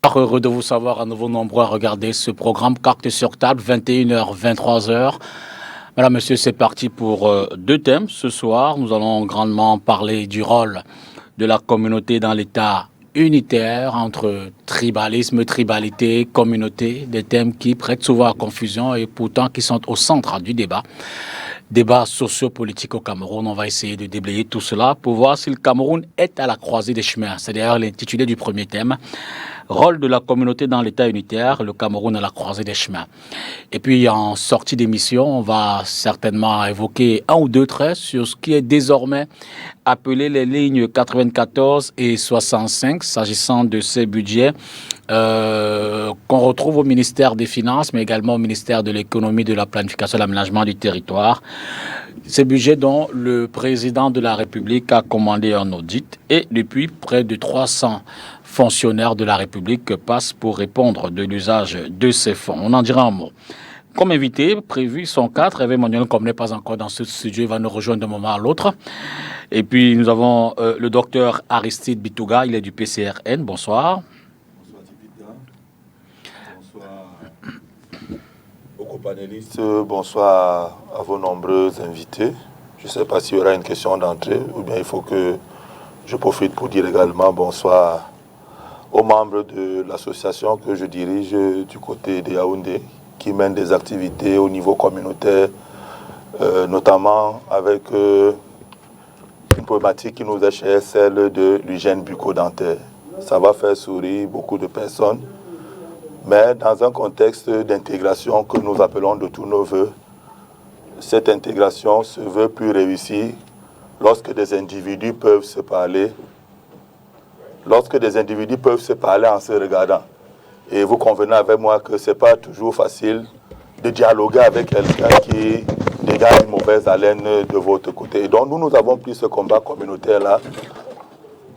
Heureux de vous savoir à nouveau nombreux à regarder ce programme Cartes sur table, 21h, 23h. Madame, monsieur, c'est parti pour deux thèmes. Ce soir, nous allons grandement parler du rôle de la communauté dans l'État unitaire entre tribalisme, tribalité, communauté, des thèmes qui prêtent souvent à confusion et pourtant qui sont au centre du débat. Débat sociopolitique au Cameroun, on va essayer de déblayer tout cela pour voir si le Cameroun est à la croisée des chemins. C'est d'ailleurs l'intitulé du premier thème. Rôle de la communauté dans l'État unitaire, le Cameroun à la croisée des chemins. Et puis en sortie d'émission, on va certainement évoquer un ou deux traits sur ce qui est désormais appelé les lignes 94 et 65, s'agissant de ces budgets qu'on retrouve au ministère des Finances, mais également au ministère de l'Économie, de la Planification et de l'Aménagement du territoire. Ces budgets dont le président de la République a commandé un audit et depuis près de 300 fonctionnaires de la République passent pour répondre de l'usage de ces fonds. On en dira un mot. Comme invité, prévu sont 4. Hervé Manuel, comme n'est pas encore dans ce studio, il va nous rejoindre d'un moment à l'autre. Et puis nous avons le docteur Aristide Bitouga, il est du PCRN. Bonsoir. Bonsoir Tipita. Bonsoir aux copanélistes. Bonsoir à vos nombreux invités. Je ne sais pas s'il y aura une question d'entrée ou bien il faut que je profite pour dire également bonsoir aux membres de l'association que je dirige du côté de Yaoundé, qui mène des activités au niveau communautaire, notamment avec une problématique qui nous est chère, celle de l'hygiène bucco-dentaire. Ça va faire sourire beaucoup de personnes, mais dans un contexte d'intégration que nous appelons de tous nos voeux, cette intégration se veut plus réussie lorsque des individus peuvent se parler, en se regardant. Et vous convenez avec moi que ce n'est pas toujours facile de dialoguer avec quelqu'un qui dégage une mauvaise haleine de votre côté. Et donc nous avons pris ce combat communautaire-là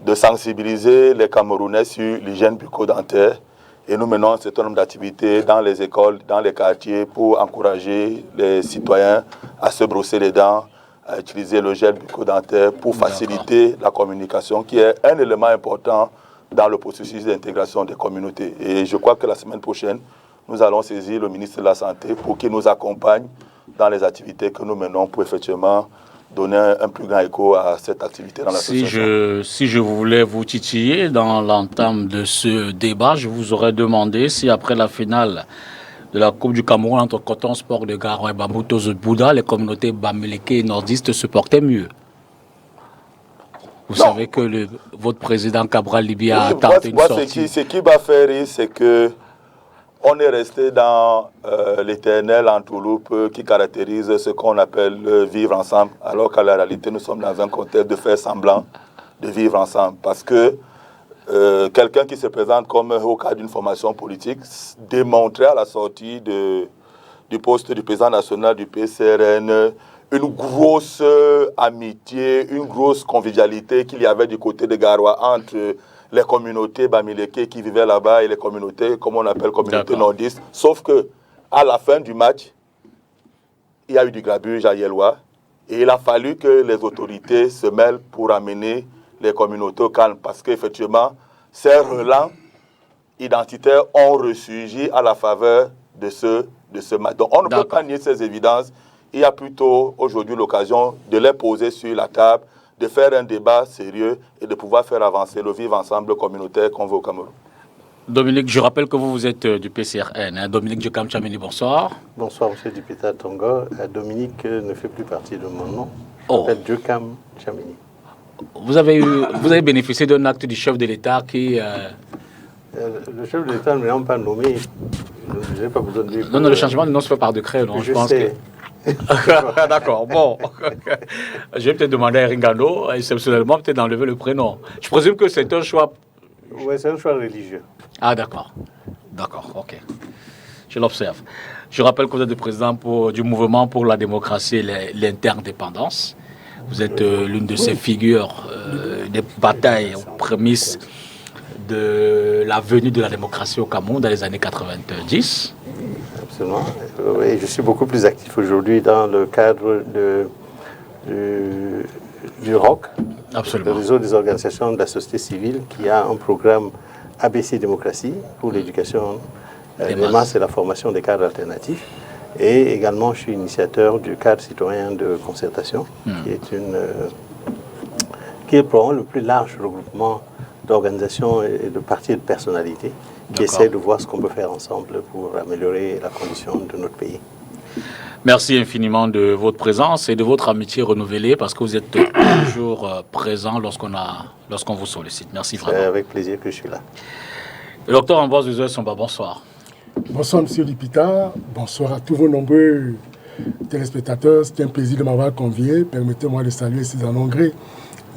de sensibiliser les Camerounais sur l'hygiène bucco-dentaire. Et nous menons un certain nombre d'activités dans les écoles, dans les quartiers, pour encourager les citoyens à se brosser les dents, à utiliser le gel bucco-dentaire pour faciliter la communication, qui est un élément important dans le processus d'intégration des communautés. Et je crois que la semaine prochaine, nous allons saisir le ministre de la Santé pour qu'il nous accompagne dans les activités que nous menons pour effectivement donner un plus grand écho à cette activité dans l'association. Si je voulais vous titiller dans l'entame de ce débat, je vous aurais demandé si après la finale de la Coupe du Cameroun entre Coton Sport de Garoua et Bamouto Bouddha, les communautés bamileke et nordistes se portaient mieux. Vous savez que votre président Cabral Libi a tenté une sortie. Ce qui m'a fait rire, c'est que on est resté dans l'éternel entourloupe qui caractérise ce qu'on appelle vivre ensemble, alors qu'à la réalité, nous sommes dans un contexte de faire semblant de vivre ensemble. Parce que quelqu'un qui se présente comme au cadre d'une formation politique démontrait à la sortie du poste du président national du PCRN une grosse amitié, une grosse convivialité qu'il y avait du côté de Garoua entre les communautés bamileke qui vivaient là-bas et les communautés, comme on appelle communautés nordistes. Sauf que à la fin du match, il y a eu du grabuge à Yellois et il a fallu que les autorités se mêlent pour amener les communautés au calme, parce qu'effectivement, ces relents identitaires ont ressurgi à la faveur de ce match. Donc on ne peut pas nier ces évidences. Il y a plutôt aujourd'hui l'occasion de les poser sur la table, de faire un débat sérieux et de pouvoir faire avancer le vivre ensemble communautaire qu'on veut au Cameroun. Dominique, je rappelle que vous êtes du PCRN. Hein. Dominique Djokam Chamini, bonsoir. Bonsoir, M. Dipita Tongo. Dominique ne fait plus partie de mon nom. Je m'appelle Djokam Chamini. Vous avez bénéficié d'un acte du chef de l'État qui... Le chef de l'État ne l'a pas nommé. Je n'ai pas besoin de dire. Non, le changement de nom se fait par décret. Non, je pense sais. D'accord, bon. Je vais peut-être demander à Ringano, exceptionnellement, peut-être d'enlever le prénom. Je présume que c'est un choix... Oui, c'est un choix religieux. Ah, d'accord. D'accord, ok. Je l'observe. Je rappelle que vous êtes le président du mouvement pour la démocratie et l'interdépendance. Vous êtes l'une de ces figures des batailles aux prémices de la venue de la démocratie au Cameroun dans les années 90. Absolument. Oui, je suis beaucoup plus actif aujourd'hui dans le cadre du ROC, Absolument. le réseau des organisations de la société civile, qui a un programme ABC Démocratie pour l'éducation des masses et la formation des cadres alternatifs. Et également, je suis initiateur du cadre citoyen de concertation, qui est probablement le plus large regroupement d'organisations et de partis et de personnalités qui essaient de voir ce qu'on peut faire ensemble pour améliorer la condition de notre pays. Merci infiniment de votre présence et de votre amitié renouvelée parce que vous êtes toujours présent lorsqu'on vous sollicite. Merci vraiment. C'est avec plaisir que je suis là. Le docteur Ambroise Uzoé-Somba, bonsoir. Bonsoir M. Lipita, bonsoir à tous vos nombreux téléspectateurs. C'est un plaisir de m'avoir convié. Permettez-moi de saluer ces gré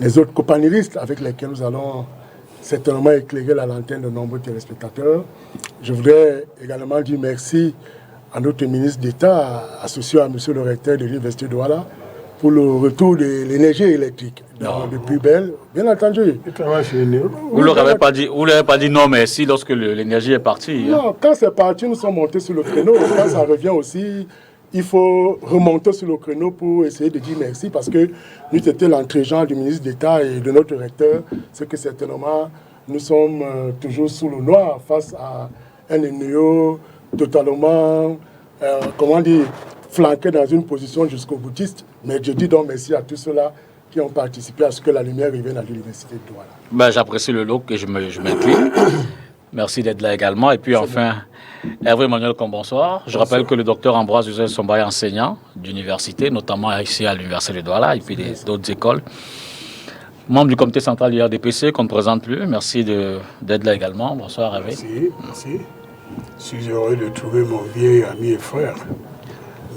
les autres copanélistes avec lesquels nous allons certainement éclairer la lanterne de nombreux téléspectateurs. Je voudrais également dire merci à notre ministre d'État, associé à M. le recteur de l'Université de Douala, pour le retour de l'énergie électrique de plus belle. Bien entendu. Vous ne leur avez pas dit non merci lorsque l'énergie est partie. Non, quand c'est parti, nous sommes montés sur le créneau. Quand ça revient aussi, il faut remonter sur le créneau pour essayer de dire merci parce que nous étions l'entrée-gens du ministre d'État et de notre recteur. C'est que certainement, nous sommes toujours sous le noir face à un NEO totalement, flanqué dans une position jusqu'au boutiste. Mais je dis donc merci à tous ceux-là qui ont participé à ce que la lumière revienne à l'Université de Douala. J'apprécie le look et je m'incline. Merci d'être là également. Et puis enfin, Hervé Emmanuel, bonsoir. Je rappelle que le docteur Ambroise Uzoé-Somba est enseignant d'université, notamment ici à l'Université de Douala et puis d'autres écoles. Membre du comité central du RDPC qu'on ne présente plus. Merci d'être là également. Bonsoir Hervé. Merci. Je suis heureux de trouver mon vieil ami et frère.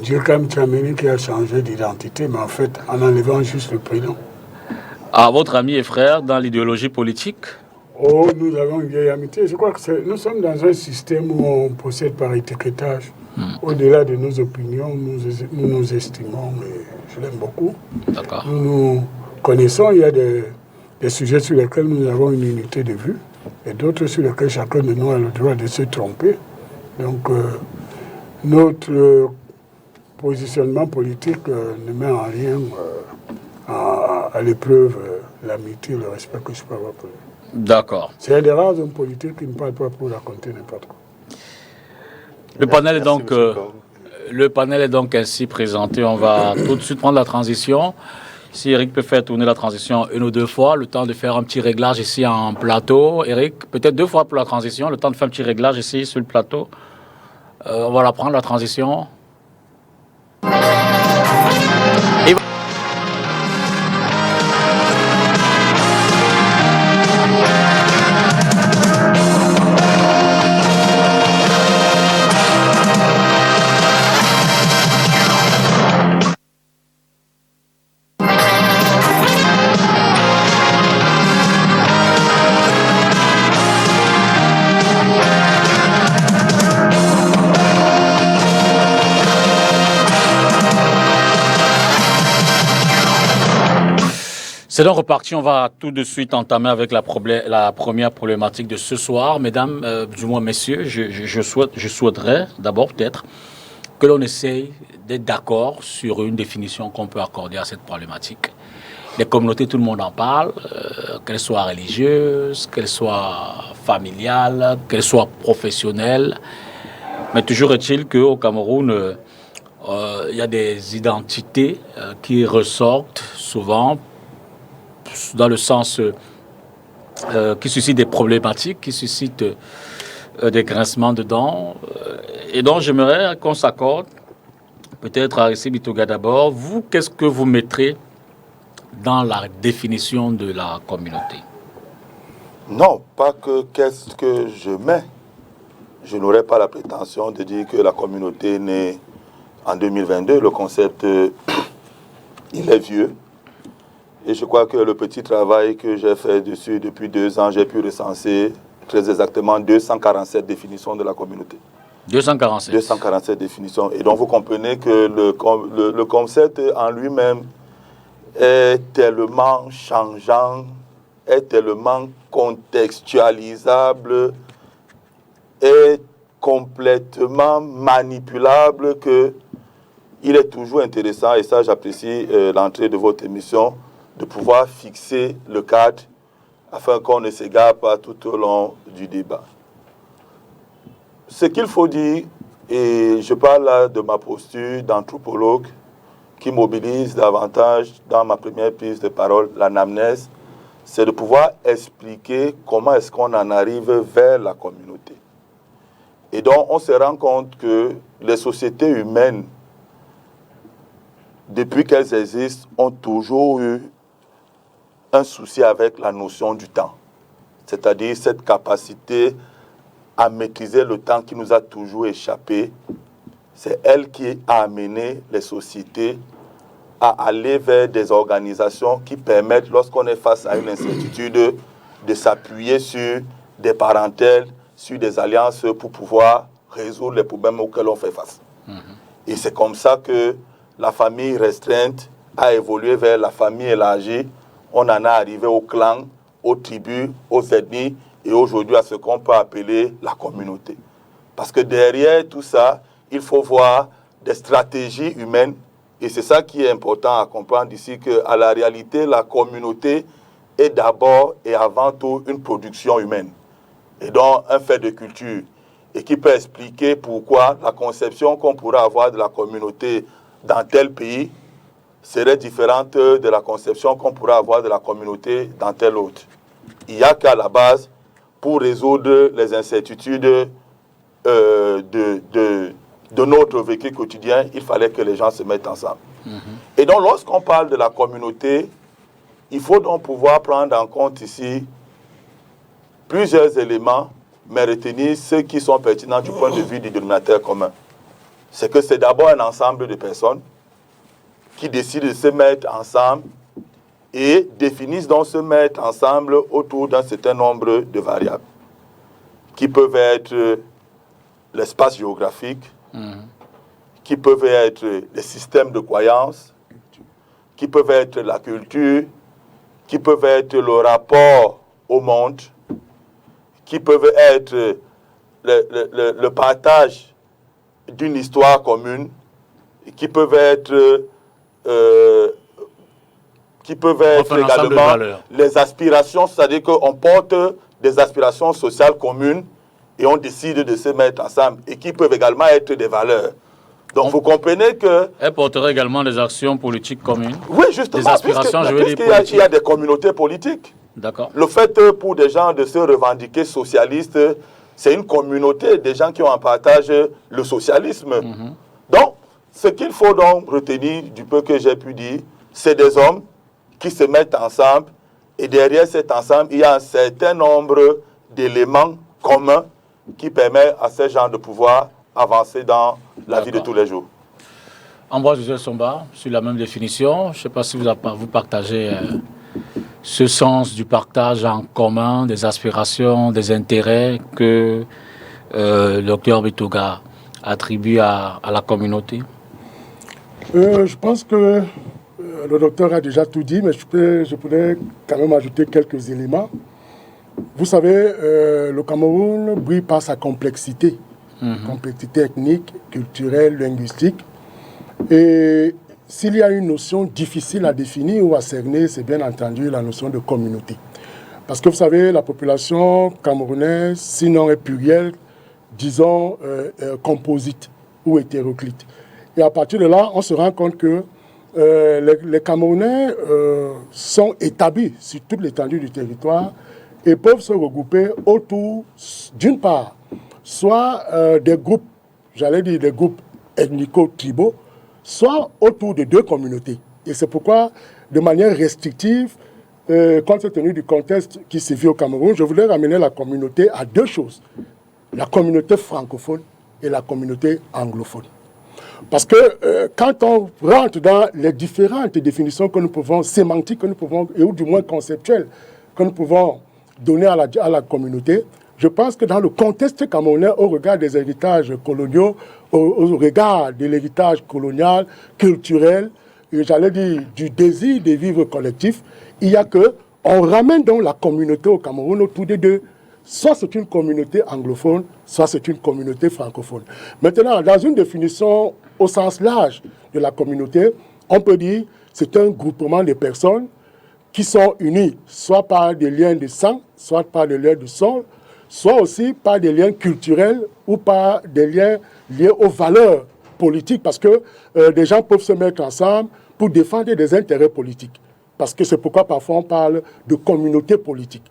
Djurkam Tchameni qui a changé d'identité, mais en fait en enlevant juste le prénom. Ah, votre ami et frère dans l'idéologie politique? Oh, nous avons une vieille amitié. Je crois que nous sommes dans un système où on procède par étiquetage. Au-delà de nos opinions, nous nous estimons, mais je l'aime beaucoup. D'accord. Nous nous connaissons, il y a des sujets sur lesquels nous avons une unité de vue et d'autres sur lesquels chacun de nous a le droit de se tromper. Donc, notre positionnement politique ne met en rien à l'épreuve l'amitié, le respect que je peux avoir pour lui. D'accord. C'est un des rares hommes politiques qui ne parle pas pour raconter n'importe quoi. Le panel est donc ainsi présenté. On va tout de suite prendre la transition. Si Eric peut faire tourner la transition une ou deux fois, le temps de faire un petit réglage ici en plateau. Eric, peut-être 2 fois pour la transition, le temps de faire un petit réglage ici sur le plateau. On va la prendre, la transition. C'est donc reparti, on va tout de suite entamer avec la première problématique de ce soir. Mesdames, du moins messieurs, je souhaiterais d'abord peut-être que l'on essaye d'être d'accord sur une définition qu'on peut accorder à cette problématique. Les communautés, tout le monde en parle, qu'elles soient religieuses, qu'elles soient familiales, qu'elles soient professionnelles. Mais toujours est-il qu'au Cameroun, il y a des identités qui ressortent souvent dans le sens qui suscite des problématiques, qui suscite des grincements de dents. Et donc, j'aimerais qu'on s'accorde, peut-être à Aristide Bitoga d'abord. Vous, qu'est-ce que vous mettrez dans la définition de la communauté? Non, pas que qu'est-ce que je mets. Je n'aurais pas la prétention de dire que la communauté naît en 2022. Le concept, il est vieux. Et je crois que le petit travail que j'ai fait dessus depuis 2 ans, j'ai pu recenser très exactement 247 définitions de la communauté. 247. 247 définitions. Et donc vous comprenez que le concept en lui-même est tellement changeant, est tellement contextualisable, est complètement manipulable que il est toujours intéressant, et ça j'apprécie l'entrée de votre émission, de pouvoir fixer le cadre afin qu'on ne s'égare pas tout au long du débat. Ce qu'il faut dire, et je parle là de ma posture d'anthropologue qui mobilise davantage dans ma première prise de parole l'anamnèse, c'est de pouvoir expliquer comment est-ce qu'on en arrive vers la communauté. Et donc, on se rend compte que les sociétés humaines, depuis qu'elles existent, ont toujours eu un souci avec la notion du temps. C'est-à-dire cette capacité à maîtriser le temps qui nous a toujours échappé. C'est elle qui a amené les sociétés à aller vers des organisations qui permettent, lorsqu'on est face à une incertitude, de s'appuyer sur des parentèles, sur des alliances pour pouvoir résoudre les problèmes auxquels on fait face. Et c'est comme ça que la famille restreinte a évolué vers la famille élargie. On en est arrivé au clan, aux tribus, aux ethnies et aujourd'hui à ce qu'on peut appeler la communauté. Parce que derrière tout ça, il faut voir des stratégies humaines. Et c'est ça qui est important à comprendre ici, qu'à la réalité, la communauté est d'abord et avant tout une production humaine. Et donc un fait de culture. Et qui peut expliquer pourquoi la conception qu'on pourrait avoir de la communauté dans tel pays serait différente de la conception qu'on pourrait avoir de la communauté dans tel autre. Il n'y a qu'à la base, pour résoudre les incertitudes de notre vécu quotidien, il fallait que les gens se mettent ensemble. Et donc, lorsqu'on parle de la communauté, il faut donc pouvoir prendre en compte ici plusieurs éléments, mais retenir ceux qui sont pertinents du point de vue du dénominateur commun. C'est que c'est d'abord un ensemble de personnes qui décident de se mettre ensemble et définissent donc se mettre ensemble autour d'un certain nombre de variables, qui peuvent être l'espace géographique, qui peuvent être les systèmes de croyances, qui peuvent être la culture, qui peuvent être le rapport au monde, qui peuvent être le partage d'une histoire commune, qui peuvent être également les aspirations, c'est-à-dire qu'on porte des aspirations sociales communes et on décide de se mettre ensemble, et qui peuvent également être des valeurs. Donc vous comprenez que... Elle porterait également des actions politiques communes. Oui, justement, des aspirations, il y a des communautés politiques. D'accord. Le fait pour des gens de se revendiquer socialistes, c'est une communauté des gens qui ont en partage le socialisme. Donc, ce qu'il faut donc retenir du peu que j'ai pu dire, c'est des hommes qui se mettent ensemble, et derrière cet ensemble, il y a un certain nombre d'éléments communs qui permettent à ces gens de pouvoir avancer dans la vie de tous les jours. Ambroise Joseph Somba, sur la même définition, je ne sais pas si vous partagez ce sens du partage en commun, des aspirations, des intérêts que le docteur Bituga attribue à la communauté. Je pense que le docteur a déjà tout dit, mais je pourrais quand même ajouter quelques éléments. Vous savez, le Cameroun brille par sa complexité. Complexité ethnique, culturelle, linguistique. Et s'il y a une notion difficile à définir ou à cerner, c'est bien entendu la notion de communauté. Parce que vous savez, la population camerounaise, sinon est plurielle, disons composite ou hétéroclite. Et à partir de là, on se rend compte que les Camerounais sont établis sur toute l'étendue du territoire et peuvent se regrouper autour, d'une part, soit des groupes, j'allais dire des groupes ethnico-tribaux, soit autour de deux communautés. Et c'est pourquoi, de manière restrictive, compte tenu du contexte qui se vit au Cameroun, je voudrais ramener la communauté à deux choses. La communauté francophone et la communauté anglophone. Parce que quand on rentre dans les différentes définitions que nous pouvons, sémantiques que nous pouvons, ou du moins conceptuelles, que nous pouvons donner à la communauté, je pense que dans le contexte camerounais, au regard des héritages coloniaux, au regard de l'héritage colonial, culturel, et j'allais dire du désir de vivre collectif, il y a que on ramène donc la communauté au Cameroun autour des deux. Soit c'est une communauté anglophone, soit c'est une communauté francophone. Maintenant, dans une définition au sens large de la communauté, on peut dire que c'est un groupement de personnes qui sont unis, soit par des liens de sang, soit par des liens de sang, soit aussi par des liens culturels ou par des liens liés aux valeurs politiques, parce que des gens peuvent se mettre ensemble pour défendre des intérêts politiques. Parce que c'est pourquoi parfois on parle de communauté politique.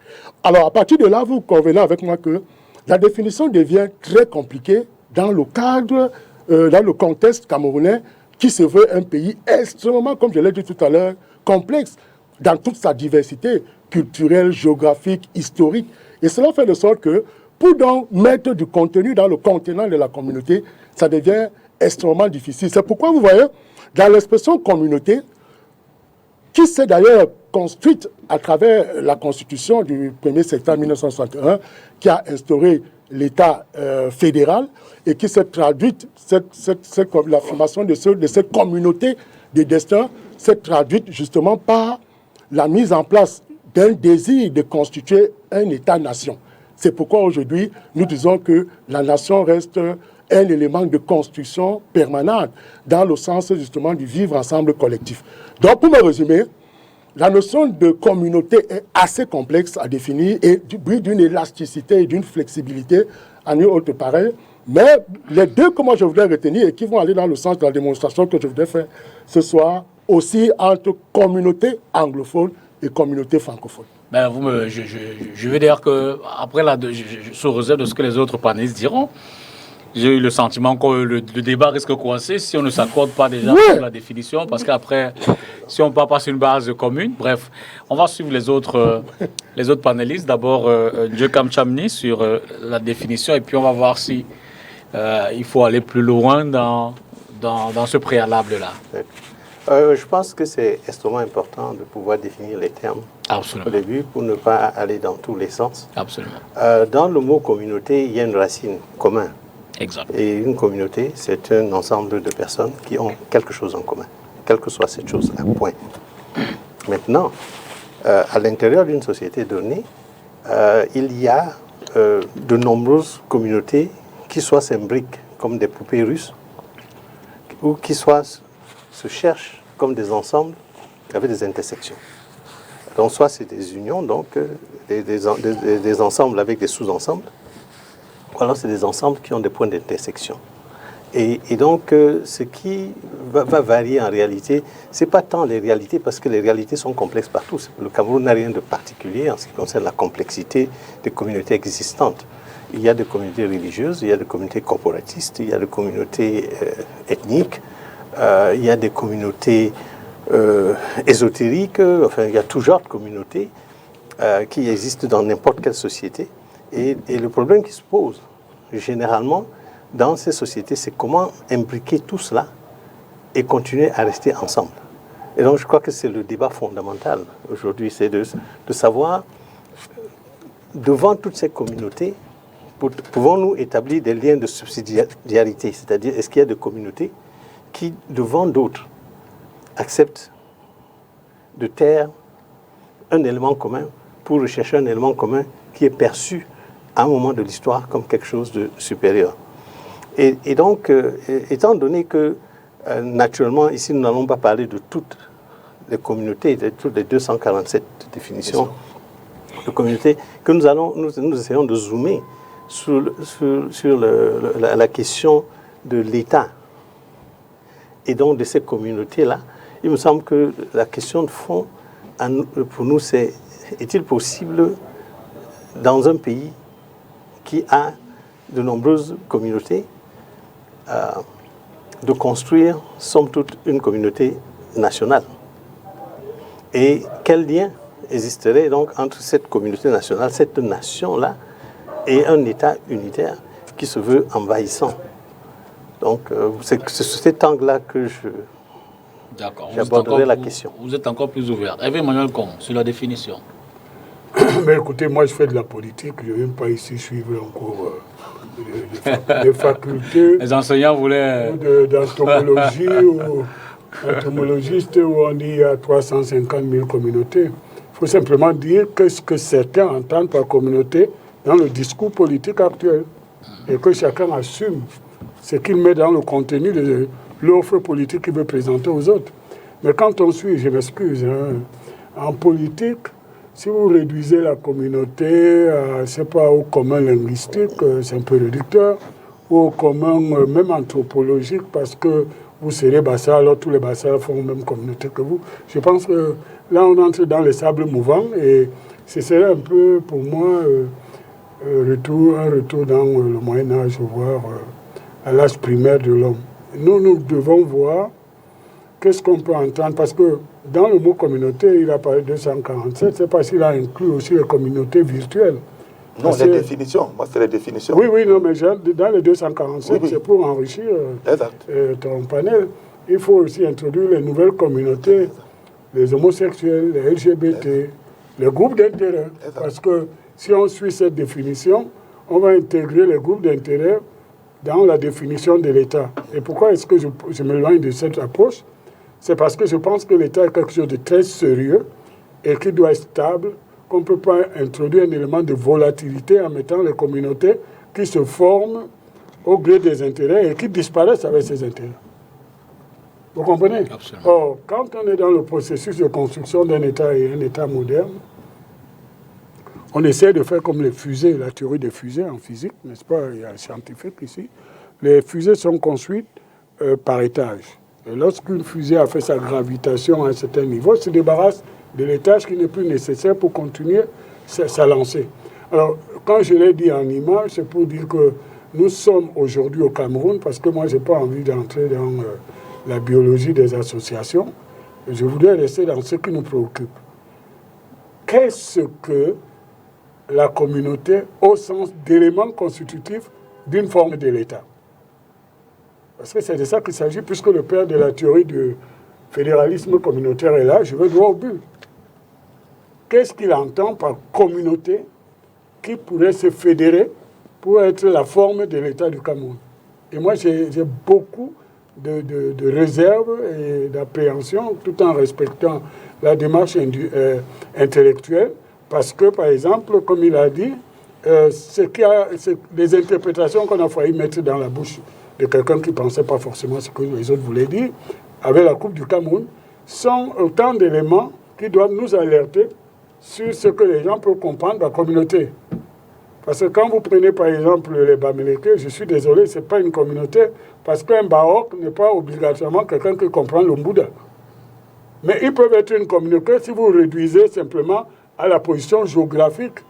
Alors à partir de là, vous convenez avec moi que la définition devient très compliquée dans le cadre, dans le contexte camerounais, qui se veut un pays extrêmement, comme je l'ai dit tout à l'heure, complexe dans toute sa diversité culturelle, géographique, historique. Et cela fait de sorte que pour donc mettre du contenu dans le contenant de la communauté, ça devient extrêmement difficile. C'est pourquoi vous voyez, dans l'expression communauté, qui s'est d'ailleurs construite à travers la Constitution du 1er septembre 1961, qui a instauré l'État fédéral et qui s'est traduite, la formation de cette communauté de destin s'est traduite justement par la mise en place d'un désir de constituer un État-nation. C'est pourquoi aujourd'hui, nous disons que la nation reste un élément de construction permanente dans le sens justement du vivre ensemble collectif. Donc, pour me résumer, la notion de communauté est assez complexe à définir et d'une élasticité et d'une flexibilité à nul autre pareil. Mais les deux que moi je voudrais retenir et qui vont aller dans le sens de la démonstration que je voudrais faire ce soir, aussi entre communauté anglophone et communauté francophone. Ben, je veux dire que, après, sous réserve de ce que les autres panélistes diront, j'ai eu le sentiment que le débat risque de coincer si on ne s'accorde pas déjà sur la définition, parce qu'après, si on ne part pas sur une base commune, bref, on va suivre les autres panélistes. D'abord, Djekam Chamni sur la définition, et puis on va voir si il faut aller plus loin dans ce préalable-là. Je pense que c'est extrêmement important de pouvoir définir les termes. Absolument. Au début, pour ne pas aller dans tous les sens. Absolument. Dans le mot communauté, il y a une racine commune. Exact. Et une communauté, c'est un ensemble de personnes qui ont quelque chose en commun, quelle que soit cette chose-là, point. Maintenant, à l'intérieur d'une société donnée, il y a de nombreuses communautés qui soit s'imbriquent comme des poupées russes, ou qui soit se cherchent comme des ensembles avec des intersections. Donc soit c'est des unions, donc des ensembles avec des sous-ensembles, ou alors c'est des ensembles qui ont des points d'intersection. Et donc ce qui va varier en réalité, c'est pas tant les réalités, parce que les réalités sont complexes partout. Le Cameroun n'a rien de particulier en ce qui concerne la complexité des communautés existantes. Il y a des communautés religieuses, il y a des communautés corporatistes, il y a des communautés ethniques, il y a des communautés ésotériques, enfin il y a tout genre de communautés qui existent dans n'importe quelle société. Et le problème qui se pose généralement dans ces sociétés, c'est comment imbriquer tout cela et continuer à rester ensemble. Et donc je crois que c'est le débat fondamental aujourd'hui, c'est de savoir, devant toutes ces communautés, pouvons-nous établir des liens de subsidiarité, c'est-à-dire est-ce qu'il y a des communautés qui, devant d'autres, acceptent de taire un élément commun pour rechercher un élément commun qui est perçu à un moment de l'histoire comme quelque chose de supérieur. Et donc, étant donné que, naturellement, ici, nous n'allons pas parler de toutes les communautés, de toutes les 247 définitions de communautés, que nous essayons de zoomer sur la question de l'État. Et donc, de ces communautés-là, il me semble que la question de fond, pour nous, c'est est-il possible, dans un pays qui a de nombreuses communautés, de construire, somme toute, une communauté nationale? Et quel lien existerait donc entre cette communauté nationale, cette nation-là, et un État unitaire qui se veut envahissant? Donc, c'est sur cet angle-là que j'aborderai la question. Vous êtes encore plus ouvert. Emmanuel Con, sur la définition. Mais écoutez, moi je fais de la politique, je ne viens pas ici suivre encore les facultés. Les enseignants voulaient. D'entomologie ou entomologiste où on dit qu'il y a 350 000 communautés. Il faut simplement dire ce que certains entendent par communauté dans le discours politique actuel. Et que chacun assume ce qu'il met dans le contenu de l'offre politique qu'il veut présenter aux autres. Mais quand on suit, je m'excuse, en politique, si vous réduisez la communauté, je ne sais pas, au commun linguistique, c'est un peu réducteur, ou au commun même anthropologique, parce que vous serez Bassa, alors tous les Bassa font la même communauté que vous. Je pense que là, on entre dans les sables mouvants, et ce serait un peu, pour moi, un retour dans le Moyen-Âge, voire à l'âge primaire de l'homme. Nous devons voir qu'est-ce qu'on peut entendre, parce que dans le mot communauté, il a parlé de 247, je ne sais pas s'il a inclus aussi les communautés virtuelles. Non, les définitions, moi c'est les définitions. Oui, non, mais dans les 247, c'est pour enrichir ton panel. Il faut aussi introduire les nouvelles communautés, les homosexuels, les LGBT, les groupes d'intérêt. Parce que si on suit cette définition, on va intégrer les groupes d'intérêt dans la définition de l'État. Et pourquoi est-ce que je m'éloigne de cette approche? C'est parce que je pense que l'État est quelque chose de très sérieux et qui doit être stable, qu'on ne peut pas introduire un élément de volatilité en mettant les communautés qui se forment au gré des intérêts et qui disparaissent avec ces intérêts. Vous comprenez? Absolument. Or, quand on est dans le processus de construction d'un État et un État moderne, on essaie de faire comme les fusées, la théorie des fusées en physique, n'est-ce pas? Il y a un scientifique ici. Les fusées sont construites par étage. Et lorsqu'une fusée a fait sa gravitation à un certain niveau, elle se débarrasse de l'étage qui n'est plus nécessaire pour continuer sa lancée. Alors, quand je l'ai dit en image, c'est pour dire que nous sommes aujourd'hui au Cameroun, parce que moi, je n'ai pas envie d'entrer dans la biologie des associations. Je voudrais rester dans ce qui nous préoccupe. Qu'est-ce que la communauté au sens d'élément constitutif d'une forme de l'État? Parce que c'est de ça qu'il s'agit, puisque le père de la théorie du fédéralisme communautaire est là, je veux droit au but. Qu'est-ce qu'il entend par communauté qui pourrait se fédérer pour être la forme de l'État du Cameroun? Et moi, j'ai beaucoup de réserves et d'appréhension, tout en respectant la démarche intellectuelle, parce que, par exemple, comme il a dit, les interprétations qu'on a failli mettre dans la bouche de quelqu'un qui ne pensait pas forcément ce que les autres voulaient dire, avec la Coupe du Cameroun, sont autant d'éléments qui doivent nous alerter sur ce que les gens peuvent comprendre de la communauté. Parce que quand vous prenez par exemple les Bamileke, je suis désolé, ce n'est pas une communauté, parce qu'un Baok n'est pas obligatoirement quelqu'un qui comprend le Bouddha. Mais ils peuvent être une communauté si vous réduisez simplement à la position géographique.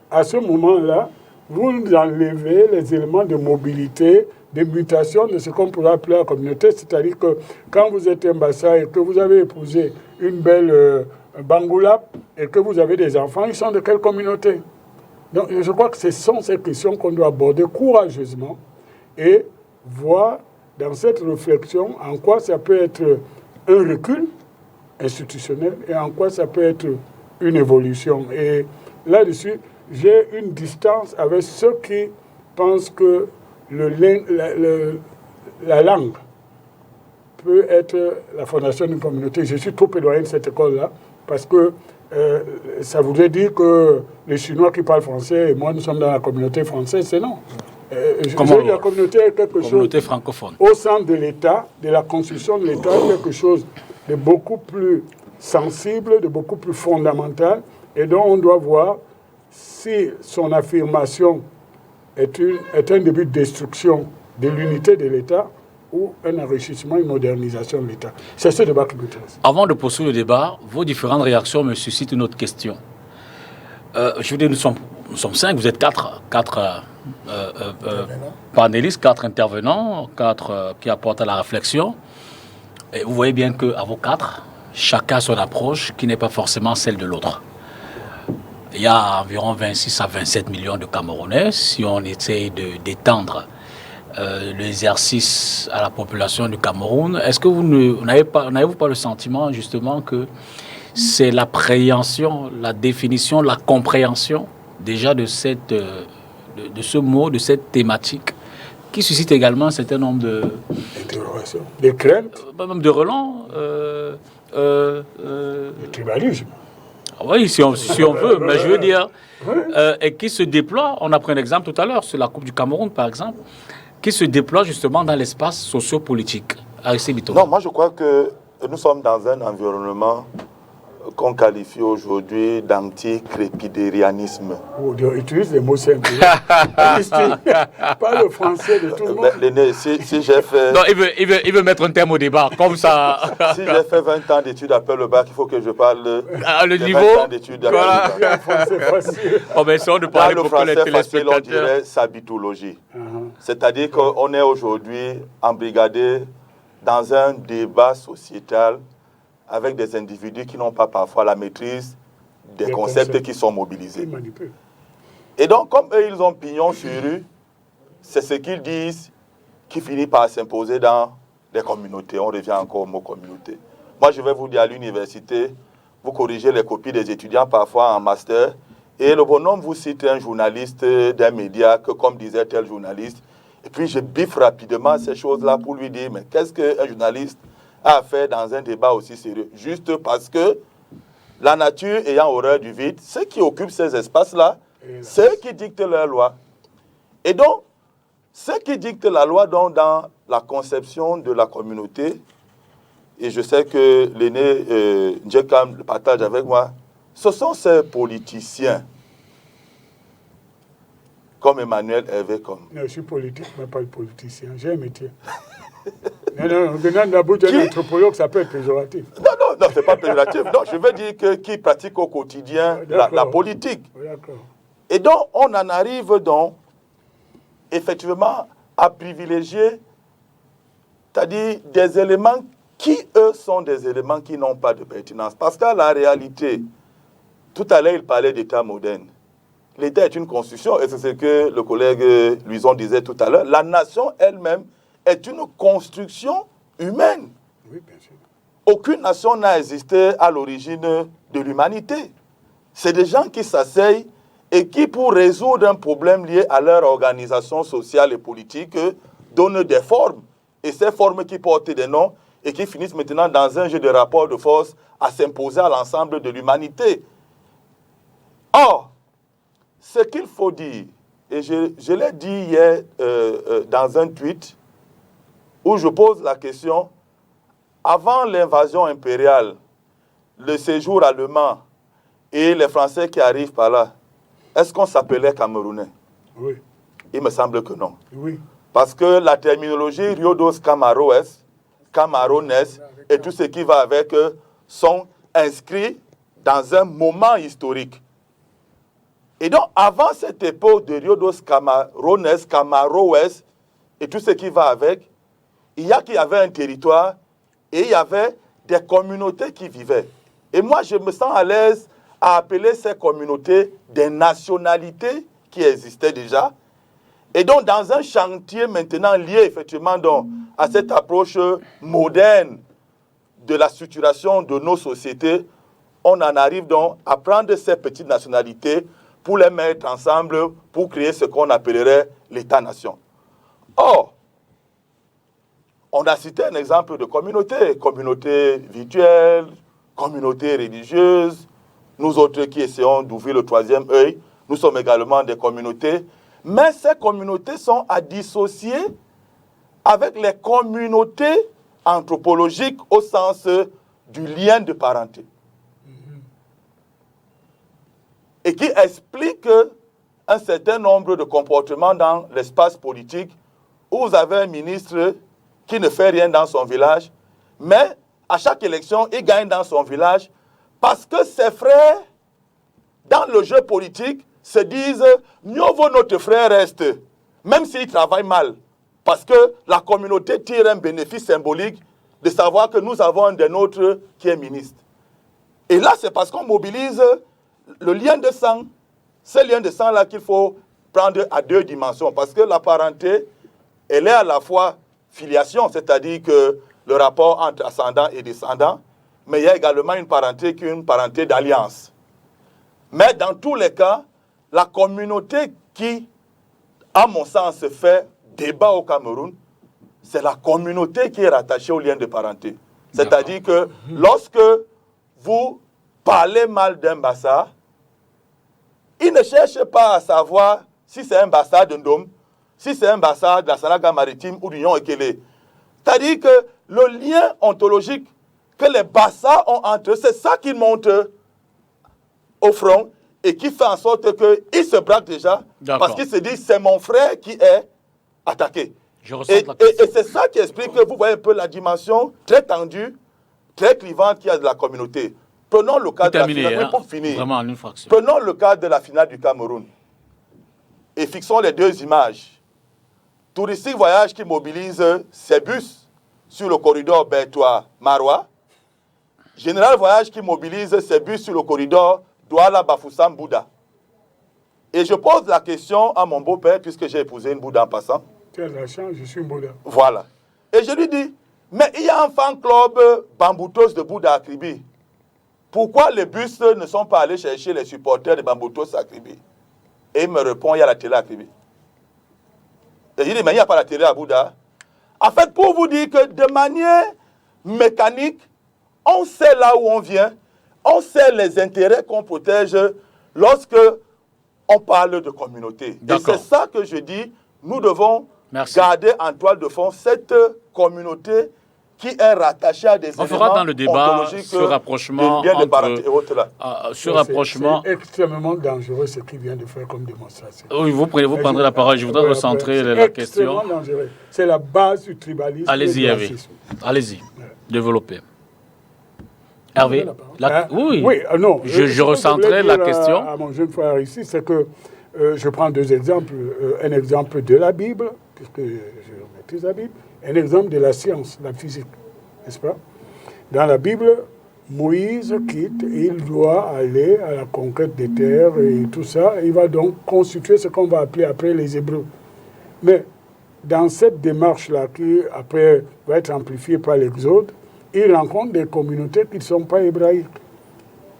À ce moment-là, vous enlevez les éléments de mobilité, de mutation de ce qu'on pourrait appeler la communauté, c'est-à-dire que quand vous êtes un Bassa et que vous avez épousé une belle Bangoula et que vous avez des enfants, ils sont de quelle communauté? Donc je crois que ce sont ces questions qu'on doit aborder courageusement et voir dans cette réflexion en quoi ça peut être un recul institutionnel et en quoi ça peut être une évolution. Et là-dessus, j'ai une distance avec ceux qui pensent que la langue peut être la fondation d'une communauté. Je suis trop éloigné de cette école-là parce que ça voudrait dire que les Chinois qui parlent français et moi, nous sommes dans la communauté française, c'est non. La communauté est quelque chose francophone. Au sein de l'État, de la construction de l'État, quelque chose de beaucoup plus sensible, de beaucoup plus fondamental, et dont on doit voir si son affirmation est un début de destruction de l'unité de l'État ou un enrichissement, une modernisation de l'État. C'est ce débat qui m'intéresse. Avant de poursuivre le débat, vos différentes réactions me suscitent une autre question. Je veux dire, nous sommes 5, vous êtes 4 panélistes, 4 intervenants, 4 qui apportent à la réflexion. Et vous voyez bien qu'à vos 4, chacun a son approche qui n'est pas forcément celle de l'autre. Il y a environ 26 à 27 millions de Camerounais. Si on essaye d'étendre l'exercice à la population du Cameroun, est-ce que n'avez-vous pas le sentiment justement que c'est l'appréhension, la définition, la compréhension déjà de ce mot, de cette thématique, qui suscite également un certain nombre d'interrogations, de craintes, même de relents, le tribalisme. Oui, si on veut, mais je veux dire, et qui se déploie, on a pris un exemple tout à l'heure, sur la Coupe du Cameroun par exemple, qui se déploie justement dans l'espace sociopolitique. Non, moi je crois que nous sommes dans un environnement qu'on qualifie aujourd'hui d'anti-crépidérianisme. Oh, Dieu, utilise les mots simples. Pas le français de tout le monde. L'aîné, si j'ai fait... Non, il veut mettre un terme au débat, comme ça. Si j'ai fait 20 ans d'études après le bac, il faut que je parle Le des niveau, 20 ans d'études après voilà. le bac. Français facile. Oh, mais ça, on ne Dans parle le pour que les français facile, on téléspectateurs. dirait sabitologie. C'est-à-dire qu'on est aujourd'hui embrigadé dans un débat sociétal avec des individus qui n'ont pas parfois la maîtrise des concepts qui sont mobilisés. Ils manipulent. Et donc, comme eux, ils ont pignon sur rue, c'est ce qu'ils disent qui finit par s'imposer dans les communautés. On revient encore au mot communauté. Moi, je vais vous dire, à l'université, vous corrigez les copies des étudiants parfois en master, et le bonhomme vous cite un journaliste d'un média que, comme disait tel journaliste, et puis je biffe rapidement ces choses-là pour lui dire, mais qu'est-ce qu'un journaliste a à faire dans un débat aussi sérieux? Juste parce que la nature ayant horreur du vide, ceux qui occupent ces espaces-là, c'est eux qui dictent leur loi. Et donc, ceux qui dictent la loi dans la conception de la communauté, et je sais que l'aîné Ndjekam le partage avec moi, ce sont ces politiciens, comme Emmanuel Hervé. Non, je suis politique, mais pas le politicien. J'ai un métier. Non, venant d'Abuja, un anthropologue, ça peut être péjoratif. Non, ce n'est pas péjoratif. Non, je veux dire qui pratique au quotidien la politique. D'accord. Et donc, on en arrive donc, effectivement, à privilégier, c'est-à-dire des éléments qui, eux, sont des éléments qui n'ont pas de pertinence. Parce qu'à la réalité, tout à l'heure, il parlait d'État moderne. L'État est une construction, et c'est ce que le collègue Luison disait tout à l'heure. La nation elle-même est une construction humaine. Oui, bien sûr. Aucune nation n'a existé à l'origine de l'humanité. C'est des gens qui s'asseyent et qui, pour résoudre un problème lié à leur organisation sociale et politique, donnent des formes. Et ces formes qui portent des noms et qui finissent maintenant dans un jeu de rapports de force à s'imposer à l'ensemble de l'humanité. Or, ce qu'il faut dire, et je l'ai dit hier dans un tweet, où je pose la question, avant l'invasion impériale, le séjour allemand et les Français qui arrivent par là, est-ce qu'on s'appelait Camerounais? Oui. Il me semble que non. Oui. Parce que la terminologie Rio dos Camaroes, Camarones et tout ce qui va avec sont inscrits dans un moment historique. Et donc, avant cette époque de Rio dos Camarones, Camaroes et tout ce qui va avec, il y avait un territoire et il y avait des communautés qui vivaient. Et moi, je me sens à l'aise à appeler ces communautés des nationalités qui existaient déjà. Et donc, dans un chantier maintenant lié effectivement donc, à cette approche moderne de la structuration de nos sociétés, on en arrive donc à prendre ces petites nationalités pour les mettre ensemble pour créer ce qu'on appellerait l'État-nation. Or, on a cité un exemple de communauté virtuelle, communauté religieuse. Nous autres qui essayons d'ouvrir le troisième œil, nous sommes également des communautés. Mais ces communautés sont à dissocier avec les communautés anthropologiques au sens du lien de parenté. Et qui explique un certain nombre de comportements dans l'espace politique où vous avez un ministre qui ne fait rien dans son village, mais à chaque élection, il gagne dans son village parce que ses frères, dans le jeu politique, se disent « mieux vaut notre frère reste », même s'il travaille mal, parce que la communauté tire un bénéfice symbolique de savoir que nous avons un des nôtres qui est ministre. Et là, c'est parce qu'on mobilise le lien de sang, ce lien de sang-là qu'il faut prendre à deux dimensions, parce que la parenté, elle est à la fois filiation, c'est-à-dire que le rapport entre ascendant et descendant, mais il y a également une parenté qui est une parenté d'alliance. Mais dans tous les cas, la communauté qui, à mon sens, fait débat au Cameroun, c'est la communauté qui est rattachée au lien de parenté. C'est-à-dire que lorsque vous parlez mal d'un Bassa, il ne cherche pas à savoir si c'est un Bassa de Ndom, si c'est un Bassa de la Sanaga maritime ou d'Union Ekele. C'est-à-dire que le lien ontologique que les Bassa ont entre eux. C'est ça qui monte au front et qui fait en sorte qu'ils se braquent déjà parce qu'ils se disent c'est mon frère qui est attaqué. Et c'est ça qui explique que vous voyez un peu la dimension très tendue, très clivante qu'il y a de la communauté. Prenons le cas de la finale, pour finir. Vraiment en une fraction. Prenons le cas de la finale du Cameroun et fixons les deux images. Touristique Voyage qui mobilise ses bus sur le corridor Bertois-Marois. Général Voyage qui mobilise ses bus sur le corridor Douala-Bafoussam-Bouddha. Et je pose la question à mon beau-père, puisque j'ai épousé une Bouddha en passant. Tu as de la chance, je suis un Bouddha. Voilà. Et je lui dis, mais il y a un fan club Bamboutos de Bouddha à Kribi. Pourquoi les bus ne sont pas allés chercher les supporters de Bamboutos à Kribi? Et il me répond, il y a la télé à Kribi. Et je dis, mais il n'y a pas la télé à Bouddha. En fait, pour vous dire que de manière mécanique, on sait là où on vient, on sait les intérêts qu'on protège lorsque on parle de communauté. Et c'est ça que je dis, nous devons garder en toile de fond cette communauté qui est rattachée à des éléments. On fera dans le débat ce rapprochement C'est extrêmement dangereux ce qu'il vient de faire comme démonstration. Oui, vous prendrez la parole. Je voudrais recentrer la question. C'est extrêmement dangereux. C'est la base du tribalisme. Allez-y, Hervé. Allez-y. Développez. Hervé, non. Je recentrais la question. À mon jeune frère ici, c'est que je prends deux exemples. Un exemple de la Bible, puisque je maîtrise la Bible, un exemple de la science, la physique, n'est-ce pas? Dans la Bible, Moïse quitte, il doit aller à la conquête des terres et tout ça. Il va donc constituer ce qu'on va appeler après les Hébreux. Mais dans cette démarche-là, qui après va être amplifiée par l'Exode, il rencontre des communautés qui ne sont pas hébraïques.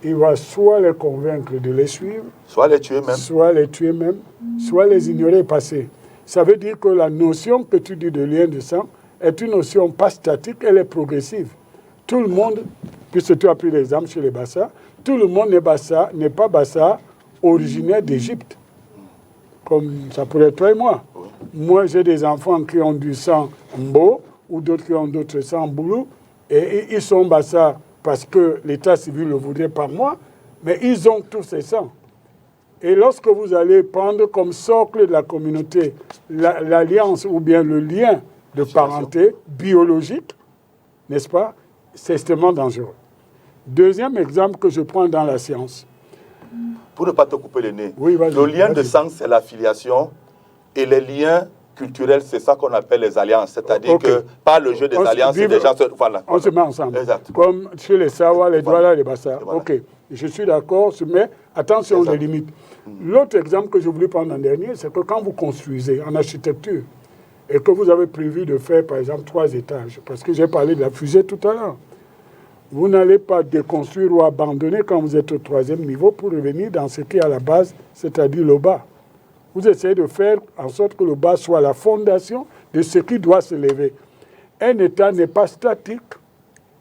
Il va soit les convaincre de les suivre, soit les tuer même, soit les ignorer et passer. Ça veut dire que la notion que tu dis de lien de sang est une notion pas statique, elle est progressive. Tout le monde, puisque tu as pris l'exemple chez les Bassa, tout le monde n'est pas Bassa originaire d'Égypte, comme ça pourrait être toi et moi. Moi, j'ai des enfants qui ont du sang Mbo, ou d'autres qui ont d'autres sang Boulou, et ils sont Bassa parce que l'état civil le voudrait par moi, mais ils ont tous ces sangs. Et lorsque vous allez prendre comme socle de la communauté l'alliance ou bien le lien de parenté biologique, n'est-ce pas, c'est extrêmement dangereux. Deuxième exemple que je prends dans la science. Pour ne pas te couper le nez, oui, le lien de sang, c'est la filiation, et les liens culturels, c'est ça qu'on appelle les alliances. C'est-à-dire que par le jeu des alliances, les gens on se met ensemble. Exact. Comme chez les Sawa, les Douala, les Bassa. Voilà. Ok, je suis d'accord, mais attention aux limites. L'autre exemple que je voulais prendre en dernier, c'est que quand vous construisez en architecture et que vous avez prévu de faire, par exemple, 3 étages, parce que j'ai parlé de la fusée tout à l'heure, vous n'allez pas déconstruire ou abandonner quand vous êtes au 3e niveau pour revenir dans ce qui est à la base, c'est-à-dire le bas. Vous essayez de faire en sorte que le bas soit la fondation de ce qui doit se lever. Un État n'est pas statique.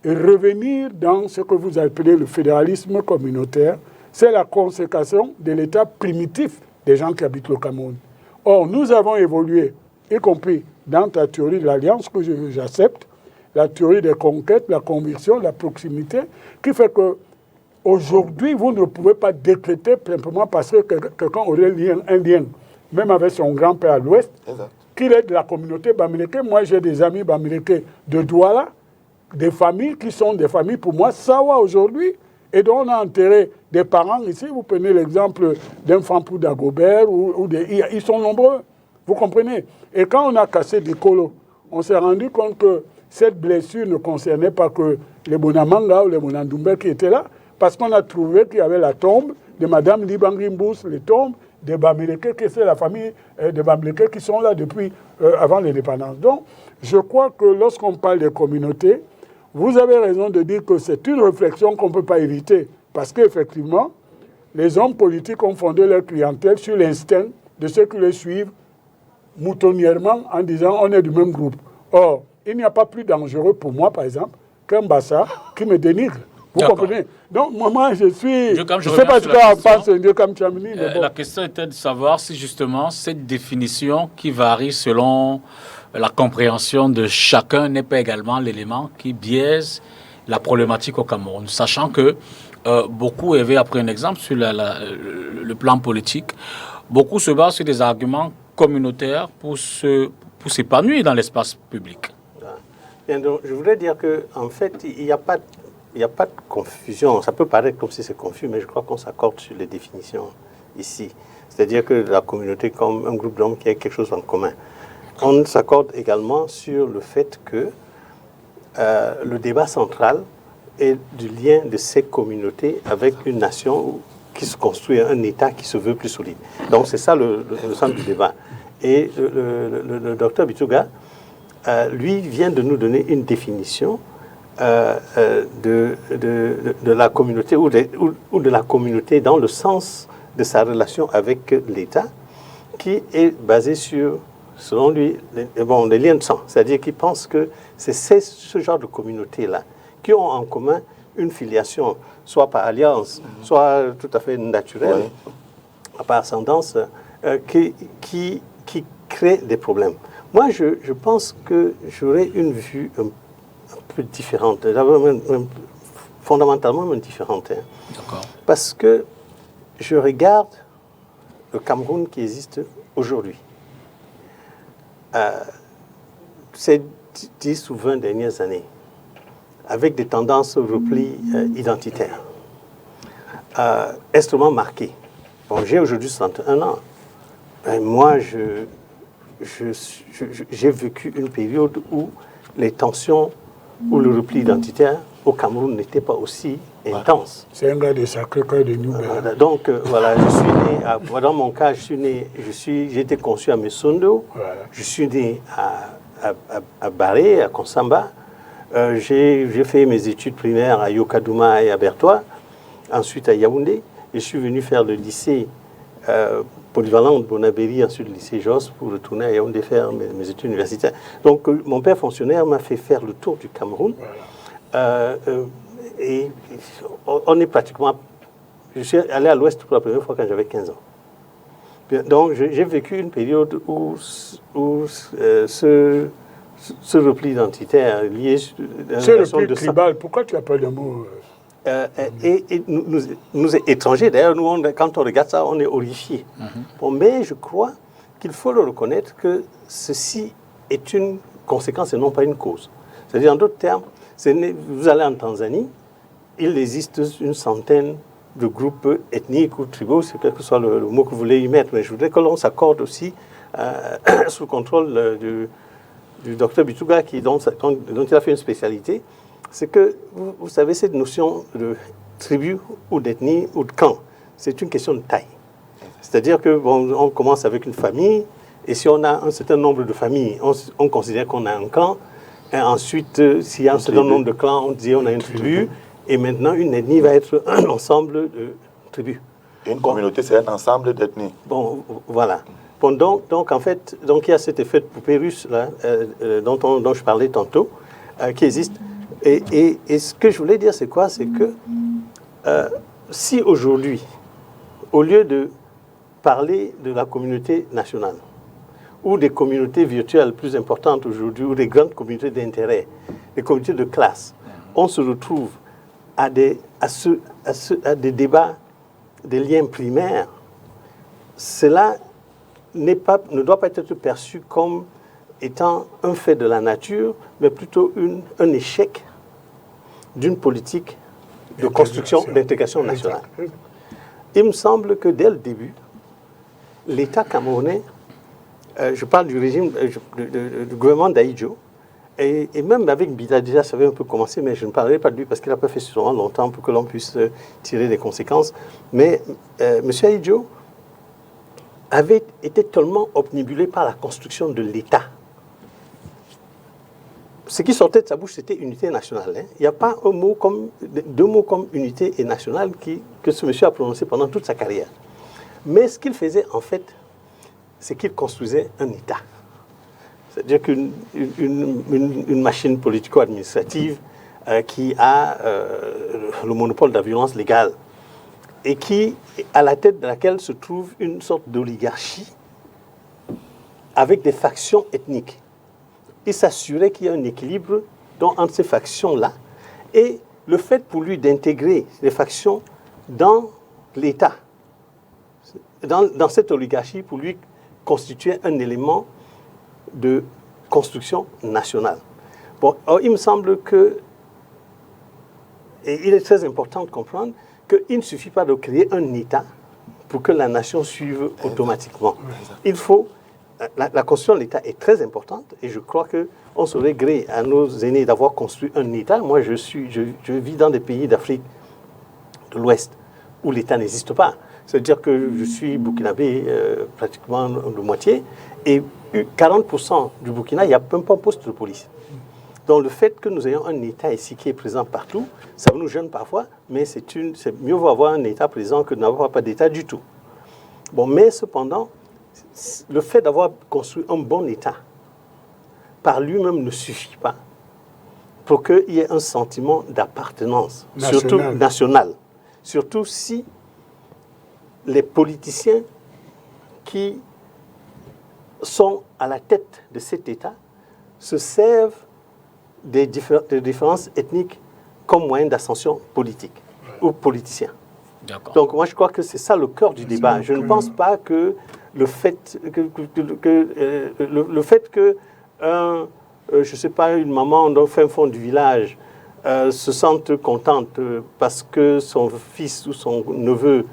Et revenir dans ce que vous appelez le fédéralisme communautaire, c'est la consécration de l'État primitif des gens qui habitent le Cameroun. Or, nous avons évolué, y compris dans ta théorie de l'alliance que j'accepte, la théorie des conquêtes, la conviction, la proximité, qui fait que aujourd'hui, vous ne pouvez pas décréter simplement parce que quelqu'un aurait un lien, même avec son grand-père à l'ouest, qu'il est de la communauté bamileke. Moi, j'ai des amis bamileke de Douala, des familles qui sont des familles, pour moi, Sawa aujourd'hui, et dont on a enterré des parents ici. Vous prenez l'exemple d'un Fampou d'Agobert, ils sont nombreux, vous comprenez. Et quand on a cassé Dikolo, on s'est rendu compte que cette blessure ne concernait pas que les Bonamanga ou les Bonandoumbe qui étaient là, parce qu'on a trouvé qu'il y avait la tombe de Mme Libangrimbous, les tombes des Bamileke, qui c'est la famille des Bamileke qui sont là depuis avant l'indépendance. Donc, je crois que lorsqu'on parle des communautés, vous avez raison de dire que c'est une réflexion qu'on ne peut pas éviter, parce qu'effectivement, les hommes politiques ont fondé leur clientèle sur l'instinct de ceux qui les suivent moutonnièrement en disant on est du même groupe. Or, il n'y a pas plus dangereux pour moi, par exemple, qu'un Bassa qui me dénigre. Vous comprenez? Donc, moi, je suis... Je ne sais pas ce qu'on pense de comme Chamini. La question était de savoir si, justement, cette définition qui varie selon la compréhension de chacun n'est pas également l'élément qui biaise la problématique au Cameroun, sachant que beaucoup avaient appris un exemple sur le plan politique. Beaucoup se basent sur des arguments communautaires pour s'épanouir dans l'espace public. Bien, donc, je voudrais dire qu'en fait, il n'y a pas de confusion. Ça peut paraître comme si c'est confus, mais je crois qu'on s'accorde sur les définitions ici. C'est-à-dire que la communauté comme un groupe d'hommes qui a quelque chose en commun. On s'accorde également sur le fait que le débat central est du lien de ces communautés avec une nation qui se construit, un État qui se veut plus solide. Donc c'est ça le centre du débat. Et le docteur Bituga, lui, vient de nous donner une définition de la communauté ou de la communauté dans le sens de sa relation avec l'État, qui est basée sur, selon lui, les liens de sang. C'est-à-dire qu'il pense que c'est ce genre de communauté-là qui ont en commun une filiation, soit par alliance, soit tout à fait naturelle, par ascendance, qui crée des problèmes. Moi, je pense que j'aurais une vue un peu différente, fondamentalement différente. Hein. D'accord. Parce que je regarde le Cameroun qui existe aujourd'hui. Ces 10 ou 20 dernières années, avec des tendances au repli identitaire, extrêmement marquées. Bon, j'ai aujourd'hui 61 ans. Ben, moi, j'ai vécu une période où les tensions ou le repli identitaire au Cameroun n'était pas aussi intense. C'est un gars de Sacré-Cœur de Nouvelle. Donc, voilà, je suis né, dans mon cas, j'ai été conçu à Messondo, voilà. Je suis né à Barré, à Konsamba. J'ai fait mes études primaires à Yokadouma et à Bertois, ensuite à Yaoundé. Et je suis venu faire le lycée polyvalent de Bonabéry, ensuite le lycée Jos, pour retourner à Yaoundé faire mes études universitaires. Donc, mon père fonctionnaire m'a fait faire le tour du Cameroun. Voilà. Et on est pratiquement... Je suis allé à l'ouest pour la première fois quand j'avais 15 ans. Donc, j'ai vécu une période où ce repli identitaire lié à ce repli tribal, pourquoi tu appelles le mot et nous étrangers, d'ailleurs, quand on regarde ça, on est horrifiés. Bon, mais je crois qu'il faut le reconnaître que ceci est une conséquence et non pas une cause. C'est-à-dire, en d'autres termes, vous allez en Tanzanie, il existe une centaine de groupes ethniques ou tribaux, c'est quel que soit le mot que vous voulez y mettre, mais je voudrais que l'on s'accorde aussi sous le contrôle du docteur Bituga, dont il a fait une spécialité, c'est que, vous savez, cette notion de tribu ou d'ethnie ou de clan, c'est une question de taille. C'est-à-dire que on commence avec une famille, et si on a un certain nombre de familles, on considère qu'on a un clan, et ensuite, s'il y a un certain nombre de clans, on dit on a une tribu, et maintenant, une ethnie va être un ensemble de tribus. Une communauté, c'est un ensemble d'ethnies. Bon, voilà. Bon, donc, en fait, il y a cet effet de poupée russe là, dont je parlais tantôt, qui existe. Et ce que je voulais dire, c'est quoi? C'est que si aujourd'hui, au lieu de parler de la communauté nationale, ou des communautés virtuelles plus importantes aujourd'hui, ou des grandes communautés d'intérêt, des communautés de classe, on se retrouve à des débats, des liens primaires, cela ne doit pas être perçu comme étant un fait de la nature, mais plutôt un échec d'une politique de construction, d'intégration nationale. Il me semble que dès le début, l'État camerounais, je parle du régime, du gouvernement d'Aïdjo, et même avec Bida, déjà, ça avait un peu commencé, mais je ne parlerai pas de lui parce qu'il n'a pas fait suffisamment longtemps pour que l'on puisse tirer des conséquences. Mais M. Aïdjo avait été tellement obnubilé par la construction de l'État. Ce qui sortait de sa bouche, c'était unité nationale. Hein. Il n'y a pas deux mots comme unité et nationale que ce monsieur a prononcé pendant toute sa carrière. Mais ce qu'il faisait, en fait, c'est qu'il construisait un État. C'est-à-dire qu'une machine politico-administrative qui a le monopole de la violence légale et à la tête de laquelle se trouve une sorte d'oligarchie avec des factions ethniques. Il s'assurait qu'il y a un équilibre entre ces factions-là et le fait pour lui d'intégrer les factions dans l'État, dans cette oligarchie, pour lui constituer un élément de construction nationale. Bon, alors, il me semble que, et il est très important de comprendre qu'il ne suffit pas de créer un État pour que la nation suive automatiquement. Il faut, la construction de l'État est très importante et je crois qu'on saurait gré à nos aînés d'avoir construit un État. Moi, je vis dans des pays d'Afrique de l'Ouest où l'État n'existe pas. C'est-à-dire que je suis burkinabé pratiquement de moitié et 40% du Burkina, il n'y a même pas un poste de police. Donc le fait que nous ayons un État ici qui est présent partout, ça nous gêne parfois, mais c'est mieux vaut avoir un État présent que de n'avoir pas d'État du tout. Bon, mais cependant, le fait d'avoir construit un bon État par lui-même ne suffit pas pour qu'il y ait un sentiment d'appartenance, surtout national. Surtout si les politiciens qui sont à la tête de cet État se servent des différences ethniques comme moyen d'ascension politique ou politicien. Donc moi je crois que c'est ça le cœur du débat. Je ne pense pas que le fait que je sais pas, une maman dans le fin fond du village se sente contente parce que son fils ou son neveu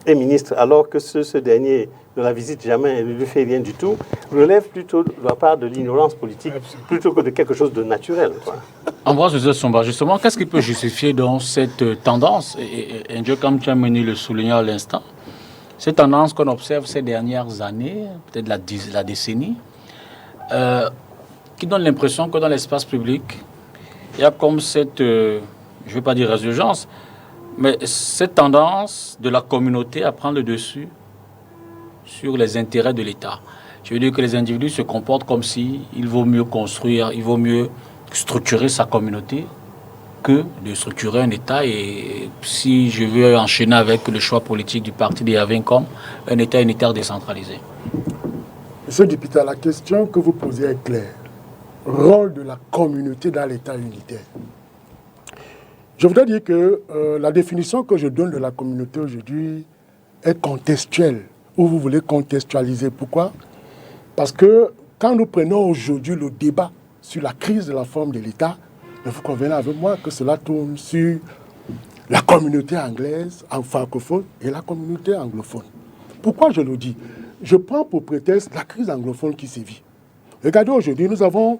est ministre, alors que ce dernier ne la visite jamais et ne lui fait rien du tout, relève plutôt de la part de l'ignorance politique plutôt que de quelque chose de naturel. Ambroise Joseph Somba, justement, qu'est-ce qui peut justifier dans cette tendance, et Dieu, comme tu as mené le souligner à l'instant, cette tendance qu'on observe ces dernières années, peut-être la décennie, qui donne l'impression que dans l'espace public, il y a comme cette, je ne veux pas dire résurgence, mais cette tendance de la communauté à prendre le dessus sur les intérêts de l'État. Je veux dire que les individus se comportent comme si il vaut mieux construire, il vaut mieux structurer sa communauté que de structurer un État. Et si je veux enchaîner avec le choix politique du parti des Yavincom, un État unitaire décentralisé. Monsieur Dipita, la question que vous posez est claire. Rôle de la communauté dans l'État unitaire. Je voudrais dire que la définition que je donne de la communauté aujourd'hui est contextuelle, ou vous voulez contextualiser. Pourquoi? Parce que quand nous prenons aujourd'hui le débat sur la crise de la forme de l'État, vous convenez avec moi que cela tourne sur la communauté anglaise, francophone, et la communauté anglophone. Pourquoi je le dis? Je prends pour prétexte la crise anglophone qui sévit. Regardez aujourd'hui, nous avons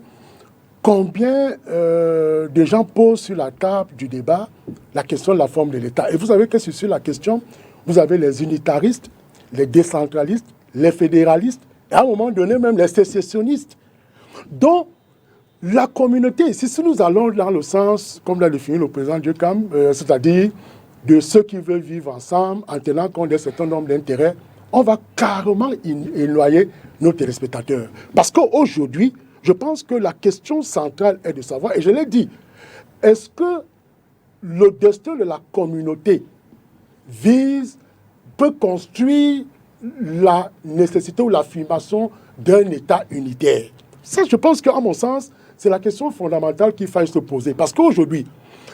combien de gens posent sur la table du débat la question de la forme de l'État. Et vous savez que sur la question, vous avez les unitaristes, les décentralistes, les fédéralistes, et à un moment donné même les sécessionnistes. Donc, la communauté, si nous allons dans le sens, comme l'a défini le président Dieucam, c'est-à-dire de ceux qui veulent vivre ensemble en tenant compte d'un certain nombre d'intérêts, on va carrément éloigner nos téléspectateurs. Parce qu'aujourd'hui, je pense que la question centrale est de savoir, et je l'ai dit, est-ce que le destin de la communauté peut construire la nécessité ou l'affirmation d'un État unitaire? Ça, je pense qu'à mon sens, c'est la question fondamentale qu'il faille se poser. Parce qu'aujourd'hui,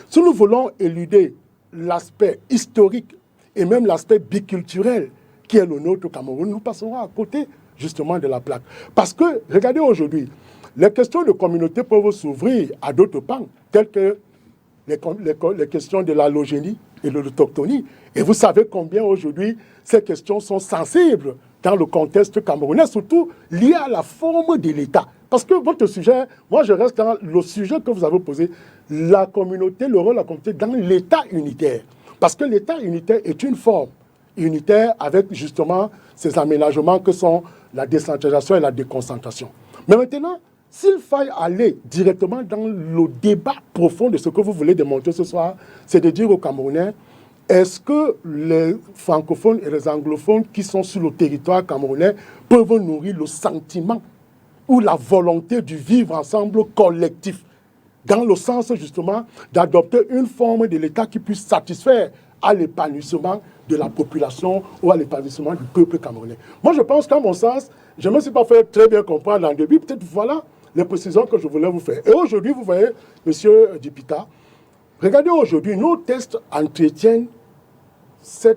si nous voulons éluder l'aspect historique et même l'aspect biculturel qui est le nôtre au Cameroun, nous passerons à côté justement de la plaque. Parce que, regardez aujourd'hui, les questions de communauté peuvent s'ouvrir à d'autres pans, telles que les questions de l'allogénie et de l'autochtonie. Et vous savez combien aujourd'hui ces questions sont sensibles dans le contexte camerounais, surtout liées à la forme de l'État. Parce que votre sujet, moi je reste dans le sujet que vous avez posé, la communauté, le rôle de la communauté dans l'État unitaire. Parce que l'État unitaire est une forme unitaire avec justement ces aménagements que sont la décentralisation et la déconcentration. Mais maintenant, s'il faille aller directement dans le débat profond de ce que vous voulez démontrer ce soir, c'est de dire aux Camerounais, est-ce que les francophones et les anglophones qui sont sur le territoire camerounais peuvent nourrir le sentiment ou la volonté du vivre ensemble collectif, dans le sens justement d'adopter une forme de l'État qui puisse satisfaire à l'épanouissement de la population ou à l'épanouissement du peuple camerounais. Moi, je pense qu'à mon sens, je ne me suis pas fait très bien comprendre dans le début. Peut-être voilà les précisions que je voulais vous faire. Et aujourd'hui, vous voyez, monsieur Dipita, Regardez aujourd'hui, nos tests entretiennent ce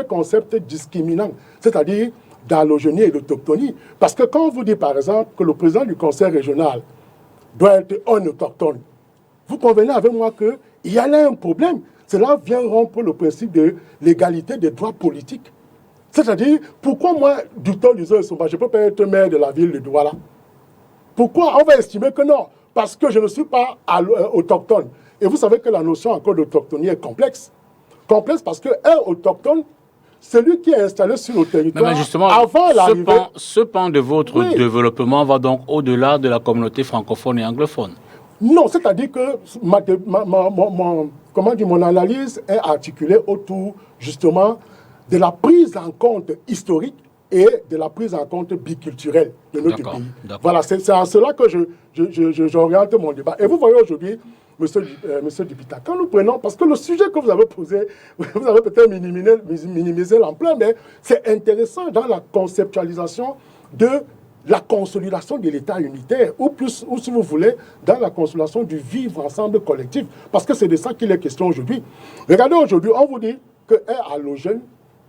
concept discriminant, c'est-à-dire d'allogénie et d'autochtonie. Parce que quand on vous dit, par exemple, que le président du conseil régional doit être un autochtone, vous convenez avec moi qu'il y a là un problème. Cela vient rompre le principe de l'égalité des droits politiques. C'est-à-dire, pourquoi moi, Docteur Luzo Somba, je ne peux pas être maire de la ville de Douala? Pourquoi on va estimer que non? Parce que je ne suis pas autochtone. Et vous savez que la notion encore d'autochtonie est complexe. Complexe parce qu'un autochtone, celui qui est installé sur le territoire, mais justement, avant l'arrivée... Ce pan de votre développement va donc au-delà de la communauté francophone et anglophone. Non, c'est-à-dire que mon analyse est articulée autour, justement, de la prise en compte historique et de la prise en compte biculturelle de notre pays. Voilà, c'est en cela que j'oriente mon débat. Et vous voyez aujourd'hui, monsieur Dupita, quand nous prenons, parce que le sujet que vous avez posé, vous avez peut-être minimisé l'ampleur, mais c'est intéressant dans la conceptualisation de la consolidation de l'État unitaire, ou si vous voulez, dans la consolidation du vivre ensemble collectif, parce que c'est de ça qu'il est question aujourd'hui. Regardez aujourd'hui, on vous dit qu'un allogène,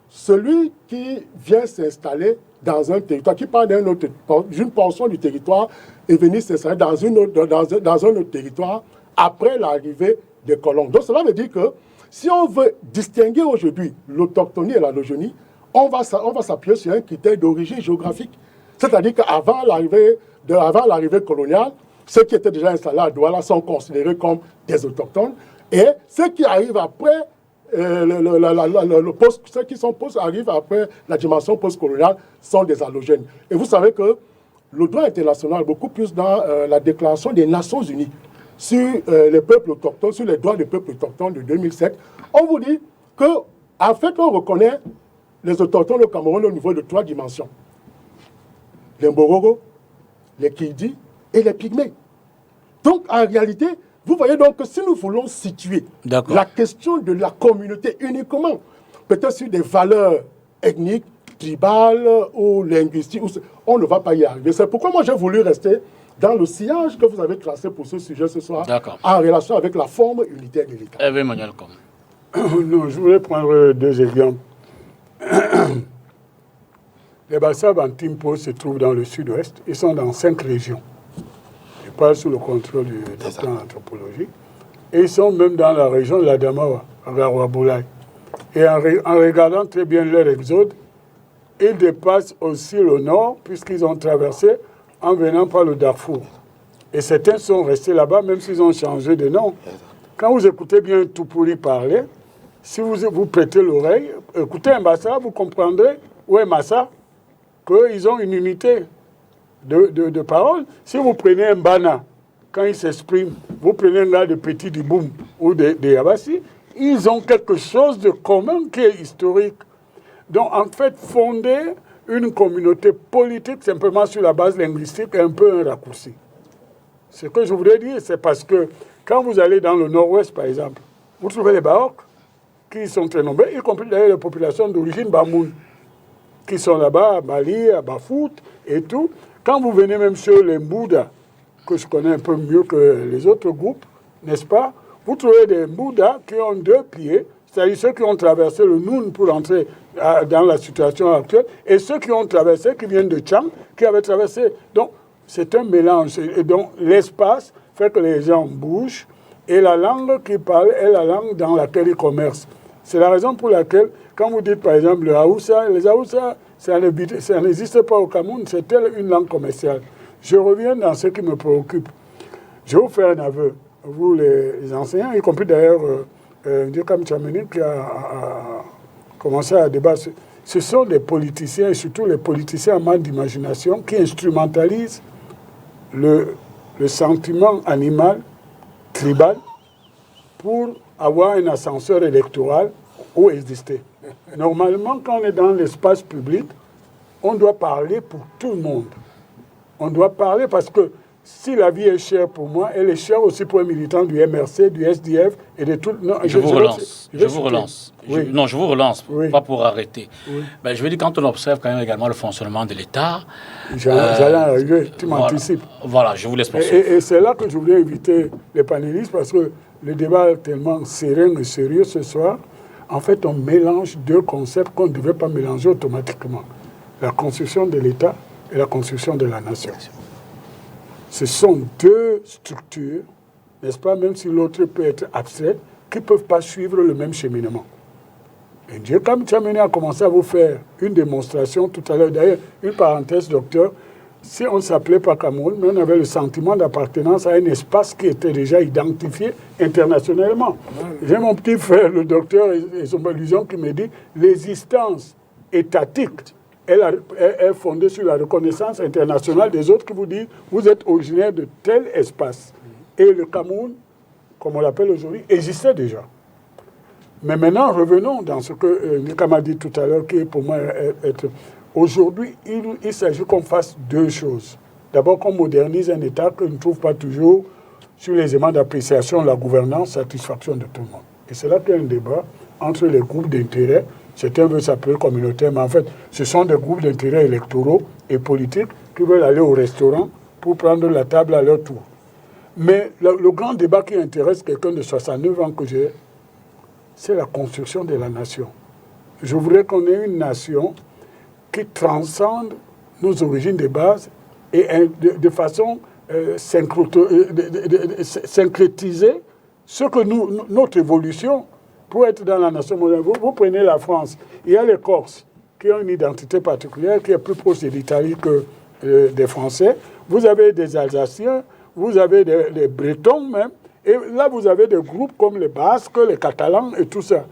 celui qui vient s'installer dans un territoire, qui part d'une portion du territoire et venir s'installer dans un autre territoire après l'arrivée des colons. Donc cela veut dire que si on veut distinguer aujourd'hui l'autochtonie et l'allogénie, on va s'appuyer sur un critère d'origine géographique. C'est-à-dire qu'avant l'arrivée coloniale, ceux qui étaient déjà installés à Douala sont considérés comme des autochtones. Et ceux qui arrivent après, ceux qui arrivent après la dimension post-coloniale sont des allogènes. Et vous savez que le droit international, beaucoup plus dans la déclaration des Nations Unies sur les peuples autochtones, sur les droits des peuples autochtones de 2007, on vous dit qu'en fait, on reconnaît les autochtones au Cameroun au niveau de 3 dimensions. Les Mborogo, les Kidi et les Pygmées. Donc, en réalité, vous voyez donc que si nous voulons situer la question de la communauté uniquement, peut-être sur des valeurs ethniques, tribales ou linguistiques, on ne va pas y arriver. C'est pourquoi moi j'ai voulu rester dans le sillage que vous avez tracé pour ce sujet ce soir, en relation avec la forme unitaire de l'État. Non, je voulais prendre 2 exemples. Les Bassab en Timpo se trouvent dans le sud-ouest. Ils sont dans 5 régions. Je parle sous le contrôle du docteur en anthropologie. Et ils sont même dans la région de l'Adamawa, à Garouaboulaye. Et en regardant très bien leur exode, ils dépassent aussi le nord, puisqu'ils ont traversé en venant par le Darfour. Et certains sont restés là-bas, même s'ils ont changé de nom. Quand vous écoutez bien Toupouri parler, si vous prêtez l'oreille, écoutez un Bassa, vous comprendrez où est Massa, qu'ils ont une unité de parole. Si vous prenez un Bana, quand il s'exprime, vous prenez un gars de Petit Diboum ou de Yabassi, ils ont quelque chose de commun qui est historique. Donc, en fait, fonder une communauté politique simplement sur la base linguistique est un peu un raccourci. Ce que je voudrais dire, c'est parce que quand vous allez dans le nord-ouest, par exemple, vous trouvez les Baoks, qui sont très nombreux, y compris d'ailleurs les populations d'origine Bamoun, qui sont là-bas, à Bali, à Bafout et tout. Quand vous venez même sur les Mbouda, que je connais un peu mieux que les autres groupes, n'est-ce pas? Vous trouvez des Mbouda qui ont 2 pieds, c'est-à-dire ceux qui ont traversé le Noun pour entrer dans la situation actuelle, et ceux qui ont traversé, qui viennent de Tcham, qui avaient traversé. Donc, c'est un mélange. Et donc, l'espace fait que les gens bougent, et la langue qu'ils parlent est la langue dans laquelle ils commercent. C'est la raison pour laquelle, quand vous dites par exemple le Haoussa, les Haoussa, ça n'existe pas au Cameroun, c'est une langue commerciale. Je reviens dans ce qui me préoccupe. Je vais vous faire un aveu, vous les enseignants, y compris d'ailleurs Ndiokam Tchameni qui a commencé à débattre. Ce sont des politiciens, et surtout les politiciens en manque d'imagination, qui instrumentalisent le sentiment animal, tribal, pour avoir un ascenseur électoral ou exister. Normalement, quand on est dans l'espace public, on doit parler pour tout le monde. On doit parler parce que si la vie est chère pour moi, elle est chère aussi pour les militants du MRC, du SDF et de tout... Non, je vous relance. Oui. Non, je vous relance, oui. Pas pour arrêter. Oui. Ben, je veux dire, quand on observe quand même également le fonctionnement de l'État... J'allais arriver, tu m'anticipes. Voilà, je vous laisse poursuivre. Et c'est là que je voulais inviter les panélistes parce que le débat est tellement serein et sérieux ce soir. En fait, on mélange deux concepts qu'on ne devait pas mélanger automatiquement. La construction de l'État et la construction de la nation. Ce sont deux structures, n'est-ce pas, même si l'autre peut être abstrait, qui ne peuvent pas suivre le même cheminement. Et Dieu, comme Tchameni a commencé à vous faire une démonstration tout à l'heure, d'ailleurs, une parenthèse, docteur, si on ne s'appelait pas Cameroun, mais on avait le sentiment d'appartenance à un espace qui était déjà identifié internationalement. J'ai mon petit frère, le docteur et son allusion, qui me dit l'existence étatique est fondée sur la reconnaissance internationale des autres qui vous disent vous êtes originaire de tel espace. Et le Cameroun, comme on l'appelle aujourd'hui, existait déjà. Mais maintenant, revenons dans ce que Nika m'a dit tout à l'heure, qui pour moi est... Aujourd'hui, il s'agit qu'on fasse deux choses. D'abord, qu'on modernise un État que ne trouve pas toujours sur les éléments d'appréciation, la gouvernance, satisfaction de tout le monde. Et c'est là qu'il y a un débat entre les groupes d'intérêt. Certains veulent s'appeler communautaires, mais en fait, ce sont des groupes d'intérêt électoraux et politiques qui veulent aller au restaurant pour prendre la table à leur tour. Mais le grand débat qui intéresse quelqu'un de 69 ans que j'ai, c'est la construction de la nation. Je voudrais qu'on ait une nation qui transcende nos origines de base et de façon syncrétiser ce que notre évolution pour être dans la nation moderne. Vous prenez la France, il y a les Corses qui ont une identité particulière qui est plus proche de l'Italie que des Français. Vous avez des Alsaciens, vous avez des Bretons même, et là vous avez des groupes comme les Basques, les Catalans et tout ça.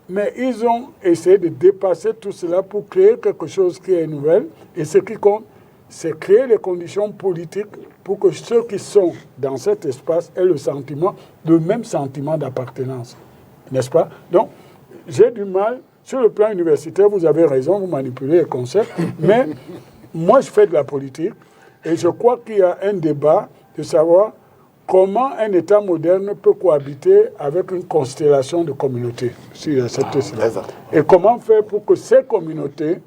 Mais ils ont essayé de dépasser tout cela pour créer quelque chose qui est nouvel. Et ce qui compte, c'est créer les conditions politiques pour que ceux qui sont dans cet espace aient le même sentiment d'appartenance. N'est-ce pas? Donc, j'ai du mal. Sur le plan universitaire, vous avez raison, vous manipulez les concepts. Mais moi, je fais de la politique. Et je crois qu'il y a un débat de savoir comment un État moderne peut cohabiter avec une constellation de communautés. Et comment faire pour que ces communautés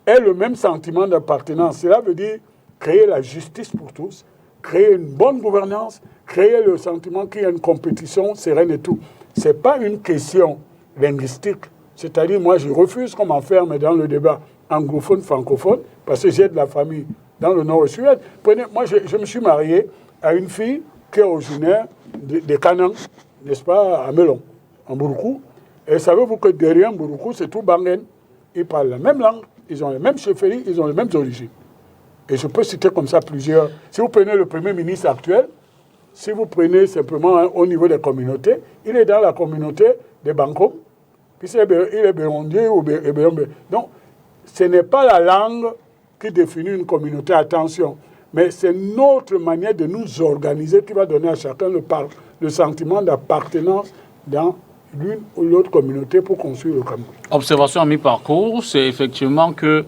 aient le même sentiment d'appartenance. Cela veut dire créer la justice pour tous, créer une bonne gouvernance, créer le sentiment qu'il y a une compétition sereine et tout. Ce n'est pas une question linguistique. C'est-à-dire, moi, je refuse qu'on m'enferme dans le débat anglophone-francophone parce que j'ai de la famille dans le nord-ouest. Moi, je me suis marié à une fille qui est originaire de Canaan, n'est-ce pas, à Melon, en Bouroukou. Et savez-vous que derrière Bouroukou, c'est tout Bangen. Ils parlent la même langue, ils ont les mêmes chefferies, ils ont les mêmes origines. Et je peux citer comme ça plusieurs. Si vous prenez le Premier ministre actuel, si vous prenez simplement au niveau des communautés, il est dans la communauté des Bankom, puis il est Bérondé ou Béombe. Donc, ce n'est pas la langue qui définit une communauté, attention. Mais c'est notre manière de nous organiser qui va donner à chacun le sentiment d'appartenance dans l'une ou l'autre communauté pour construire le Cameroun. Observation à mi-parcours, c'est effectivement que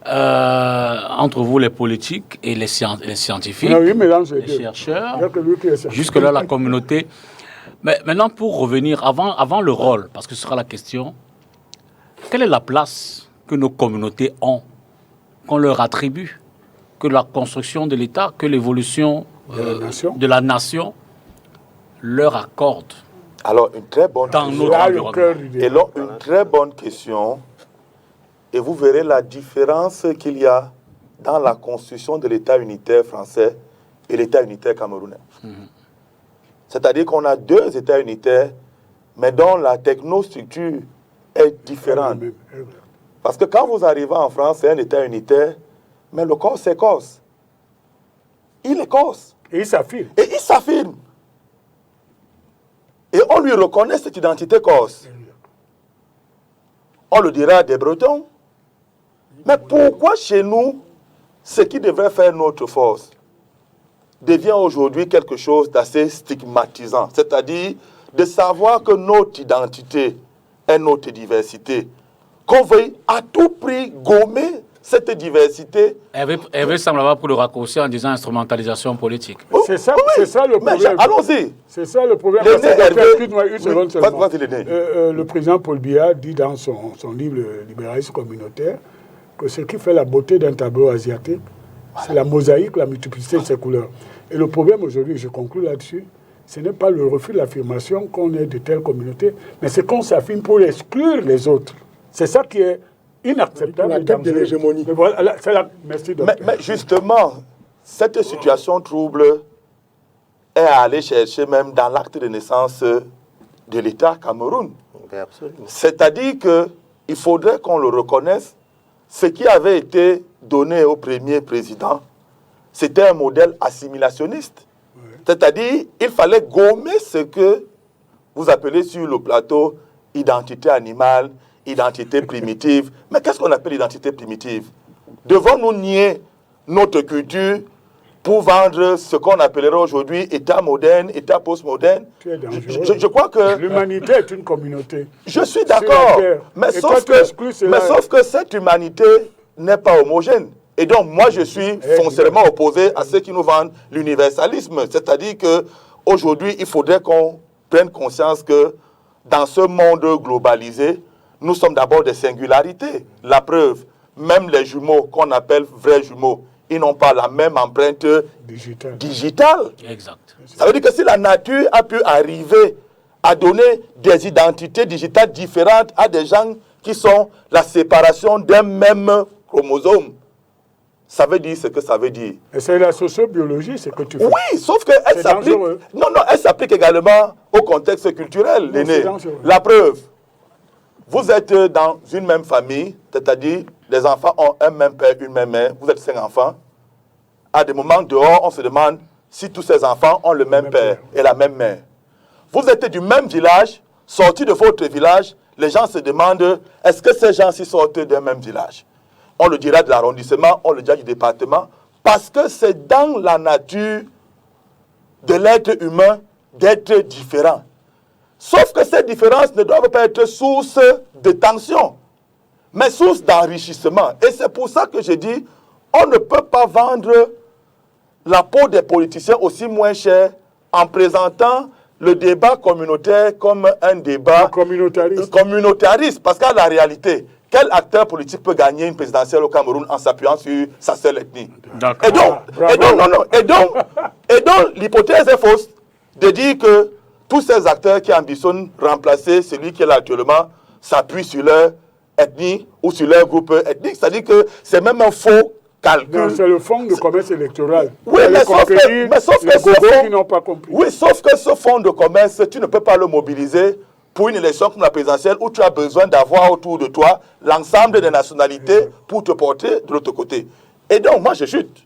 entre vous les politiques et les scientifiques, les chercheurs, jusque-là la communauté. Mais maintenant, pour revenir, avant le rôle, parce que ce sera la question, quelle est la place que nos communautés ont, qu'on leur attribue, que la construction de l'État, que l'évolution de la nation leur accorde? Alors, une très bonne question. Et là, une très bonne question. Et vous verrez la différence qu'il y a dans la construction de l'État unitaire français et l'État unitaire camerounais. C'est-à-dire qu'on a deux États unitaires, mais dont la technostructure est différente. Parce que quand vous arrivez en France, c'est un État unitaire, mais le Corse, c'est Corse. Il est Corse. Et il s'affirme. Et il s'affirme. Et on lui reconnaît cette identité Corse. On le dira des Bretons. Mais pourquoi chez nous, ce qui devrait faire notre force devient aujourd'hui quelque chose d'assez stigmatisant? C'est-à-dire de savoir que notre identité est notre diversité. Qu'on veuille à tout prix gommer cette diversité. Hervé semble avoir pris le raccourci en disant instrumentalisation politique. C'est ça le problème. Allons-y. C'est ça le problème. Excuse-moi une seconde seulement. Le président Paul Biya dit dans son livre Le libéralisme communautaire que ce qui fait la beauté d'un tableau asiatique, c'est la mosaïque, la multiplicité de ses couleurs. Et le problème aujourd'hui, je conclue là-dessus, ce n'est pas le refus de l'affirmation qu'on est de telle communauté, mais c'est qu'on s'affirme pour exclure les autres. C'est ça qui est inacceptable. La quête de l'hégémonie. Voilà, merci, docteur. Mais justement, cette situation trouble est à aller chercher même dans l'acte de naissance de l'État Cameroun. Oui, absolument. C'est-à-dire qu'il faudrait qu'on le reconnaisse, ce qui avait été donné au premier président, c'était un modèle assimilationniste. C'est-à-dire il fallait gommer ce que vous appelez sur le plateau identité animale, identité primitive. Mais qu'est-ce qu'on appelle identité primitive? Devons-nous nier notre culture pour vendre ce qu'on appellerait aujourd'hui État moderne, État postmoderne? Je crois que... L'humanité est une communauté. Je suis d'accord, mais sauf que cette humanité n'est pas homogène. Et donc, moi, je suis foncièrement opposé à ceux qui nous vendent l'universalisme. C'est-à-dire qu'aujourd'hui, il faudrait qu'on prenne conscience que dans ce monde globalisé, nous sommes d'abord des singularités. La preuve, même les jumeaux qu'on appelle vrais jumeaux, ils n'ont pas la même empreinte digitale. Exact. Ça veut dire que si la nature a pu arriver à donner des identités digitales différentes à des gens qui sont la séparation d'un même chromosome, ça veut dire ce que ça veut dire. Et c'est la sociobiologie, c'est que tu fais. Oui, sauf qu'elle s'applique. Non, elle s'applique également au contexte culturel, l'aîné. La preuve, vous êtes dans une même famille, c'est-à-dire les enfants ont un même père, une même mère, vous êtes 5 enfants. À des moments dehors, on se demande si tous ces enfants ont le même père et la même mère. Vous êtes du même village, sortis de votre village, les gens se demandent est-ce que ces gens-ci sortent d'un même village? On le dira de l'arrondissement, on le dira du département, parce que c'est dans la nature de l'être humain d'être différent. Sauf que ces différences ne doivent pas être source de tension, mais source d'enrichissement. Et c'est pour ça que je dis, on ne peut pas vendre la peau des politiciens aussi moins cher en présentant le débat communautaire comme un débat communautariste. Parce qu'à la réalité, quel acteur politique peut gagner une présidentielle au Cameroun en s'appuyant sur sa seule ethnie? Et donc, l'hypothèse est fausse de dire que tous ces acteurs qui ambitionnent remplacer celui qui est là actuellement s'appuient sur leur ethnie ou sur leur groupe ethnique. C'est-à-dire que c'est même un faux calcul. Non, c'est le fonds de commerce électoral. Oui, mais sauf que ce fonds de commerce, tu ne peux pas le mobiliser pour une élection comme la présidentielle où tu as besoin d'avoir autour de toi l'ensemble des nationalités pour te porter de l'autre côté. Et donc, moi, je chute.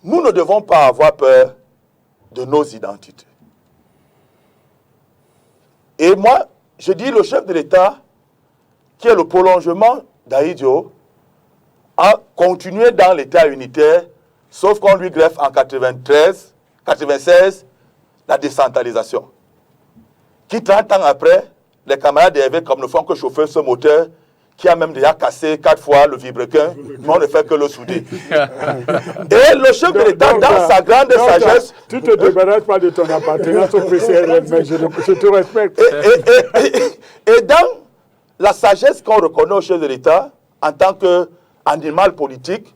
Nous ne devons pas avoir peur de nos identités. Et moi, je dis le chef de l'État, qui est le prolongement d'Ahidjo, a continué dans l'État unitaire, sauf qu'on lui greffe en 96, la décentralisation. Qui 30 ans après, les camarades d'Hervé comme ne font que chauffer ce moteur qui a même déjà cassé 4 fois le vibrequin, mais on ne fait que le souder. Et le chef de l'État, dans sa grande sagesse... Tu ne te débarrasses pas de ton appartenance au PCRL, mais je te respecte. Et dans la sagesse qu'on reconnaît au chef de l'État, en tant qu'animal politique,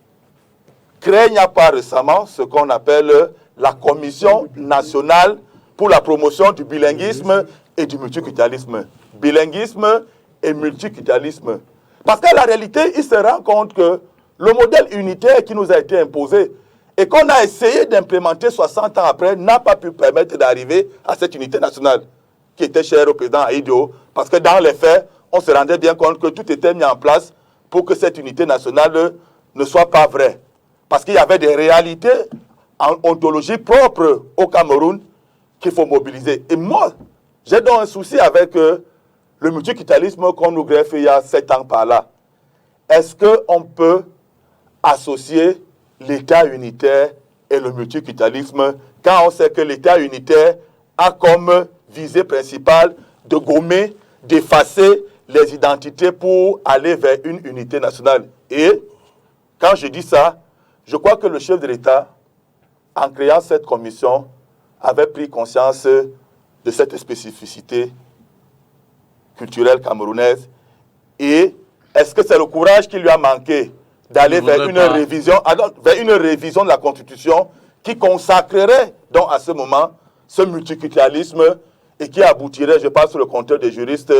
créé il n'y a pas récemment ce qu'on appelle la Commission nationale pour la promotion du bilinguisme et du multiculturalisme. Bilinguisme et multiculturalisme. Parce qu'à la réalité, il se rend compte que le modèle unitaire qui nous a été imposé et qu'on a essayé d'implémenter 60 ans après n'a pas pu permettre d'arriver à cette unité nationale qui était chère au président Ahidjo. Parce que dans les faits, on se rendait bien compte que tout était mis en place pour que cette unité nationale ne soit pas vraie. Parce qu'il y avait des réalités en ontologie propres au Cameroun qu'il faut mobiliser. Et moi, j'ai donc un souci avec le multiculturalisme qu'on nous greffe il y a 7 ans par là. Est-ce qu'on peut associer l'État unitaire et le multiculturalisme quand on sait que l'État unitaire a comme visée principale de gommer, d'effacer les identités pour aller vers une unité nationale? Et quand je dis ça, je crois que le chef de l'État, en créant cette commission, avait pris conscience de cette spécificité culturelle camerounaise. Et est-ce que c'est le courage qui lui a manqué d'aller vers une révision de la Constitution qui consacrerait donc à ce moment ce multiculturalisme et qui aboutirait, je pense, sur le compteur des juristes,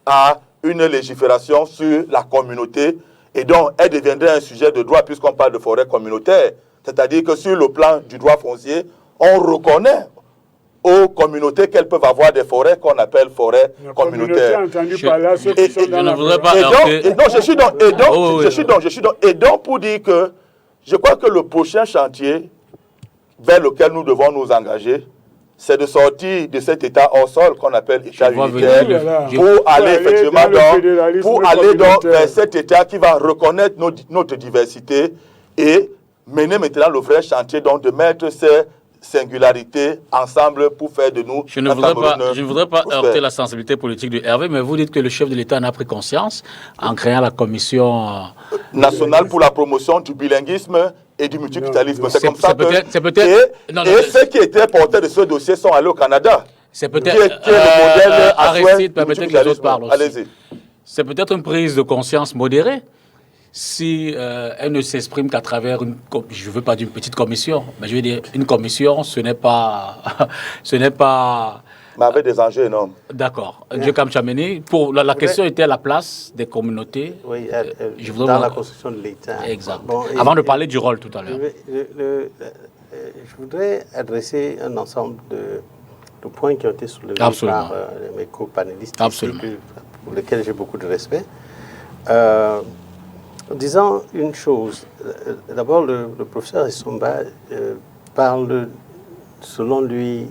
à une légifération sur la communauté et donc elle deviendrait un sujet de droit puisqu'on parle de forêt communautaire. C'est-à-dire que sur le plan du droit foncier, on reconnaît aux communautés qu'elles peuvent avoir des forêts qu'on appelle forêts communautaires. Et donc pour dire que je crois que le prochain chantier vers lequel nous devons nous engager, c'est de sortir de cet état hors sol qu'on appelle état unitaire pour aller effectivement vers cet état qui va reconnaître notre diversité et mener maintenant le vrai chantier donc de mettre ces singularités ensemble pour faire de nous Je ne voudrais pas heurter la sensibilité politique de Hervé, mais vous dites que le chef de l'État en a pris conscience en créant la commission nationale pour la promotion du bilinguisme et du multiculturalisme. C'est comme ça que... Et ceux qui étaient porteurs de ce dossier sont allés au Canada. C'est peut-être... Qui est le modèle Aristide, permettez que les autres parlent aussi. Allez-y. C'est peut-être une prise de conscience modérée si elle ne s'exprime qu'à travers je ne veux pas dire une petite commission, mais je veux dire une commission, ce n'est pas... Mais avec des enjeux énormes. D'accord. Dieu Kamchameni, pour la question était à la place des communautés. Oui, dans la construction de l'État. Exact. Bon, avant de parler du rôle tout à l'heure. Je voudrais adresser un ensemble de points qui ont été soulevés par mes co-panélistes, pour lesquels j'ai beaucoup de respect. En disant une chose, d'abord le professeur Essomba parle, selon lui,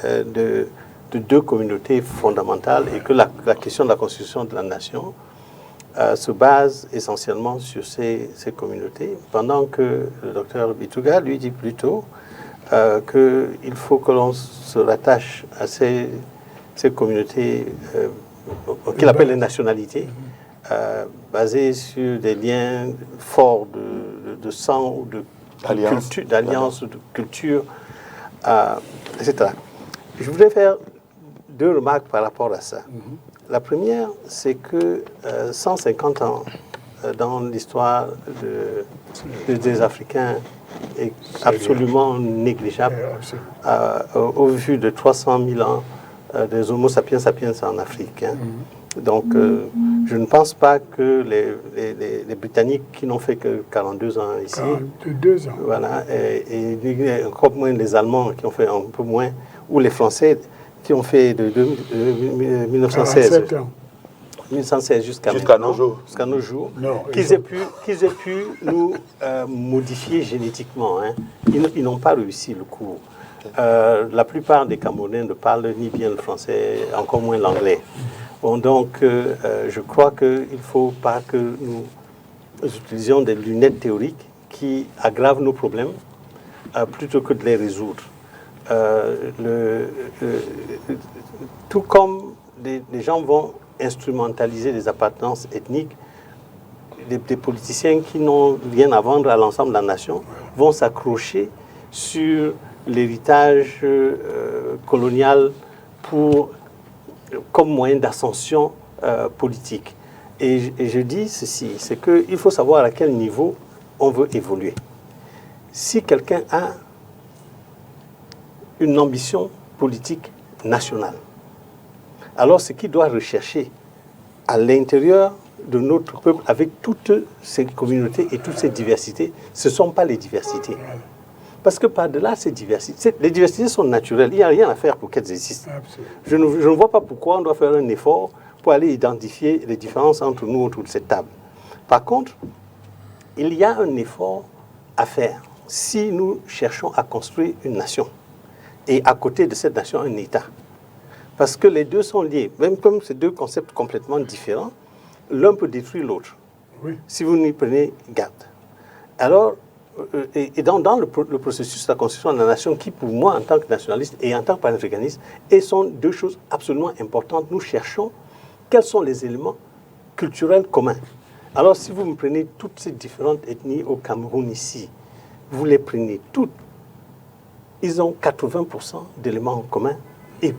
de deux communautés fondamentales et que la question de la constitution de la nation se base essentiellement sur ces communautés, pendant que le docteur Bituga lui dit plutôt qu'il faut que l'on se rattache à ces communautés qu'il appelle les nationalités, basées sur des liens forts de sang ou d'alliance ou de culture, etc. Je voudrais faire deux remarques par rapport à ça. La première, c'est que 150 ans dans l'histoire des Africains est absolument négligeable au vu de 300 000 ans des Homo sapiens sapiens en Afrique. Donc, je ne pense pas que les Britanniques qui n'ont fait que 42 ans ici, 42 ans. Voilà, et encore moins les Allemands qui ont fait un peu moins, ou les Français qui ont fait de 1916 jusqu'à nos jours, qu'ils aient pu nous modifier génétiquement. Hein. Ils n'ont pas réussi le coup. La plupart des Camerounais ne parlent ni bien le français, encore moins l'anglais. Bon, donc, je crois qu'il ne faut pas que nous utilisions des lunettes théoriques qui aggravent nos problèmes plutôt que de les résoudre. Tout comme des gens vont instrumentaliser les appartenances ethniques, des politiciens qui n'ont rien à vendre à l'ensemble de la nation vont s'accrocher sur l'héritage colonial comme moyen d'ascension politique. Et je dis ceci, c'est qu'il faut savoir à quel niveau on veut évoluer. Si quelqu'un a une ambition politique nationale, alors ce qu'il doit rechercher à l'intérieur de notre peuple, avec toutes ces communautés et toutes ces diversités, ce ne sont pas les diversités. Parce que par-delà ces diversités, les diversités sont naturelles, il n'y a rien à faire pour qu'elles existent. Je ne vois pas pourquoi on doit faire un effort pour aller identifier les différences entre nous autour de cette table. Par contre, il y a un effort à faire si nous cherchons à construire une nation et à côté de cette nation un État. Parce que les deux sont liés, même comme ces deux concepts complètement différents, l'un peut détruire l'autre, si vous n'y prenez garde. Alors, et dans le processus de la construction de la nation, qui pour moi, en tant que nationaliste et en tant que panafricaniste, sont deux choses absolument importantes. Nous cherchons quels sont les éléments culturels communs. Alors, si vous me prenez toutes ces différentes ethnies au Cameroun ici, vous les prenez toutes, ils ont 80% d'éléments en commun et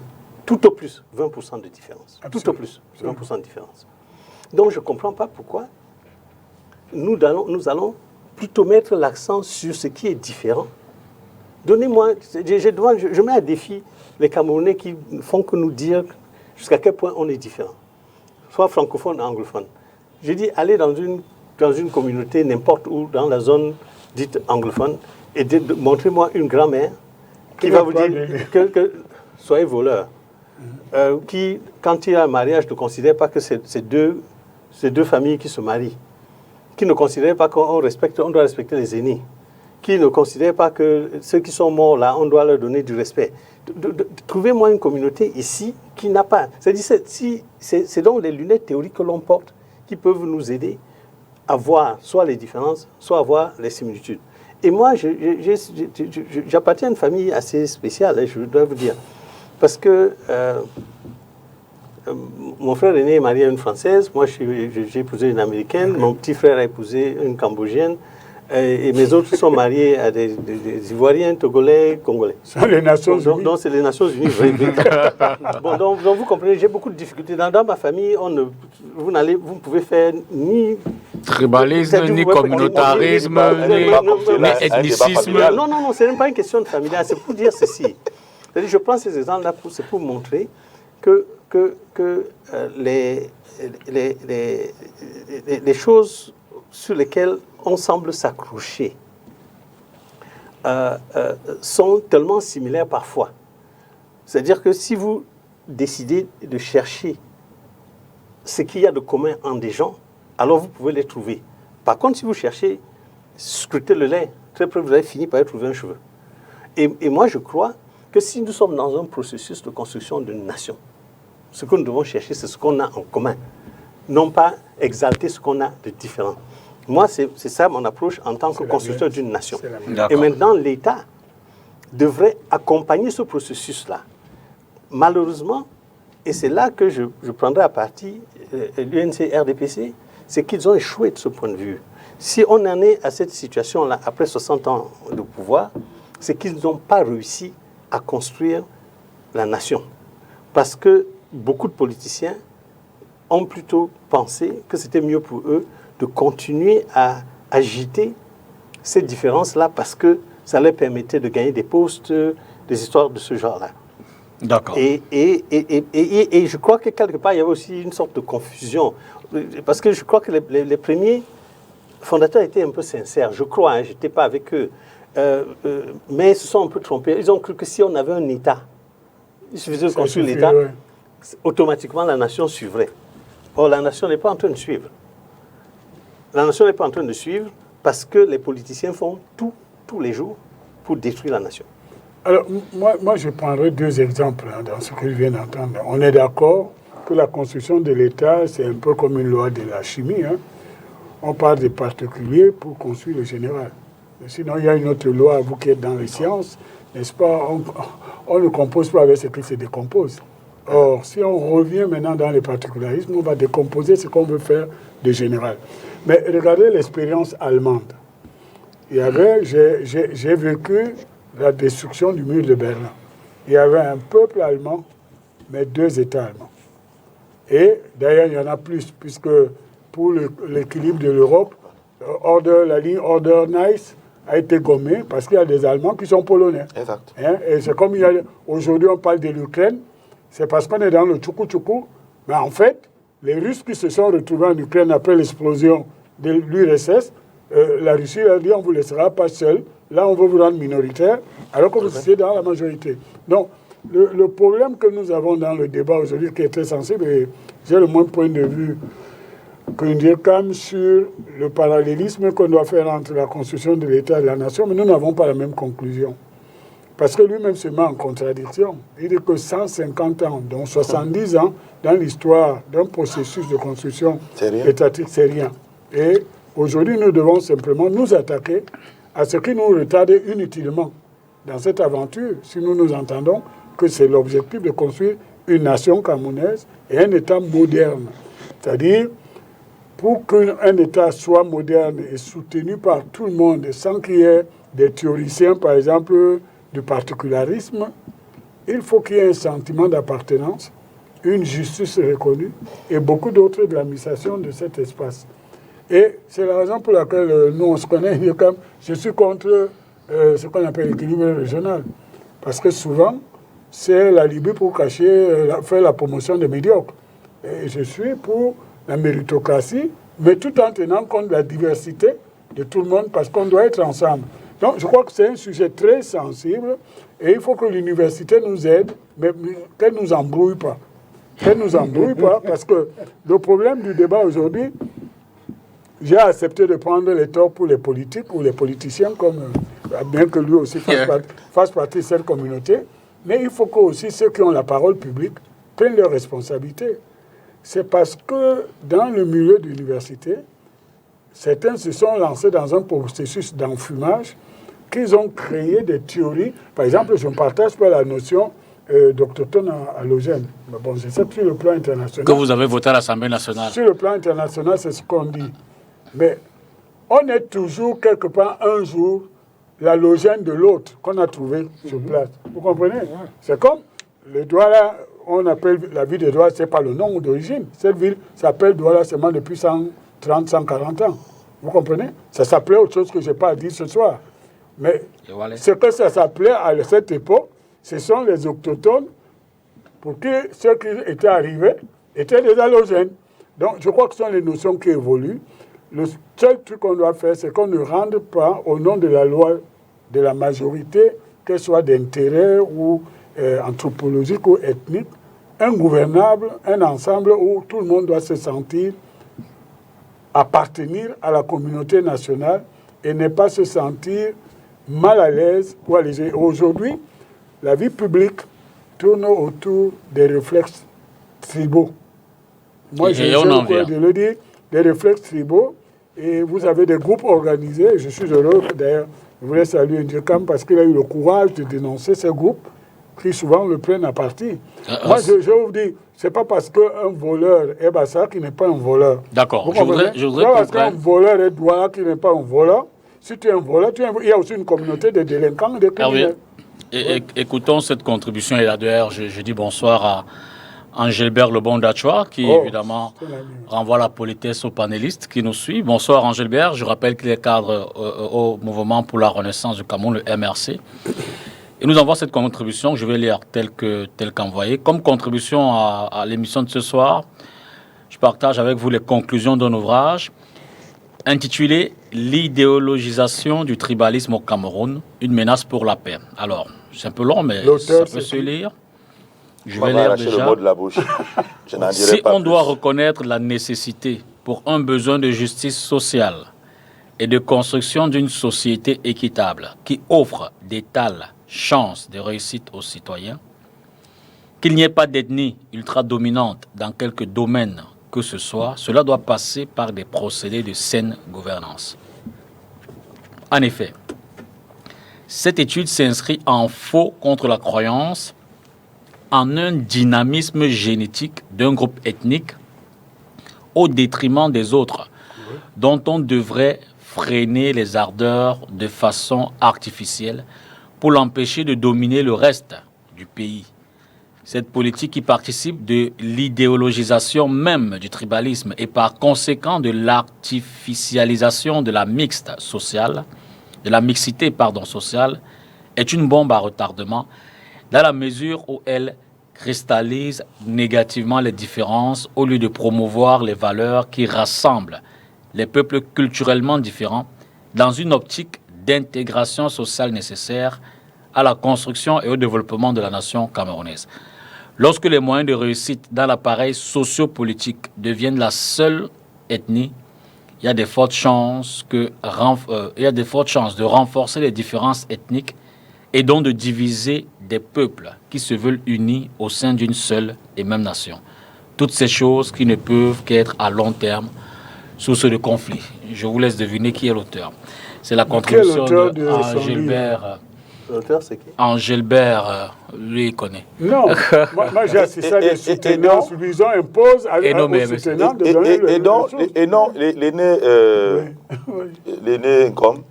tout au plus 20% de différence. Absolument. Tout au plus 20% de différence. Donc, je ne comprends pas pourquoi nous allons plutôt mettre l'accent sur ce qui est différent Donnez-moi, je mets à défi les Camerounais qui font que nous dire jusqu'à quel point on est différent, soit francophone ou anglophone. J'ai dit, allez dans une communauté, n'importe où, dans la zone dite anglophone, et montrez-moi une grand-mère qui va vous dire que soyez voleur. Qui, quand il y a un mariage, ne considère pas que c'est deux familles qui se marient, qui ne considère pas qu'on doit respecter les aînés, qui ne considère pas que ceux qui sont morts là, on doit leur donner du respect. Trouvez-moi une communauté ici qui n'a pas. C'est donc les lunettes théoriques que l'on porte qui peuvent nous aider à voir soit les différences, soit à voir les similitudes. Et moi, j'appartiens à une famille assez spéciale, je dois vous dire. Parce que mon frère aîné est marié à une Française, moi j'ai épousé une Américaine, mon petit frère a épousé une Cambodgienne, et mes autres sont mariés à des Ivoiriens, Togolais, Congolais. C'est les Nations Unies. Donc c'est les Nations Unies. Bon, donc vous comprenez, j'ai beaucoup de difficultés. Dans ma famille, vous ne pouvez faire ni tribalisme, ni communautarisme, ni ethnicisme. Non, ce n'est pas une question de familial, c'est pour dire ceci. C'est-à-dire, je prends ces exemples-là pour montrer que les choses sur lesquelles on semble s'accrocher sont tellement similaires parfois. C'est-à-dire que si vous décidez de chercher ce qu'il y a de commun en des gens, alors vous pouvez les trouver. Par contre, si vous cherchez, scrutez le lait, très près vous allez finir par y trouver un cheveu. Et moi, je crois que si nous sommes dans un processus de construction d'une nation, ce que nous devons chercher, c'est ce qu'on a en commun, non pas exalter ce qu'on a de différent. Moi, c'est ça mon approche en tant que constructeur d'une nation. Et maintenant, l'État devrait accompagner ce processus-là. Malheureusement, et c'est là que je prendrai à partie l'UNC RDPC, c'est qu'ils ont échoué de ce point de vue. Si on en est à cette situation-là, après 60 ans de pouvoir, c'est qu'ils n'ont pas réussi à construire la nation. Parce que beaucoup de politiciens ont plutôt pensé que c'était mieux pour eux de continuer à agiter ces différences-là parce que ça leur permettait de gagner des postes, des histoires de ce genre-là. D'accord. Et je crois que quelque part, il y avait aussi une sorte de confusion. Parce que je crois que les premiers fondateurs étaient un peu sincères. Je crois, je n'étais pas avec eux. Mais ils se sont un peu trompés. Ils ont cru que si on avait un État, il suffisait de construire l'État, automatiquement la nation suivrait. Or, la nation n'est pas en train de suivre. La nation n'est pas en train de suivre parce que les politiciens font tout, tous les jours, pour détruire la nation. Alors, moi je prendrai deux exemples dans ce que je viens d'entendre. On est d'accord que la construction de l'État, c'est un peu comme une loi de la chimie. On part des particuliers pour construire le général. Sinon, il y a une autre loi, vous qui êtes dans les sciences, n'est-ce pas? On ne compose pas avec ce qui se décompose. Or, si on revient maintenant dans les particularismes, on va décomposer ce qu'on veut faire de général. Mais regardez l'expérience allemande. J'ai vécu la destruction du mur de Berlin. Il y avait un peuple allemand, mais 2 États allemands. Et d'ailleurs, il y en a plus, puisque pour l'équilibre de l'Europe, la ligne Oder-Neisse a été gommée parce qu'il y a des Allemands qui sont polonais. Exact. Et c'est comme aujourd'hui on parle de l'Ukraine, c'est parce qu'on est dans le tchoukou-tchoukou, mais en fait, les Russes qui se sont retrouvés en Ukraine après l'explosion de l'URSS, la Russie a dit on ne vous laissera pas seul, là on veut vous rendre minoritaire, alors que vous étiez dans la majorité. Donc, le problème que nous avons dans le débat aujourd'hui, qui est très sensible, et j'ai le moins point de vue comme sur le parallélisme qu'on doit faire entre la construction de l'État et de la nation, mais nous n'avons pas la même conclusion. Parce que lui-même se met en contradiction. Il dit que 150 ans, donc 70 ans, dans l'histoire d'un processus de construction étatique, c'est rien. Et aujourd'hui, nous devons simplement nous attaquer à ce qui nous retarde inutilement dans cette aventure, si nous nous entendons que c'est l'objectif de construire une nation camerounaise et un État moderne. C'est-à-dire, pour qu'un État soit moderne et soutenu par tout le monde, sans qu'il y ait des théoriciens, par exemple, du particularisme, il faut qu'il y ait un sentiment d'appartenance, une justice reconnue et beaucoup d'autres de l'administration de cet espace. Et c'est la raison pour laquelle nous, on se connaît, je suis contre ce qu'on appelle l'équilibre régional. Parce que souvent, c'est la Libye pour cacher, faire la promotion des médiocres. Et je suis pour la méritocratie, mais tout en tenant compte de la diversité de tout le monde, parce qu'on doit être ensemble. Donc, je crois que c'est un sujet très sensible, et il faut que l'université nous aide, mais qu'elle ne nous embrouille pas. Qu'elle ne nous embrouille pas, parce que le problème du débat aujourd'hui, j'ai accepté de prendre les torts pour les politiques ou les politiciens, comme, bien que lui aussi fasse partie de cette communauté, mais il faut que aussi ceux qui ont la parole publique prennent leurs responsabilités. C'est parce que dans le milieu de l'université, certains se sont lancés dans un processus d'enfumage qu'ils ont créé des théories. Par exemple, je ne partage pas la notion d'autochtone allogène. Mais bon, je sais que sur le plan international... Que vous avez voté à l'Assemblée nationale. Sur le plan international, c'est ce qu'on dit. Mais on est toujours quelque part un jour l'allogène de l'autre qu'on a trouvé sur place. Vous comprenez? C'est comme le Douala, on appelle la ville de Douala, ce n'est pas le nom d'origine. Cette ville s'appelle Douala seulement depuis 130, 140 ans. Vous comprenez? Ça s'appelait autre chose que je n'ai pas dit ce soir. Mais ce que ça s'appelait à cette époque, ce sont les autochtones pour qui ceux qui étaient arrivés étaient des allogènes. Donc je crois que ce sont les notions qui évoluent. Le seul truc qu'on doit faire, c'est qu'on ne rende pas, au nom de la loi de la majorité, qu'elle soit d'intérêt ou anthropologique ou ethnique, un gouvernable, un ensemble où tout le monde doit se sentir appartenir à la communauté nationale et ne pas se sentir mal à l'aise ou allégé. Aujourd'hui, la vie publique tourne autour des réflexes tribaux. Moi, j'ai de le dire, des réflexes tribaux. Et vous avez des groupes organisés. Je suis heureux, d'ailleurs, je voulais saluer Ndjekam parce qu'il a eu le courage de dénoncer ces groupes qui souvent le prennent à partie. Moi, je vous dis, c'est pas parce qu'un voleur est Bassa qui n'est pas un voleur. D'accord. Je voudrais pas parce qu'un voleur est Douala qui n'est pas un voleur. Si tu es un voleur, il y a aussi une communauté de délinquants, de criminels. Écoutons cette contribution. Et là, d'ailleurs, je dis bonsoir à Angélbert Lebon-Dachoua, qui évidemment renvoie la politesse aux panélistes qui nous suivent. Bonsoir Angélbert, je rappelle qu'il est cadre au Mouvement pour la Renaissance du Cameroun, le MRC. Et nous envoie cette contribution que je vais lire telle qu'envoyée. Comme contribution à l'émission de ce soir, je partage avec vous les conclusions d'un ouvrage intitulé « L'idéologisation du tribalisme au Cameroun, une menace pour la paix ». Alors, c'est un peu long, mais ça peut se lire. Je vais lire déjà. Le mot de la bouche. Je n'en dirai si pas on plus. doit reconnaître la nécessité pour un besoin de justice sociale et de construction d'une société équitable qui offre d'étales chances de réussite aux citoyens, qu'il n'y ait pas d'ethnie ultra-dominante dans quelque domaine que ce soit, cela doit passer par des procédés de saine gouvernance. En effet, cette étude s'inscrit en faux contre la croyance en un dynamisme génétique d'un groupe ethnique au détriment des autres, dont on devrait freiner les ardeurs de façon artificielle pour l'empêcher de dominer le reste du pays. Cette politique qui participe de l'idéologisation même du tribalisme et par conséquent de l'artificialisation de la mixité sociale, est une bombe à retardement dans la mesure où elle cristallise négativement les différences au lieu de promouvoir les valeurs qui rassemblent les peuples culturellement différents dans une optique d'intégration sociale nécessaire à la construction et au développement de la nation camerounaise. Lorsque les moyens de réussite dans l'appareil sociopolitique deviennent la seule ethnie, il y a de fortes chances de renforcer les différences ethniques et donc de diviser des peuples qui se veulent unis au sein d'une seule et même nation. Toutes ces choses qui ne peuvent qu'être à long terme source de conflit. Je vous laisse deviner qui est l'auteur. C'est la contribution d'Angélbert. L'auteur, c'est qui? Angélbert, lui, il connaît. Non, moi j'ai assisté à des soutenants, ils imposent aux soutenants de donner et non, l'aîné comme,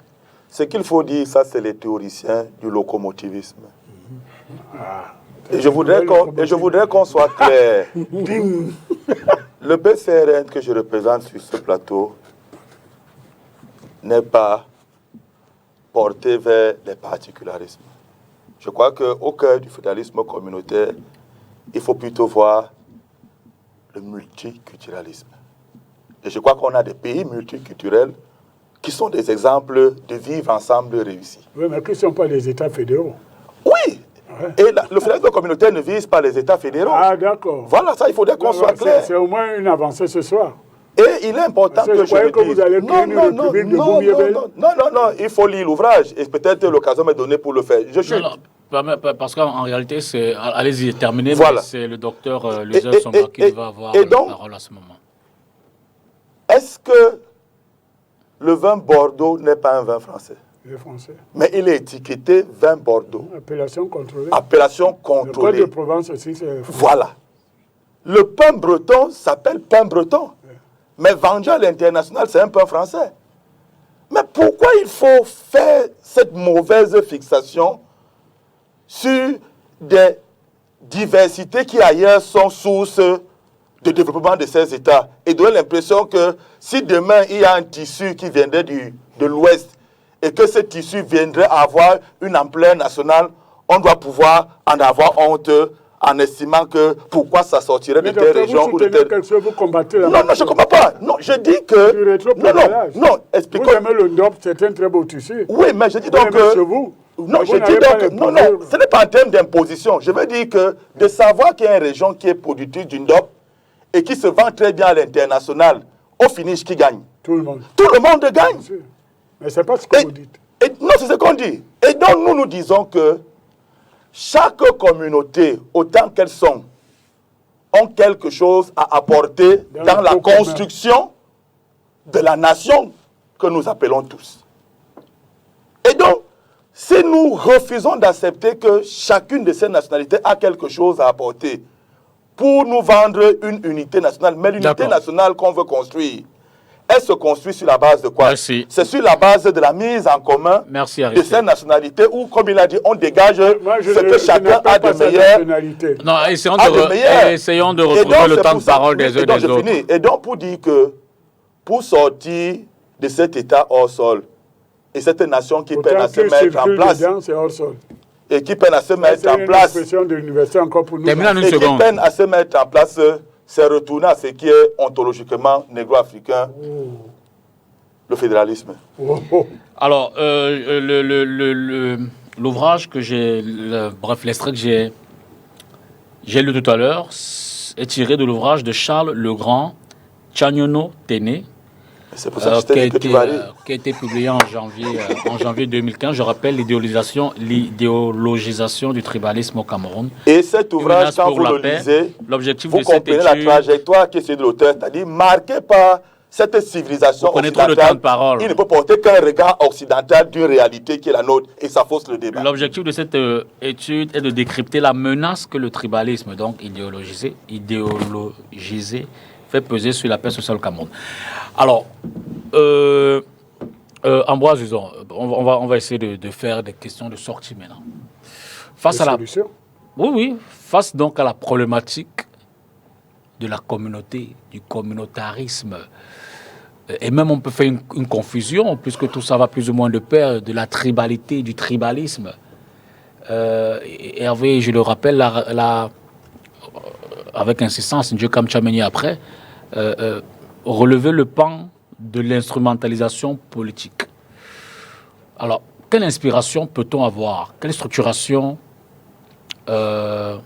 ce qu'il faut dire, ça c'est les théoriciens du locomotivisme. Et je voudrais qu'on soit clair. Le PCRN que je représente sur ce plateau n'est pas porté vers les particularismes. Je crois qu'au cœur du fédéralisme communautaire, il faut plutôt voir le multiculturalisme. Et je crois qu'on a des pays multiculturels qui sont des exemples de vivre ensemble réussi. Oui, mais qui ne sont pas les États fédéraux. Oui, et le fédéralisme communautaire ne vise pas les États fédéraux. Ah, d'accord. Voilà, ça, il faudrait qu'on soit clair. C'est au moins une avancée ce soir. Et il est important que je le dise. Vous allez créer une république de Boumiébel. Non, il faut lire l'ouvrage. Et peut-être l'occasion m'est donnée pour le faire. Je chute. Parce qu'en réalité, c'est... Allez-y, terminez, Voilà. mais c'est le docteur Luzel Somba qui va avoir la parole à ce moment. Est-ce que le vin Bordeaux n'est pas un vin français? Les Français. Mais il est étiqueté vin Bordeaux. Appellation contrôlée. Appellation Le Code contrôlée. de Provence aussi, c'est... Voilà. Le pain breton s'appelle pain breton. Mais vendu à l'international, c'est un pain français. Mais pourquoi il faut faire cette mauvaise fixation sur des diversités qui ailleurs sont source de développement de ces États et donner l'impression que si demain il y a un tissu qui viendrait de l'Ouest et que ce tissu viendrait avoir une ampleur nationale, on doit pouvoir en avoir honte en estimant que pourquoi ça sortirait de telle région ou de telle... Vous combattez la Non, je ne comprends pas. Non, je dis que... Non, expliquons... Vous aimez le NDOP, c'est un très beau tissu. Oui, mais je dis donc que... Non, je dis donc... Non, ce n'est pas en termes d'imposition. Je veux dire que de savoir qu'il y a une région qui est productrice du NDOP et qui se vend très bien à l'international, au finish, qui gagne? Tout le monde. Tout le monde gagne. Mais ce n'est pas ce que vous dites. Non, c'est ce qu'on dit. Et donc, nous disons que chaque communauté, autant qu'elles sont, ont quelque chose à apporter dans la construction de la nation que nous appelons tous. Et donc, si nous refusons d'accepter que chacune de ces nationalités a quelque chose à apporter pour nous vendre une unité nationale, mais l'unité nationale qu'on veut construire, elle se construit sur la base de quoi? C'est sur la base de la mise en commun de ces nationalités où, comme il a dit, on dégage ce que chacun a de meilleur. Non, essayons de retrouver le temps de parole des uns et des autres. Et donc, pour dire que pour sortir de cet état hors sol, et cette nation qui peine à se mettre en place, et qui peine à se mettre en place, et qui peine à se mettre en place, c'est retourner à ce qui est ontologiquement négro-africain, le fédéralisme. Alors, l'ouvrage que j'ai, bref, l'extrait que j'ai lu tout à l'heure est tiré de l'ouvrage de Charles Legrand, Tchagnono Téné, qui a été publié en janvier 2015. Je rappelle l'idéologisation du tribalisme au Cameroun. Et cet ouvrage, quand vous le lisez, vous comprenez la trajectoire qui est celle de l'auteur, c'est-à-dire marquée par cette civilisation occidentale. Il ne peut porter qu'un regard occidental d'une réalité qui est la nôtre, et ça fausse le débat. L'objectif de cette étude est de décrypter la menace que le tribalisme, donc idéologisé, fait peser sur la paix sociale au Cameroun. Alors, Ambroise, disons, on va essayer de faire des questions de sortie maintenant. Face à la solution. Oui, face donc à la problématique de la communauté, du communautarisme, et même on peut faire une confusion, puisque tout ça va plus ou moins de pair, de la tribalité, du tribalisme. Hervé, je le rappelle, avec insistance, Dieu comme Tchameni après, relever le pan de l'instrumentalisation politique. Alors, quelle inspiration peut-on avoir? Quelle structuration que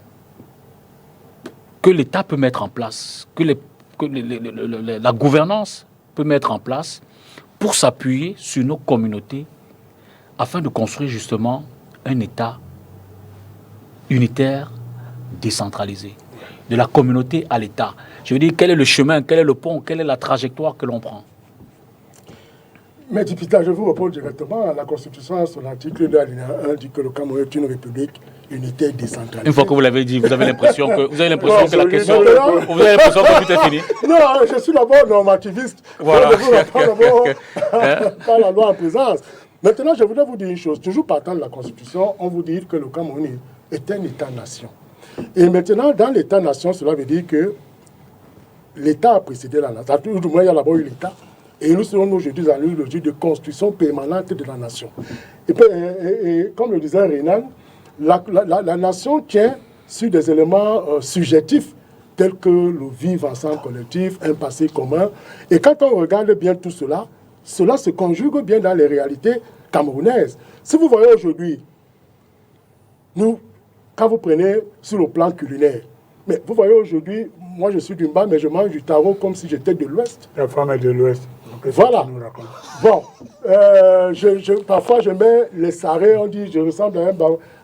l'État peut mettre en place, que la gouvernance peut mettre en place pour s'appuyer sur nos communautés afin de construire justement un État unitaire, décentralisé, de la communauté à l'État. Je veux dire, quel est le chemin, quel est le pont, quelle est la trajectoire que l'on prend? Mais Dipita, je vous réponds directement. La Constitution, son article 2, alinéa 1, dit que le Cameroun est une république unitaire décentralisée. Une fois que vous l'avez dit, vous avez l'impression que la question... Vous avez l'impression que tout est fini? Non, je suis d'abord normativiste. Voilà. Je vous réponds d'abord par la loi en présence. Maintenant, je voudrais vous dire une chose. Toujours partant de la Constitution, on vous dit que le Cameroun est un État-nation. Et maintenant, dans l'État-nation, cela veut dire que l'État a précédé la nation. Du moins, il y a d'abord eu l'État Et nous sommes aujourd'hui dans une logique de construction permanente de la nation. Et comme le disait Renan, la nation tient sur des éléments subjectifs tels que le vivre ensemble collectif, un passé commun. Et quand on regarde bien tout cela, cela se conjugue bien dans les réalités camerounaises. Si vous voyez aujourd'hui, quand vous prenez sur le plan culinaire, mais vous voyez aujourd'hui, moi je suis du bas, mais je mange du taro comme si j'étais de l'Ouest. La femme est de l'Ouest. Voilà. Bon, parfois je mets les sarrés, on dit je ressemble à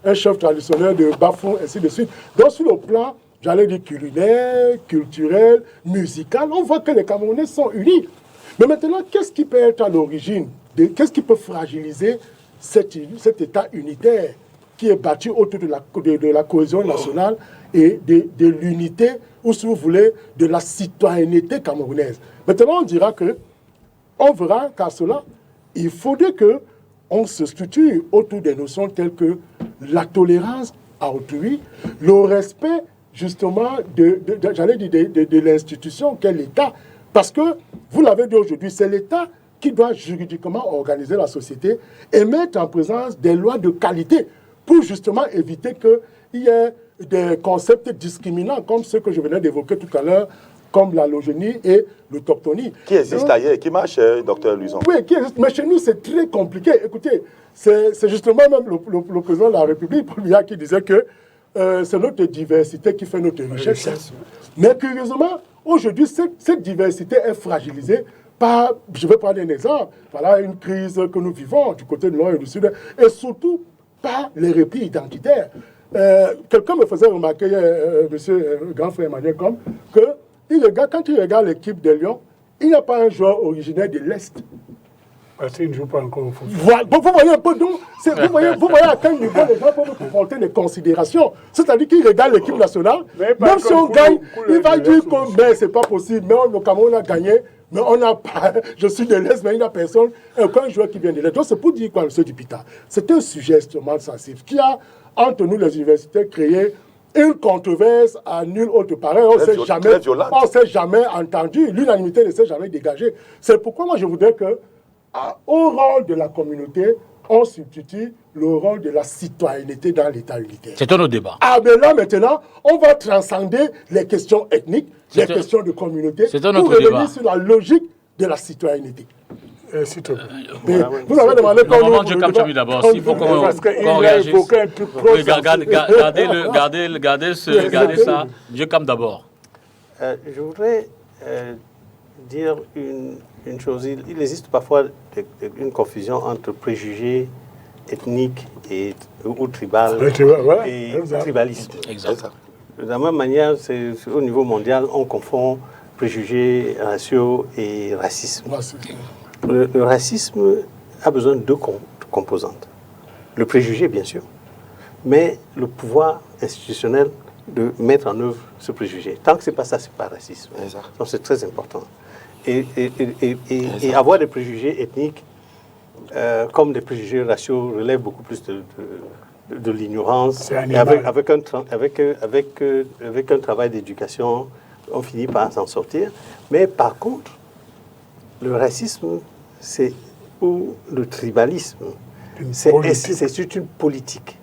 un chef traditionnel de Bafou, ainsi de suite. Donc sur le plan, j'allais dire culinaire, culturel, musical, on voit que les Camerounais sont unis. Mais maintenant, qu'est-ce qui peut être à l'origine, qu'est-ce qui peut fragiliser cet État unitaire qui est bâti autour de la cohésion nationale et de l'unité, ou si vous voulez, de la citoyenneté camerounaise. Maintenant, on dira que, on verra qu'à cela, il faudrait qu'on se structure autour des notions telles que la tolérance à autrui, le respect, justement, de l'institution qu'est l'État. Parce que, vous l'avez dit aujourd'hui, c'est l'État qui doit juridiquement organiser la société et mettre en présence des lois de qualité pour justement éviter qu'il y ait des concepts discriminants comme ceux que je venais d'évoquer tout à l'heure, comme l'allogénie et l'autochtonie. Qui existe ailleurs, qui marche, docteur Luison. Oui, qui existe, mais chez nous c'est très compliqué. Écoutez, c'est justement même le président de la République, Paul Biya, qui disait que c'est notre diversité qui fait notre richesse. Mais curieusement, aujourd'hui, cette diversité est fragilisée par, je vais prendre un exemple, voilà une crise que nous vivons du côté du nord et du sud, et surtout par les replis identitaires. Quelqu'un me faisait remarquer, monsieur grand frère Emmanuel Comme, que quand il regarde l'équipe de Lyon, il n'y a pas un joueur originaire de l'Est. Parce qu'il ne joue pas encore au football. Voilà. Vous voyez un peu d'où, vous voyez à quel niveau les gens peuvent porter des considérations. C'est-à-dire qu'il regarde l'équipe nationale, même si on gagne, il va dire que mais c'est pas possible, mais le Cameroun a gagné, mais on n'a pas, je suis de l'Est, mais il n'y a personne, aucun joueur qui vient de l'Est. Donc c'est pour dire quoi, M. Dupita. C'est un sujet extrêmement sensible qui a, entre nous les universités, créé une controverse à nul autre pareil. On ne s'est jamais entendu, l'unanimité ne s'est jamais dégagée. C'est pourquoi moi je voudrais que au rôle de la communauté, on substitue le rôle de la citoyenneté dans l'État unitaire. C'est un autre débat. Ah, mais là, maintenant, on va transcender les questions ethniques, les questions de communauté, pour revenir sur la logique de la citoyenneté. S'il te plaît. Vous avez demandé qu'on Normalement, Dieu comme celui d'abord. S'il faut qu'on réagisse. Oui, gardez ça. Dieu comme d'abord. Je voudrais dire une chose. Il existe parfois une confusion entre préjugés ethniques ou tribal et tribalisme. Exact. De la même manière, au niveau mondial, on confond préjugés raciaux et racisme. Le racisme a besoin de deux composantes. Le préjugé, bien sûr, mais le pouvoir institutionnel de mettre en œuvre ce préjugé. Tant que ce n'est pas ça, ce n'est pas racisme. Donc c'est très important. Et avoir des préjugés ethniques comme des préjugés raciaux relève beaucoup plus de l'ignorance. Et avec un travail d'éducation, on finit par s'en sortir. Mais par contre, le racisme, ou le tribalisme, c'est une politique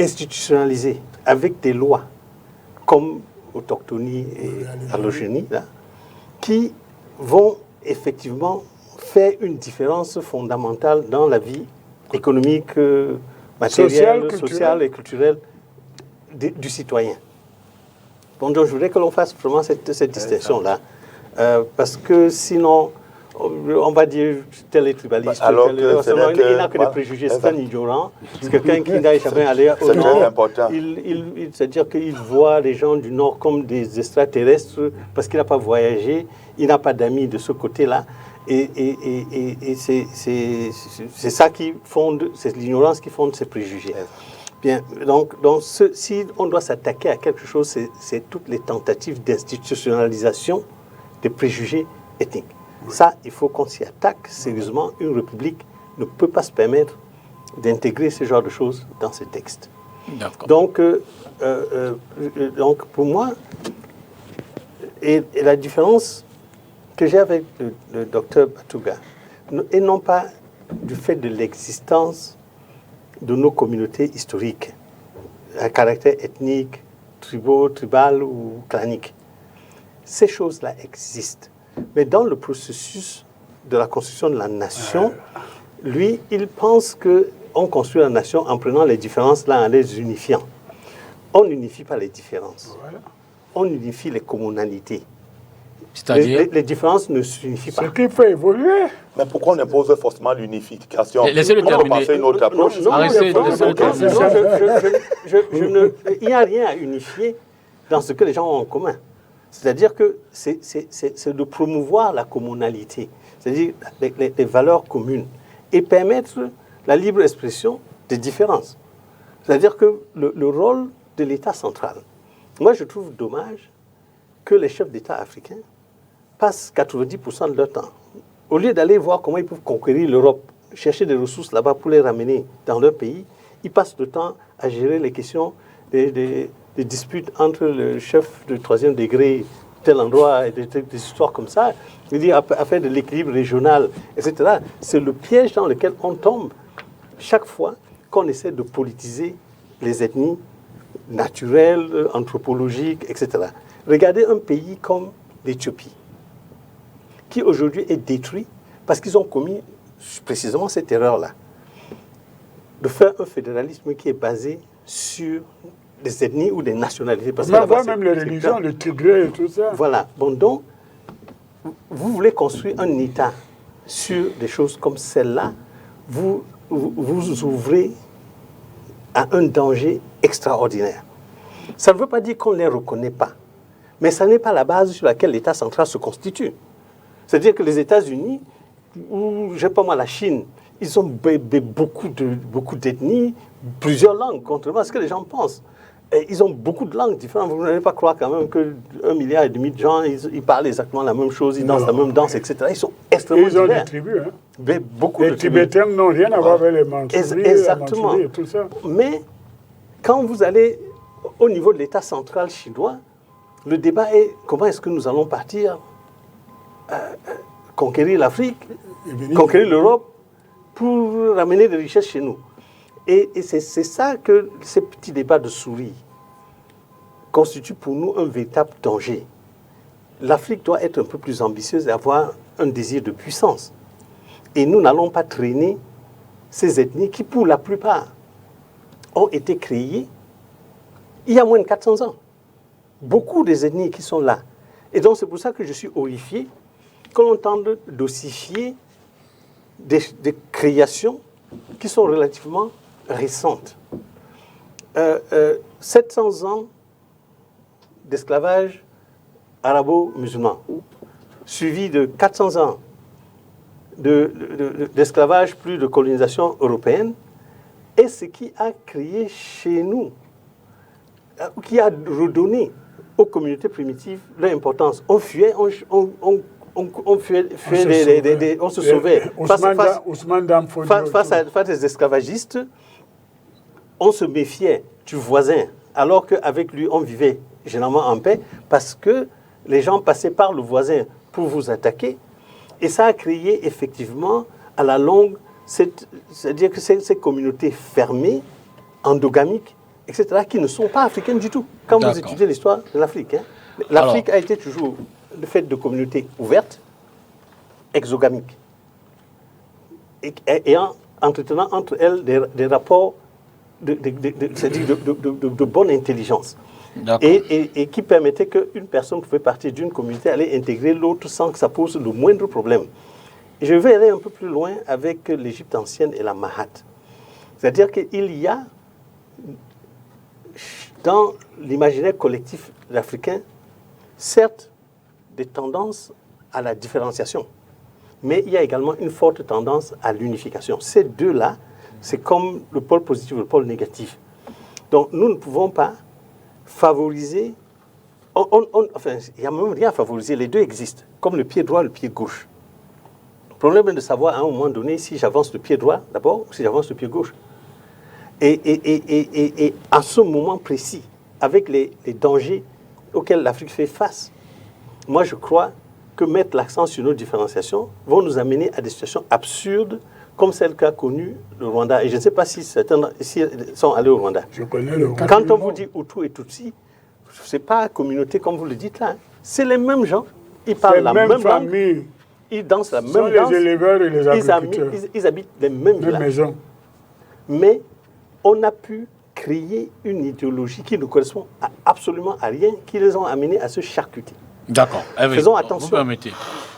institutionnalisée avec des lois comme autochtonie et allogénie, qui vont effectivement faire une différence fondamentale dans la vie économique, matérielle, sociale et culturelle du citoyen. Bon, donc je voudrais que l'on fasse vraiment cette distinction-là, parce que sinon, on va dire tel est tribaliste, il n'a que des préjugés, c'est un ignorant, c'est quelqu'un qui n'a jamais allé au Nord. C'est-à-dire qu'il voit les gens du Nord comme des extraterrestres parce qu'il n'a pas voyagé, il n'a pas d'amis de ce côté-là. Et c'est ça qui fonde, c'est l'ignorance qui fonde ces préjugés. Bien, donc si on doit s'attaquer à quelque chose, c'est toutes les tentatives d'institutionnalisation des préjugés ethniques. Ça, il faut qu'on s'y attaque sérieusement. Une république ne peut pas se permettre d'intégrer ce genre de choses dans ses textes. Donc, pour moi, et la différence que j'ai avec le docteur Batuga, et non pas du fait de l'existence de nos communautés historiques, à caractère ethnique, tribal ou clanique. Ces choses-là existent. Mais dans le processus de la construction de la nation, lui, il pense qu'on construit la nation en prenant les différences là, en les unifiant. On n'unifie pas les différences. Voilà. On unifie les communalités. C'est-à-dire les différences ne s'unifient pas. Ce qui fait évoluer. Mais pourquoi on impose forcément l'unification? Laissez-le terminer. Passer une autre approche. Il n'y a rien à unifier dans ce que les gens ont en commun. C'est-à-dire que c'est de promouvoir la communalité, c'est-à-dire les valeurs communes, et permettre la libre expression des différences. C'est-à-dire que le rôle de l'État central, moi je trouve dommage que les chefs d'État africains passent 90% de leur temps, au lieu d'aller voir comment ils peuvent conquérir l'Europe, chercher des ressources là-bas pour les ramener dans leur pays, ils passent le temps à gérer les questions des disputes entre le chef de 3e degré, tel endroit, et des histoires comme ça, à faire de l'équilibre régional, etc. C'est le piège dans lequel on tombe chaque fois qu'on essaie de politiser les ethnies naturelles, anthropologiques, etc. Regardez un pays comme l'Éthiopie, qui aujourd'hui est détruit parce qu'ils ont commis précisément cette erreur-là, de faire un fédéralisme qui est basé sur des ethnies ou des nationalités. Parce on voit même les religions, le Tigré et tout ça. Voilà. Bon, donc, vous voulez construire un État sur des choses comme celle-là, vous ouvrez à un danger extraordinaire. Ça ne veut pas dire qu'on ne les reconnaît pas, mais ça n'est pas la base sur laquelle l'État central se constitue. C'est-à-dire que les États-Unis, ou je ne sais pas moi, la Chine, ils ont beaucoup d'ethnies, plusieurs langues, contrairement à ce que les gens pensent. Et ils ont beaucoup de langues différentes. Vous n'allez pas croire quand même que 1,5 milliard de gens, ils parlent exactement la même chose, ils dansent la même danse, etc. Ils sont extrêmement divers. Ils ont des tribus. Hein. Beaucoup les Tibétains n'ont rien à voir avec les Mandchouris, exactement. Et tout ça. Mais quand vous allez au niveau de l'État central chinois, le débat est comment est-ce que nous allons partir conquérir l'Afrique, conquérir l'Europe pour ramener des richesses chez nous. Et c'est ça que ces petits débats de souris constituent pour nous un véritable danger. L'Afrique doit être un peu plus ambitieuse et avoir un désir de puissance. Et nous n'allons pas traîner ces ethnies qui, pour la plupart, ont été créées il y a moins de 400 ans. Beaucoup des ethnies qui sont là. Et donc c'est pour ça que je suis horrifié que l'on tente d'ossifier des créations qui sont relativement récentes. 700 ans d'esclavage arabo-musulman, suivi de 400 ans d'esclavage, plus de colonisation européenne, est ce qui a créé chez nous, qui a redonné aux communautés primitives leur importance. On fuyait, on se sauvait. Face à des esclavagistes, on se méfiait du voisin, alors qu'avec lui, on vivait généralement en paix, parce que les gens passaient par le voisin pour vous attaquer. Et ça a créé effectivement, à la longue, c'est-à-dire que ces communautés fermées, endogamiques, etc., qui ne sont pas africaines du tout. Quand vous étudiez l'histoire de l'Afrique, l'Afrique a été toujours le fait de communautés ouvertes, exogamiques, et entretenant entre elles des rapports de bonne intelligence. Et qui permettaient qu'une personne pouvait partir d'une communauté, aller intégrer l'autre sans que ça pose le moindre problème. Et je vais aller un peu plus loin avec l'Égypte ancienne et la Mahat. C'est-à-dire qu'il y a, dans l'imaginaire collectif africain, certes, des tendances à la différenciation, mais il y a également une forte tendance à l'unification. Ces deux-là, c'est comme le pôle positif et le pôle négatif. Donc, nous ne pouvons pas favoriser... enfin, il n'y a même rien à favoriser. Les deux existent, comme le pied droit et le pied gauche. Le problème est de savoir à un moment donné si j'avance le pied droit d'abord ou si j'avance le pied gauche. Et à ce moment précis, avec les dangers auxquels l'Afrique fait face, moi je crois que mettre l'accent sur nos différenciations vont nous amener à des situations absurdes comme celle qu'a connue le Rwanda. Et je ne sais pas si certains ici sont allés au Rwanda. Je connais le Rwanda. Quand on vous dit Hutu et Tutsi, ce n'est pas communauté comme vous le dites là. Hein. C'est les mêmes gens. Ils parlent la même famille. langue. Ils dansent la même danse. danse. Les éleveurs et les agriculteurs. Ils habitent les mêmes villages. Maisons. Mais on a pu créer une idéologie qui ne correspond absolument à rien, qui les ont amenés à se charcuter. D'accord. Faisons attention. Vous permettez.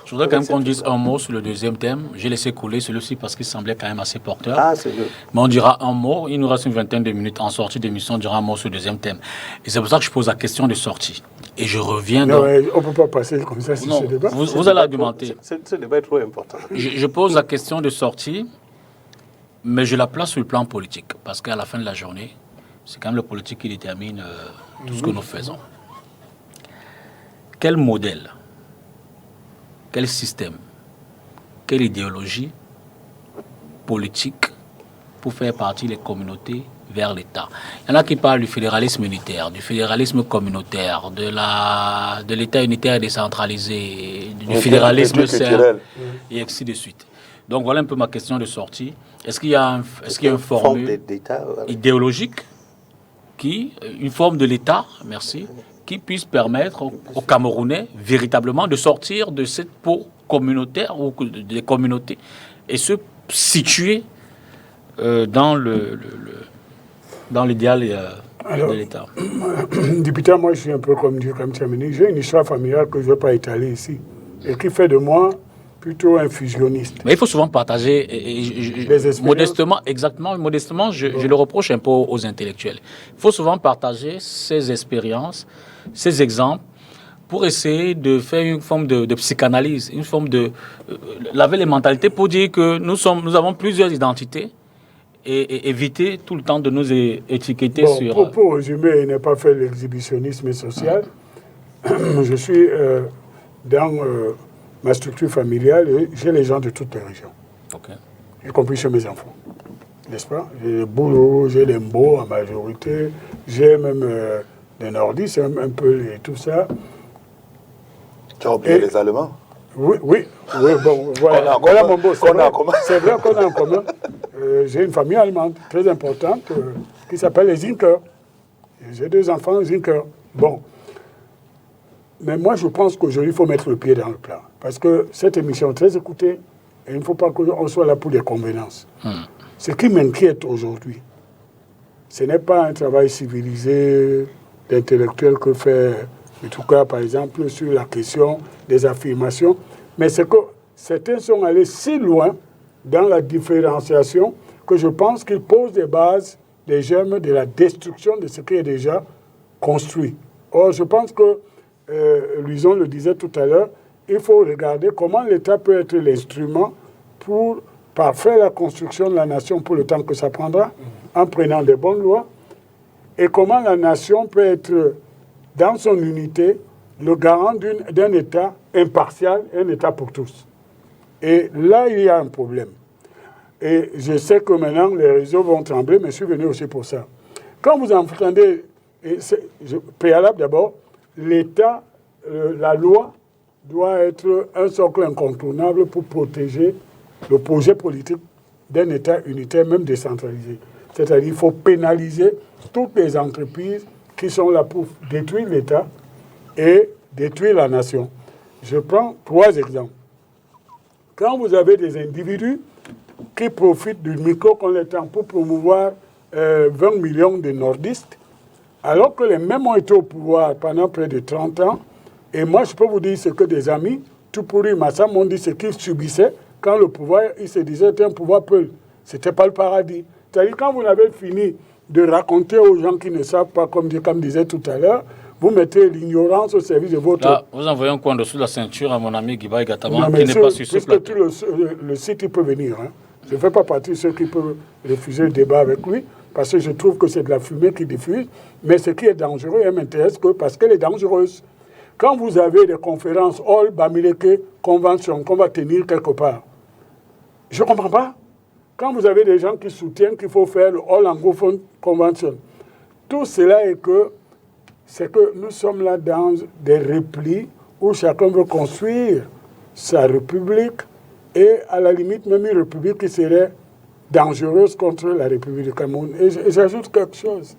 Je voudrais quand même qu'on dise un mot sur le deuxième thème. J'ai laissé couler celui-ci parce qu'il semblait quand même assez porteur. Ah, c'est le... Mais on dira un mot. Il nous reste une vingtaine de minutes en sortie d'émission. On dira un mot sur le deuxième thème. Et c'est pour ça que je pose la question de sortie. Et je reviens... Non, on ne peut pas passer comme ça sur ce débat. Vous allez argumenter. Ce débat est trop important. Je pose la question de sortie, mais je la place sur le plan politique. Parce qu'à la fin de la journée, c'est quand même le politique qui détermine tout ce que nous faisons. Quel modèle, quel système, quelle idéologie politique pour faire partie des communautés vers l'État? Il y en a qui parlent du fédéralisme unitaire, du fédéralisme communautaire, de l'État unitaire décentralisé, du fédéralisme serbe, et ainsi de suite. Donc voilà un peu ma question de sortie. Est-ce qu'il y a une formule idéologique, une forme de l'État, merci, qui puisse permettre aux Camerounais véritablement de sortir de cette peau communautaire ou des communautés et se situer dans l'idéal de l'État. Député, moi je suis un peu comme Tchamini. J'ai une histoire familiale que je ne vais pas étaler ici et qui fait de moi plutôt un fusionniste. Mais il faut souvent partager, modestement, je le reproche un peu aux intellectuels. Il faut souvent partager ces expériences, ces exemples, pour essayer de faire une forme de psychanalyse, une forme de laver les mentalités pour dire que nous avons plusieurs identités et éviter tout le temps de nous étiqueter sur... Pour résumer et ne pas faire l'exhibitionnisme social, je suis dans... ma structure familiale, j'ai les gens de toutes les régions, y compris chez mes enfants, n'est-ce pas? J'ai les Boulots, j'ai les Mbo en majorité, j'ai même des Nordistes, un peu et tout ça. Tu as oublié les Allemands? Oui, bon, voilà mon beau. C'est vrai qu'on a en commun. J'ai une famille allemande très importante qui s'appelle les Zinker. J'ai 2 enfants Zinker. Bon. Mais moi, je pense qu'aujourd'hui, il faut mettre le pied dans le plat. Parce que cette émission est très écoutée et il ne faut pas qu'on soit là pour des convenances. Ce qui m'inquiète aujourd'hui, ce n'est pas un travail civilisé d'intellectuel que fait, en tout cas, par exemple, sur la question des affirmations, mais c'est que certains sont allés si loin dans la différenciation que je pense qu'ils posent des bases, des germes de la destruction de ce qui est déjà construit. Or, je pense que Louison le disait tout à l'heure, il faut regarder comment l'État peut être l'instrument pour parfaire la construction de la nation pour le temps que ça prendra, en prenant des bonnes lois, et comment la nation peut être, dans son unité, le garant d'un État impartial, un État pour tous. Et là, il y a un problème. Et je sais que maintenant, les réseaux vont trembler, mais je suis venu aussi pour ça. Quand vous entendez, préalable d'abord, l'État, la loi doit être un socle incontournable pour protéger le projet politique d'un État unitaire, même décentralisé. C'est-à-dire qu'il faut pénaliser toutes les entreprises qui sont là pour détruire l'État et détruire la nation. Je prends 3 exemples. Quand vous avez des individus qui profitent du micro qu'on les tend pour promouvoir 20 millions de nordistes, alors que les mêmes ont été au pouvoir pendant près de 30 ans, et moi je peux vous dire ce que des amis, tout pourri Massa, m'ont dit ce qu'ils subissaient quand le pouvoir, ils se disaient, c'était un pouvoir peul. Ce n'était pas le paradis. C'est-à-dire quand vous avez fini de raconter aux gens qui ne savent pas, comme disait tout à l'heure, vous mettez l'ignorance au service de votre... Là, vous envoyez un coin dessous la ceinture à mon ami Guibaï Gataman, qui n'est pas sur ce plateau. Le site, il peut venir. Hein. Je ne fais pas partie de ceux qui peuvent refuser le débat avec lui, parce que je trouve que c'est de la fumée qui diffuse. Mais ce qui est dangereux, elle m'intéresse que parce qu'elle est dangereuse. Quand vous avez des conférences All Bamileke Convention qu'on va tenir quelque part, je ne comprends pas. Quand vous avez des gens qui soutiennent qu'il faut faire le All Anglophone Convention, tout cela est que c'est que nous sommes là dans des replis où chacun veut construire sa république et à la limite même une république qui serait dangereuse contre la République du Cameroun. Et j'ajoute quelque chose.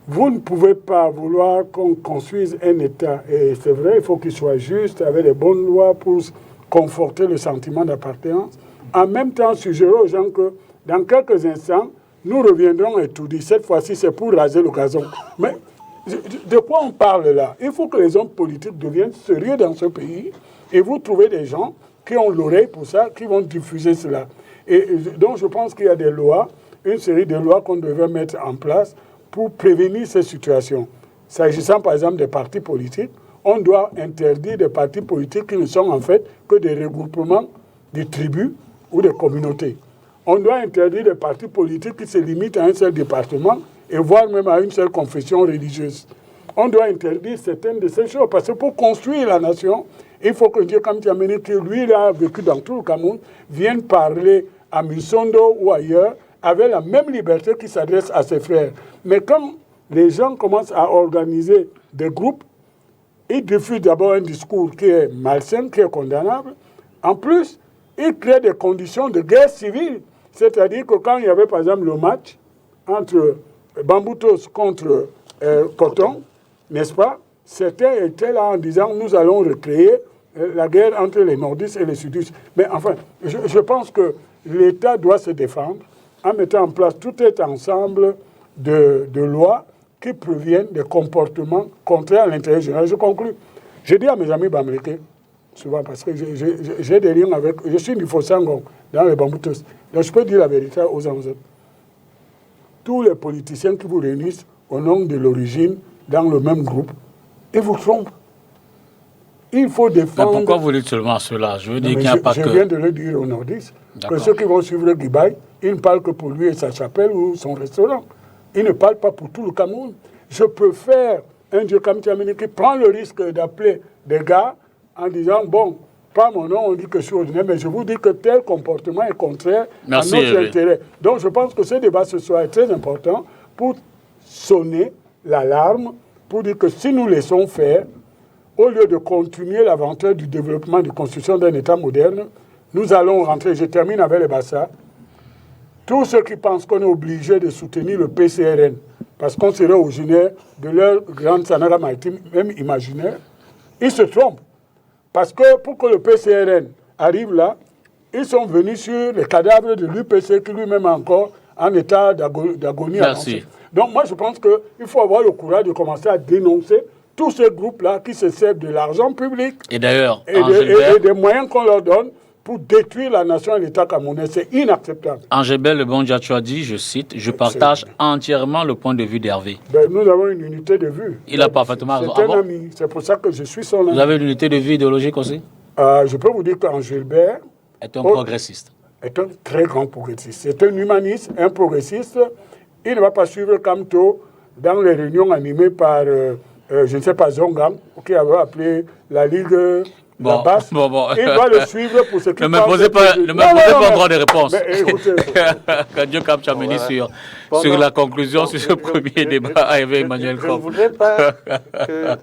Vous ne pouvez pas vouloir qu'on construise un État, et c'est vrai, il faut qu'il soit juste, avec les bonnes lois pour conforter le sentiment d'appartenance. En même temps, suggérer aux gens que dans quelques instants, nous reviendrons et tout dit. Cette fois-ci, c'est pour raser le gazon. Mais de quoi on parle là? Il faut que les hommes politiques deviennent sérieux dans ce pays et vous trouvez des gens qui ont l'oreille pour ça, qui vont diffuser cela. Et donc, je pense qu'il y a des lois, une série de lois qu'on devrait mettre en place pour prévenir ces situations. S'agissant par exemple des partis politiques, on doit interdire des partis politiques qui ne sont en fait que des regroupements de tribus ou de communautés. On doit interdire des partis politiques qui se limitent à un seul département et voire même à une seule confession religieuse. On doit interdire certaines de ces choses parce que pour construire la nation, il faut que Dieu comme Tiameni, qui lui il a vécu dans tout le Cameroun, vienne parler à Misondo ou ailleurs avec la même liberté qui s'adresse à ses frères. Mais quand les gens commencent à organiser des groupes, ils diffusent d'abord un discours qui est malsain, qui est condamnable. En plus, ils créent des conditions de guerre civile. C'est-à-dire que quand il y avait par exemple le match entre Bamboutos contre Coton, n'est-ce pas? Certains étaient là en disant nous allons recréer la guerre entre les nordistes et les sudistes. Mais enfin, je pense que l'État doit se défendre en mettant en place tout un ensemble de lois qui proviennent des comportements contraires à l'intérêt général. Je conclus. Je dis à mes amis bamileke, souvent parce que j'ai des liens avec... Je suis du Fossangon, dans les Bamboutos. Donc je peux dire la vérité aux uns aux autres. Tous les politiciens qui vous réunissent au nom de l'origine dans le même groupe, ils vous trompent. Il faut défendre... Mais pourquoi vous dites seulement cela? Je veux dire qu'il n'y a pas que... Je viens de le dire aux nordistes, que ceux qui vont suivre Guibaï, ils ne parlent que pour lui et sa chapelle ou son restaurant. Ils ne parlent pas pour tout le Cameroun. Je peux faire un Dieu comme Tiameni qui prend le risque d'appeler des gars en disant, bon, pas mon nom, on dit que je suis ordinaire, mais je vous dis que tel comportement est contraire à notre intérêt. Donc je pense que ce débat ce soir est très important pour sonner l'alarme, pour dire que si nous laissons faire, au lieu de continuer l'aventure du développement, de construction d'un État moderne, nous allons rentrer, je termine avec les Bassa, tous ceux qui pensent qu'on est obligé de soutenir le PCRN, parce qu'on serait originaire de leur grande Sanara maritime, même imaginaire, ils se trompent. Parce que pour que le PCRN arrive là, ils sont venus sur les cadavres de l'UPC qui lui-même est encore en état d'agonie avancée. Donc moi je pense qu'il faut avoir le courage de commencer à dénoncer tous ces groupes-là qui se servent de l'argent public et d'ailleurs et des moyens qu'on leur donne pour détruire la nation et l'État camerounais. C'est inacceptable. Angébel Lebon-Diatou a dit, je cite, « Je partage entièrement le point de vue d'Hervé. » Nous avons une unité de vue. Il a parfaitement raison. C'est un ami. C'est pour ça que je suis son ami. Vous avez une unité de vue idéologique aussi? Je peux vous dire qu'Angélbert est un progressiste. Est un très grand progressiste. C'est un humaniste, un progressiste. Il ne va pas suivre Kamto dans les réunions animées par, je ne sais pas, Zongang, qui avait appelé la Ligue... Bon. Il doit le suivre pour ce qui ne me posez pas droit de réponse. Quand Dieu Cap Chameni sur la conclusion sur ce premier débat avec Emmanuel Je ne voudrais pas que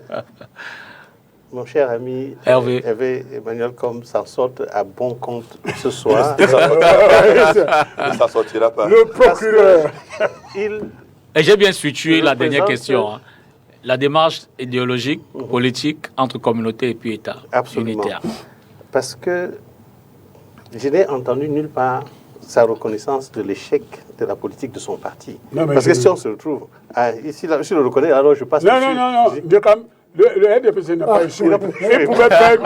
mon cher ami Hervé Emmanuel Com s'en sorte à bon compte ce soir. Ça sortira pas. Le procureur. Et j'ai bien situé la dernière question. La démarche idéologique, politique, entre communauté et puis État. Absolument. Unitaire. Parce que je n'ai entendu nulle part sa reconnaissance de l'échec de la politique de son parti. Non, parce que si on se retrouve, ici, là, je le reconnais, alors je passe... Non. Le RDPC n'a pas échoué. Il pouvait faire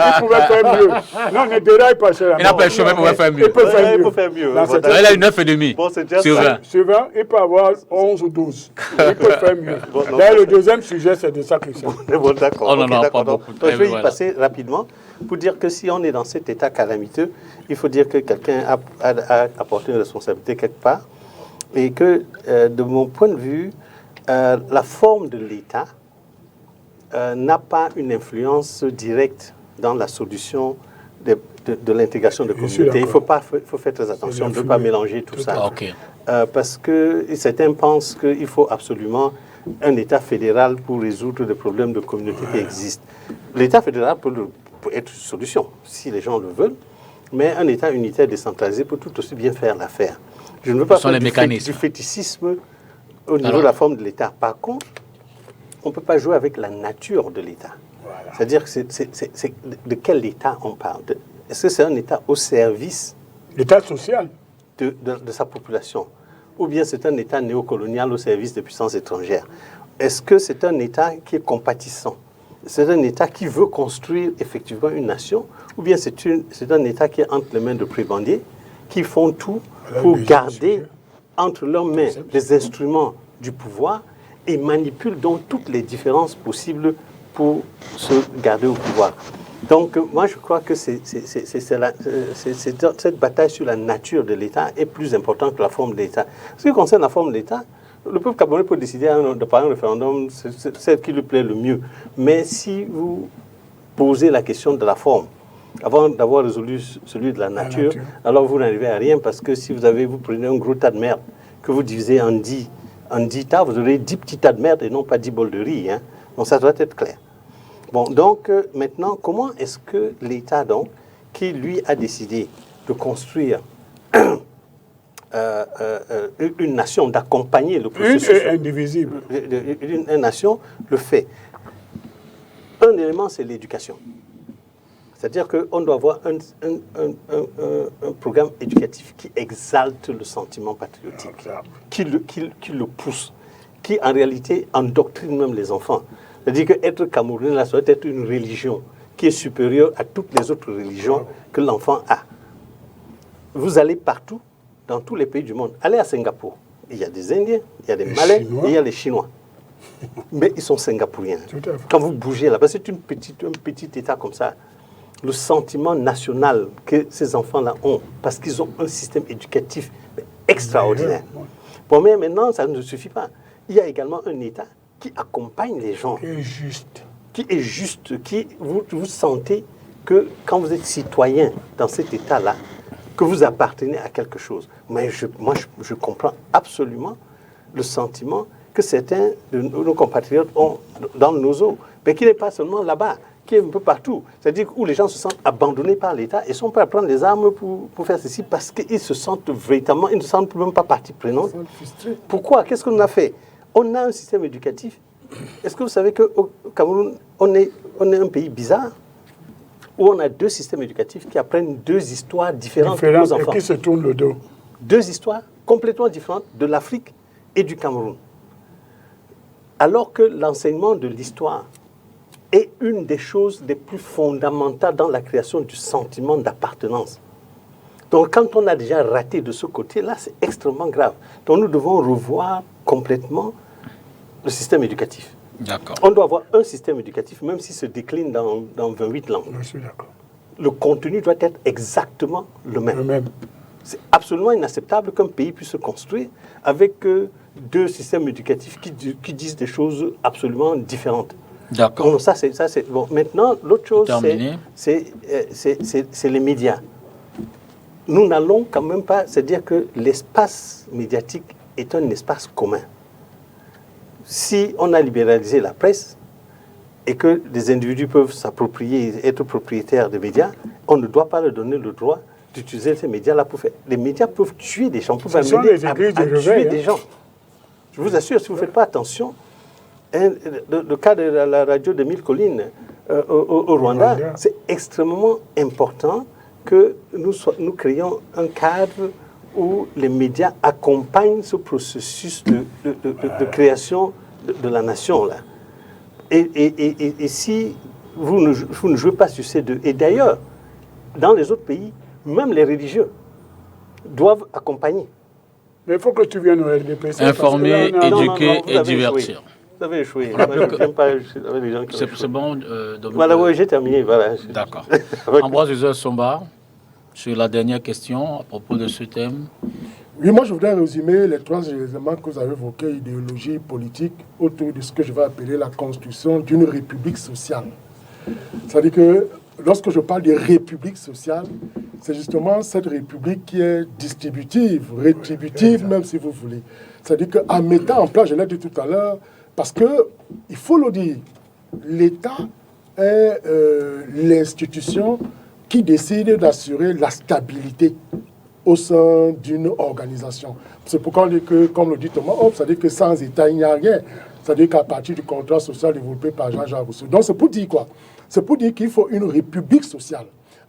mieux. Non, ne déraille pas, cher ami. Il n'a pas échoué, mais il pouvait faire mieux. Il peut faire mieux. Il a eu 9,5 sur 20. Sur 20, il peut avoir 11 ou 12. Il peut faire mieux. D'ailleurs, le deuxième sujet, c'est de ça qu'il s'agit. Bon, d'accord. Pas beaucoup. Je vais y passer rapidement pour dire que si on est dans cet état calamiteux, il faut dire que quelqu'un a apporté une responsabilité quelque part et que, de mon point de vue, la forme de l'État n'a pas une influence directe dans la solution de l'intégration de communautés. Il faut faire très attention de ne pas mélanger tout ça. Okay. Parce que certains pensent qu'il faut absolument un État fédéral pour résoudre des problèmes de communauté qui existent. L'État fédéral peut être une solution, si les gens le veulent, mais un État unitaire décentralisé peut tout aussi bien faire l'affaire. Je ne veux pas faire du fétichisme au niveau de la forme de l'État. Par contre, on ne peut pas jouer avec la nature de l'État. Voilà. C'est-à-dire que c'est de quel État on parle. Est-ce que c'est un État au service l'État social de sa population, ou bien c'est un État néocolonial au service des puissances étrangères? Est-ce que c'est un État qui est compatissant? C'est un État qui veut construire effectivement une nation, ou bien c'est un État qui est entre les mains de prébendiers qui font tout pour garder entre leurs mains les instruments du pouvoir et manipulent donc toutes les différences possibles pour se garder au pouvoir. Donc moi je crois que cette bataille sur la nature de l'État est plus importante que la forme de l'État. Ce qui concerne la forme de l'État, le peuple camerounais peut décider de faire un référendum, c'est celle qui lui plaît le mieux. Mais si vous posez la question de la forme, avant d'avoir résolu celui de la nature, alors vous n'arrivez à rien, parce que si vous prenez un gros tas de merde que vous divisez en 10 tas, vous aurez 10 petits tas de merde et non pas 10 bols de riz. Hein. Donc ça doit être clair. Bon, donc maintenant, comment est-ce que l'État, donc, qui lui a décidé de construire une nation, d'accompagner le processus... Une indivisible. Une nation le fait. Un élément, c'est l'éducation. C'est-à-dire qu'on doit avoir un programme éducatif qui exalte le sentiment patriotique, qui le pousse, qui en réalité endoctrine même les enfants. C'est-à-dire qu'être Camerounais, là, ça doit être une religion qui est supérieure à toutes les autres religions que l'enfant a. Vous allez partout, dans tous les pays du monde. Allez à Singapour. Il y a des Indiens, il y a des Malais, et il y a les Chinois. Mais ils sont singapouriens. Quand vous bougez là-bas, c'est un petit État comme ça. Le sentiment national que ces enfants-là ont, parce qu'ils ont un système éducatif extraordinaire. Bon, mais maintenant, ça ne suffit pas. Il y a également un État qui accompagne les gens. Qui est juste. Vous sentez que quand vous êtes citoyen dans cet État-là, que vous appartenez à quelque chose. Mais moi, je comprends absolument le sentiment que certains de nos compatriotes ont dans nos eaux, mais qui n'est pas seulement là-bas, qui est un peu partout. C'est-à-dire où les gens se sentent abandonnés par l'État et sont prêts à prendre les armes pour faire ceci parce qu'ils se sentent véritablement, ils ne se sentent même pas partie prenante. Pourquoi? Qu'est-ce qu'on a fait? On a un système éducatif. Est-ce que vous savez qu'au Cameroun, on est un pays bizarre où on a deux systèmes éducatifs qui apprennent deux histoires différentes aux enfants. Et qui se tournent le dos. Deux histoires complètement différentes de l'Afrique et du Cameroun. Alors que l'enseignement de l'histoire est une des choses les plus fondamentales dans la création du sentiment d'appartenance. Donc quand on a déjà raté de ce côté-là, c'est extrêmement grave. Donc nous devons revoir complètement le système éducatif. D'accord. On doit avoir un système éducatif, même s'il se décline dans 28 langues. Je suis d'accord. Le contenu doit être exactement le même. C'est absolument inacceptable qu'un pays puisse se construire avec deux systèmes éducatifs qui disent des choses absolument différentes. D'accord. Donc ça, c'est bon. Maintenant, l'autre chose, c'est les médias. Nous n'allons quand même pas... C'est-à-dire que l'espace médiatique est un espace commun. Si on a libéralisé la presse et que des individus peuvent s'approprier, être propriétaires des médias, on ne doit pas leur donner le droit d'utiliser ces médias-là pour faire... Les médias peuvent tuer des gens, peuvent amener à tuer des gens. Je vous assure, si vous ne faites pas attention, le cas de la radio de Mille Collines au Rwanda, c'est extrêmement important que nous créions un cadre où les médias accompagnent ce processus de création de la nation. Là. Et si vous ne jouez pas sur ces deux, et d'ailleurs, dans les autres pays, même les religieux doivent accompagner. Mais il faut que tu viennes au RDPC. Informer, éduquer et divertir. Vous avez échoué. Moi, je n'aime pas avec les gens qui c'est bon. Voilà, oui, j'ai terminé. Voilà. D'accord. Ambroise Uzoel-Somba, sur la dernière question à propos de ce thème. Oui, moi je voudrais résumer les trois éléments que vous avez évoqués, idéologie, politique, autour de ce que je vais appeler la construction d'une république sociale. C'est-à-dire que lorsque je parle de république sociale, c'est justement cette république qui est distributive, rétributive, même si vous voulez. C'est-à-dire qu'en mettant en place, je l'ai dit tout à l'heure, Parce qu'il faut le dire, l'État est l'institution qui décide d'assurer la stabilité au sein d'une organisation. C'est pourquoi on dit que, comme le dit Thomas Hobbes, ça dit que sans État, il n'y a rien. C'est-à-dire qu'à partir du contrat social développé par Jean-Jacques Rousseau. Donc c'est pour dire quoi? C'est pour dire qu'il faut une république sociale.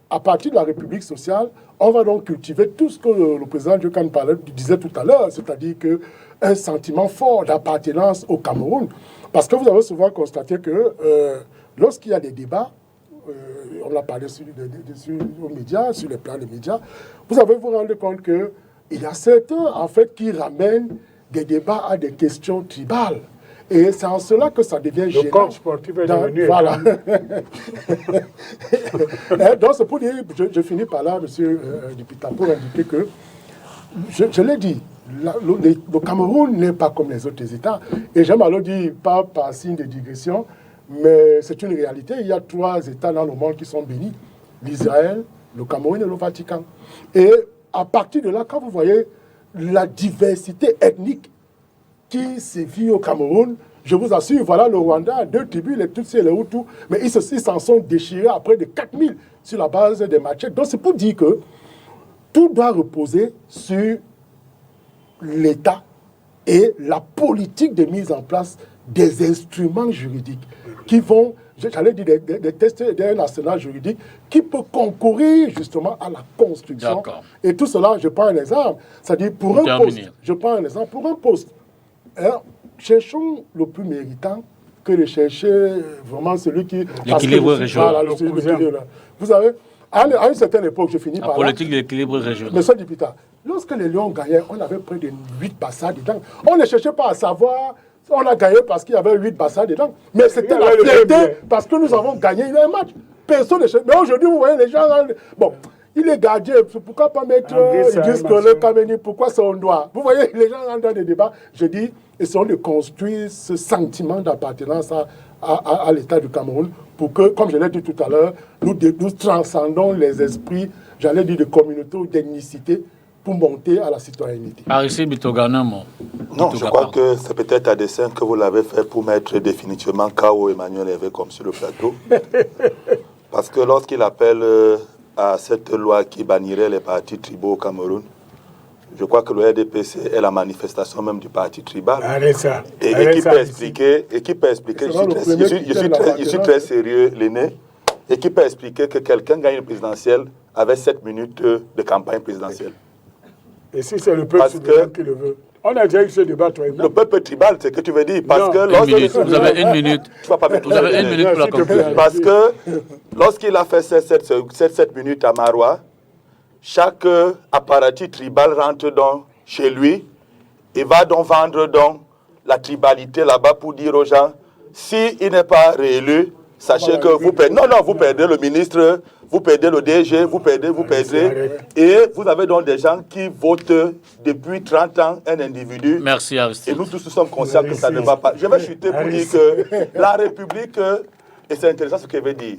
À partir de la république sociale, on va donc cultiver tout ce que le président Diokan disait tout à l'heure, c'est-à-dire qu'un sentiment fort d'appartenance au Cameroun. Parce que vous avez souvent constaté que lorsqu'il y a des débats, on l'a parlé aux médias, sur les plans des médias, vous avez vous rendre compte qu'il y a certains, en fait, qui ramènent des débats à des questions tribales. Et c'est en cela que ça devient gênant. Le corps sportif est devenu... Voilà. Donc, c'est pour dire, je finis par là, monsieur Dipita, pour indiquer que, je l'ai dit, le Cameroun n'est pas comme les autres États. Et j'aime alors dire, pas par signe de digression, mais c'est une réalité. Il y a 3 États dans le monde qui sont bénis. L'Israël, le Cameroun et le Vatican. Et à partir de là, quand vous voyez la diversité ethnique qui sévit au Cameroun, je vous assure, voilà le Rwanda, 2 tribus, les Tutsis et les Hutus, mais ils s'en sont déchirés à près de 4000 sur la base des machettes. Donc c'est pour dire que tout doit reposer sur l'État et la politique de mise en place des instruments juridiques qui vont, j'allais dire, des tests d'un arsenal juridique qui peut concourir justement à la construction. Et tout cela, je prends un exemple, c'est-à-dire pour un poste, je prends un exemple, pour un poste, alors, cherchons le plus méritant que de chercher vraiment celui qui... L'équilibre régional. Vous savez, à une certaine époque, je finis par là. La politique de l'équilibre régional. Monsieur Dipita, lorsque les Lions gagnaient, on avait près de 8 bassins dedans. On ne cherchait pas à savoir, on a gagné parce qu'il y avait 8 bassins dedans. Mais c'était la fierté parce que nous avons gagné un match. Personne ne cherchait. Mais aujourd'hui, vous voyez les gens... Bon, il est gardien, pourquoi pas mettre le Kameni, pourquoi ça on doit? Vous voyez, les gens rentrent dans des débats, je dis, essayons de construire ce sentiment d'appartenance à l'État du Cameroun pour que, comme je l'ai dit tout à l'heure, nous transcendons les esprits, j'allais dire de communauté ou d'ethnicité pour monter à la citoyenneté. Aristide Bitoganamo. Non, je crois que c'est peut-être à dessein que vous l'avez fait pour mettre définitivement K.O. Emmanuel Hervé comme sur le plateau. Parce que lorsqu'il appelle... à cette loi qui bannirait les partis tribaux au Cameroun. Je crois que le RDPC est la manifestation même du parti tribal. Et qui peut expliquer, je suis très sérieux, l'aîné, et qui peut expliquer que quelqu'un gagne une présidentielle avec 7 minutes de campagne présidentielle. Et si c'est le peuple qui le veut? On a déjà eu ce débat, toi et moi. Le peuple tribal, c'est ce que tu veux dire. Parce que vous avez 1 minute. Vous avez 1 minute pour la conclusion. Parce que lorsqu'il a fait ces 7 minutes à Marois, chaque appareil tribal rentre donc chez lui et va donc vendre donc la tribalité là-bas pour dire aux gens, s'il n'est pas réélu, sachez que vous perdez. Non, vous perdez le ministre, vous perdez le DG, vous perdez. Et vous avez donc des gens qui votent depuis 30 ans un individu. Merci, Aristide. Et nous tous sommes conscients que ça ne va pas. Je vais chuter pour dire que la République, et c'est intéressant ce qu'elle veut dire,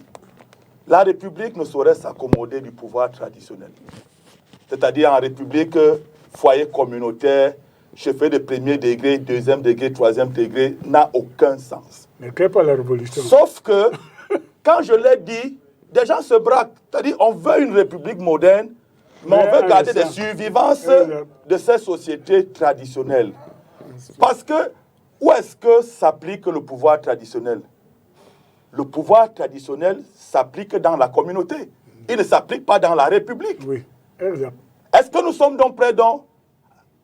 la République ne saurait s'accommoder du pouvoir traditionnel. C'est-à-dire en République, foyer communautaire, chef de premier degré, deuxième degré, troisième degré, n'a aucun sens. Mais qu'est pas la révolution? Sauf que, quand je l'ai dit, des gens se braquent. C'est-à-dire, on veut une république moderne, mais on veut garder des survivances de ces sociétés traditionnelles. Parce que, où est-ce que s'applique le pouvoir traditionnel? Le pouvoir traditionnel s'applique dans la communauté. Il ne s'applique pas dans la République. Oui, exact. Est-ce que nous sommes donc prêts donc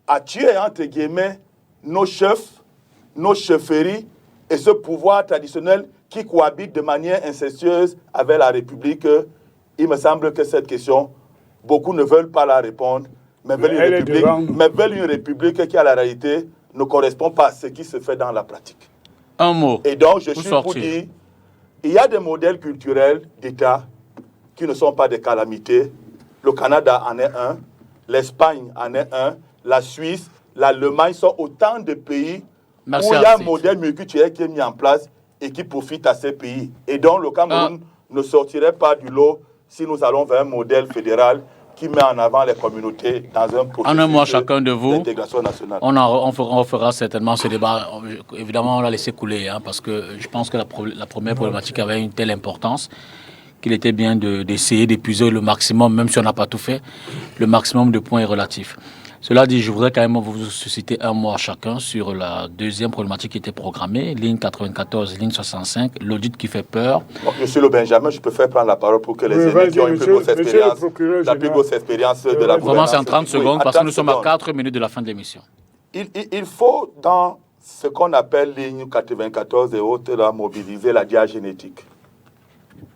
à tuer, entre guillemets, nos chefs, nos chefferies et ce pouvoir traditionnel qui cohabite de manière incestueuse avec la République? Il me semble que cette question, beaucoup ne veulent pas la répondre, mais veulent une république qui, à la réalité, ne correspond pas à ce qui se fait dans la pratique. Un mot. Et donc, je suis pour dire, il y a des modèles culturels d'État qui ne sont pas des calamités. Le Canada en est un, l'Espagne en est un, la Suisse, l'Allemagne sont autant de pays où il y a un modèle multiculturel qui est mis en place et qui profite à ces pays. Et donc, le Cameroun ne sortirait pas du lot si nous allons vers un modèle fédéral qui met en avant les communautés dans un processus en un mois, chacun de vous, d'intégration nationale. on fera certainement ce débat. Évidemment, on l'a laissé couler, parce que je pense que la première problématique avait une telle importance qu'il était bien d'essayer d'épuiser le maximum, même si on n'a pas tout fait, le maximum de points est relatif. Cela dit, je voudrais quand même vous susciter un mot à chacun sur la deuxième problématique qui était programmée, ligne 94, ligne 65, l'audit qui fait peur. Bon, Monsieur Le Benjamin, je peux faire prendre la parole pour que les aînés qui ont une plus grosse expérience, la plus grosse expérience de la gouvernance. Vraiment, c'est en 30 secondes, parce que nous sommes à 4 minutes de la fin de l'émission. Il faut, dans ce qu'on appelle ligne 94 et autres, là, mobiliser la diagénétique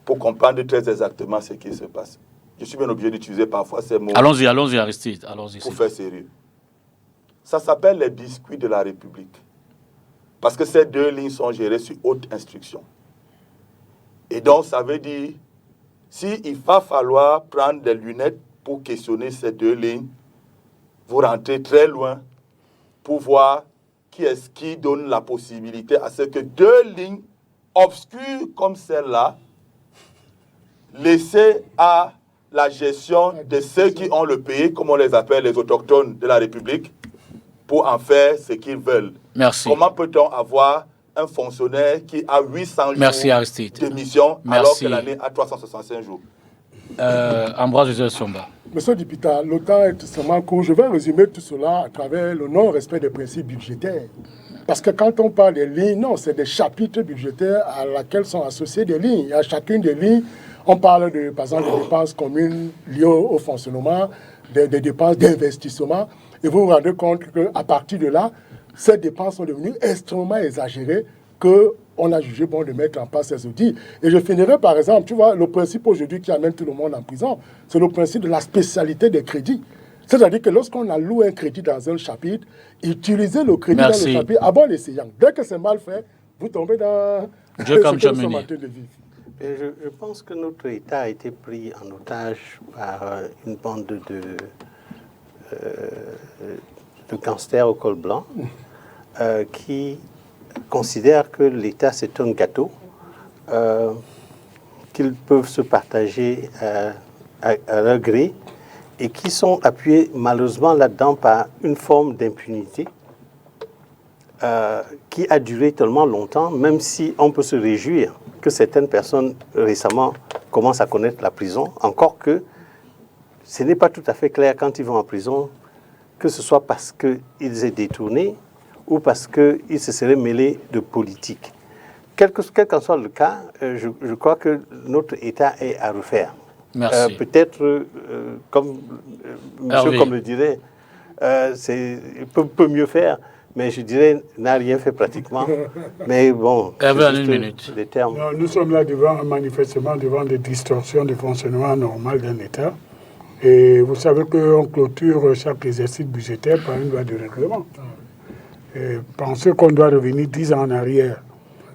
pour comprendre très exactement ce qui se passe. Je suis bien obligé d'utiliser parfois ces mots. Allons-y, Aristide. Allons-y. Pour faire sérieux. Ça s'appelle les biscuits de la République. Parce que ces deux lignes sont gérées sur haute instruction. Et donc, ça veut dire, s'il va falloir prendre des lunettes pour questionner ces deux lignes, vous rentrez très loin pour voir qui est-ce qui donne la possibilité à ce que deux lignes obscures comme celle-là, laissées à la gestion de ceux qui ont le pays, comme on les appelle les autochtones de la République, pour en faire ce qu'ils veulent. Merci. Comment peut-on avoir un fonctionnaire qui a 800 jours de mission alors que l'année a 365 jours? Ambroise Joseph Somba. Monsieur Dipita, le temps est extrêmement court. Je vais résumer tout cela à travers le non-respect des principes budgétaires. Parce que quand on parle des lignes, non, c'est des chapitres budgétaires à laquelle sont associées des lignes. À chacune des lignes, on parle de, par exemple, des dépenses communes liées au fonctionnement, des dépenses d'investissement. Et vous vous rendez compte qu'à partir de là, ces dépenses sont devenues extrêmement exagérées qu'on a jugé bon de mettre en place ces outils. Et je finirai par exemple, tu vois, le principe aujourd'hui qui amène tout le monde en prison, c'est le principe de la spécialité des crédits. C'est-à-dire que lorsqu'on alloue un crédit dans un chapitre, utiliser le crédit dans le chapitre à bon escient. Dès que c'est mal fait, vous tombez dans ce que nous sommes en train de vivre. Je pense que notre État a été pris en otage par une bande de gangsters au col blanc qui considèrent que l'État c'est un gâteau qu'ils peuvent se partager à leur gré et qui sont appuyés malheureusement là-dedans par une forme d'impunité qui a duré tellement longtemps, même si on peut se réjouir que certaines personnes récemment commencent à connaître la prison, encore que ce n'est pas tout à fait clair quand ils vont en prison, que ce soit parce qu'ils aient détourné ou parce qu'ils se seraient mêlés de politique. Quel qu'en soit le cas, je crois que notre État est à refaire. Merci. Peut-être, comme monsieur comme le dirait, il peut mieux faire. Mais je dirais, n'a rien fait pratiquement. Mais bon, c'est des termes. Non, nous sommes là manifestement devant des distorsions de fonctionnement normal d'un État. Et vous savez qu'on clôture chaque exercice budgétaire par une loi de règlement. Et penser qu'on doit revenir 10 ans en arrière,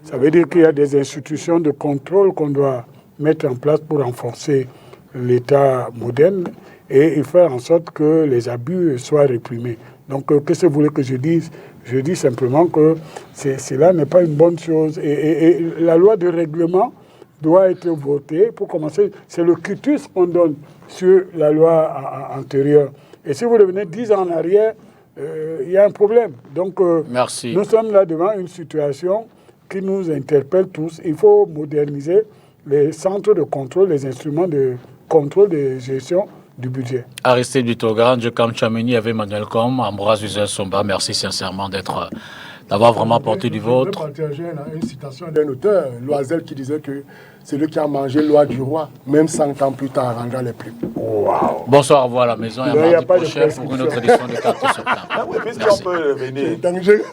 ça veut dire qu'il y a des institutions de contrôle qu'on doit mettre en place pour renforcer l'État moderne et faire en sorte que les abus soient réprimés. Donc, qu'est-ce que vous voulez que je dise? Je dis simplement que cela n'est pas une bonne chose. Et la loi de règlement doit être votée. Pour commencer, c'est le quitus qu'on donne sur la loi antérieure. Et si vous revenez 10 ans en arrière, il y a un problème. Donc, merci. Nous sommes là devant une situation qui nous interpelle tous. Il faut moderniser les centres de contrôle, les instruments de contrôle de gestion du budget. Aristide Butogan, Jokam Chamini, avec Emmanuel Com, Ambroise Joseph Somba, merci sincèrement d'avoir vraiment porté du vôtre. Je vais partager une citation d'un auteur, Loisel, qui disait que c'est lui qui a mangé loi du roi, même 100 ans plus tard, rendra les plumes. Wow. Bonsoir, au revoir à la maison et à mardi prochain pour une autre édition de Cartes sur table. Ah oui, puisqu'on peut revenir. Danger.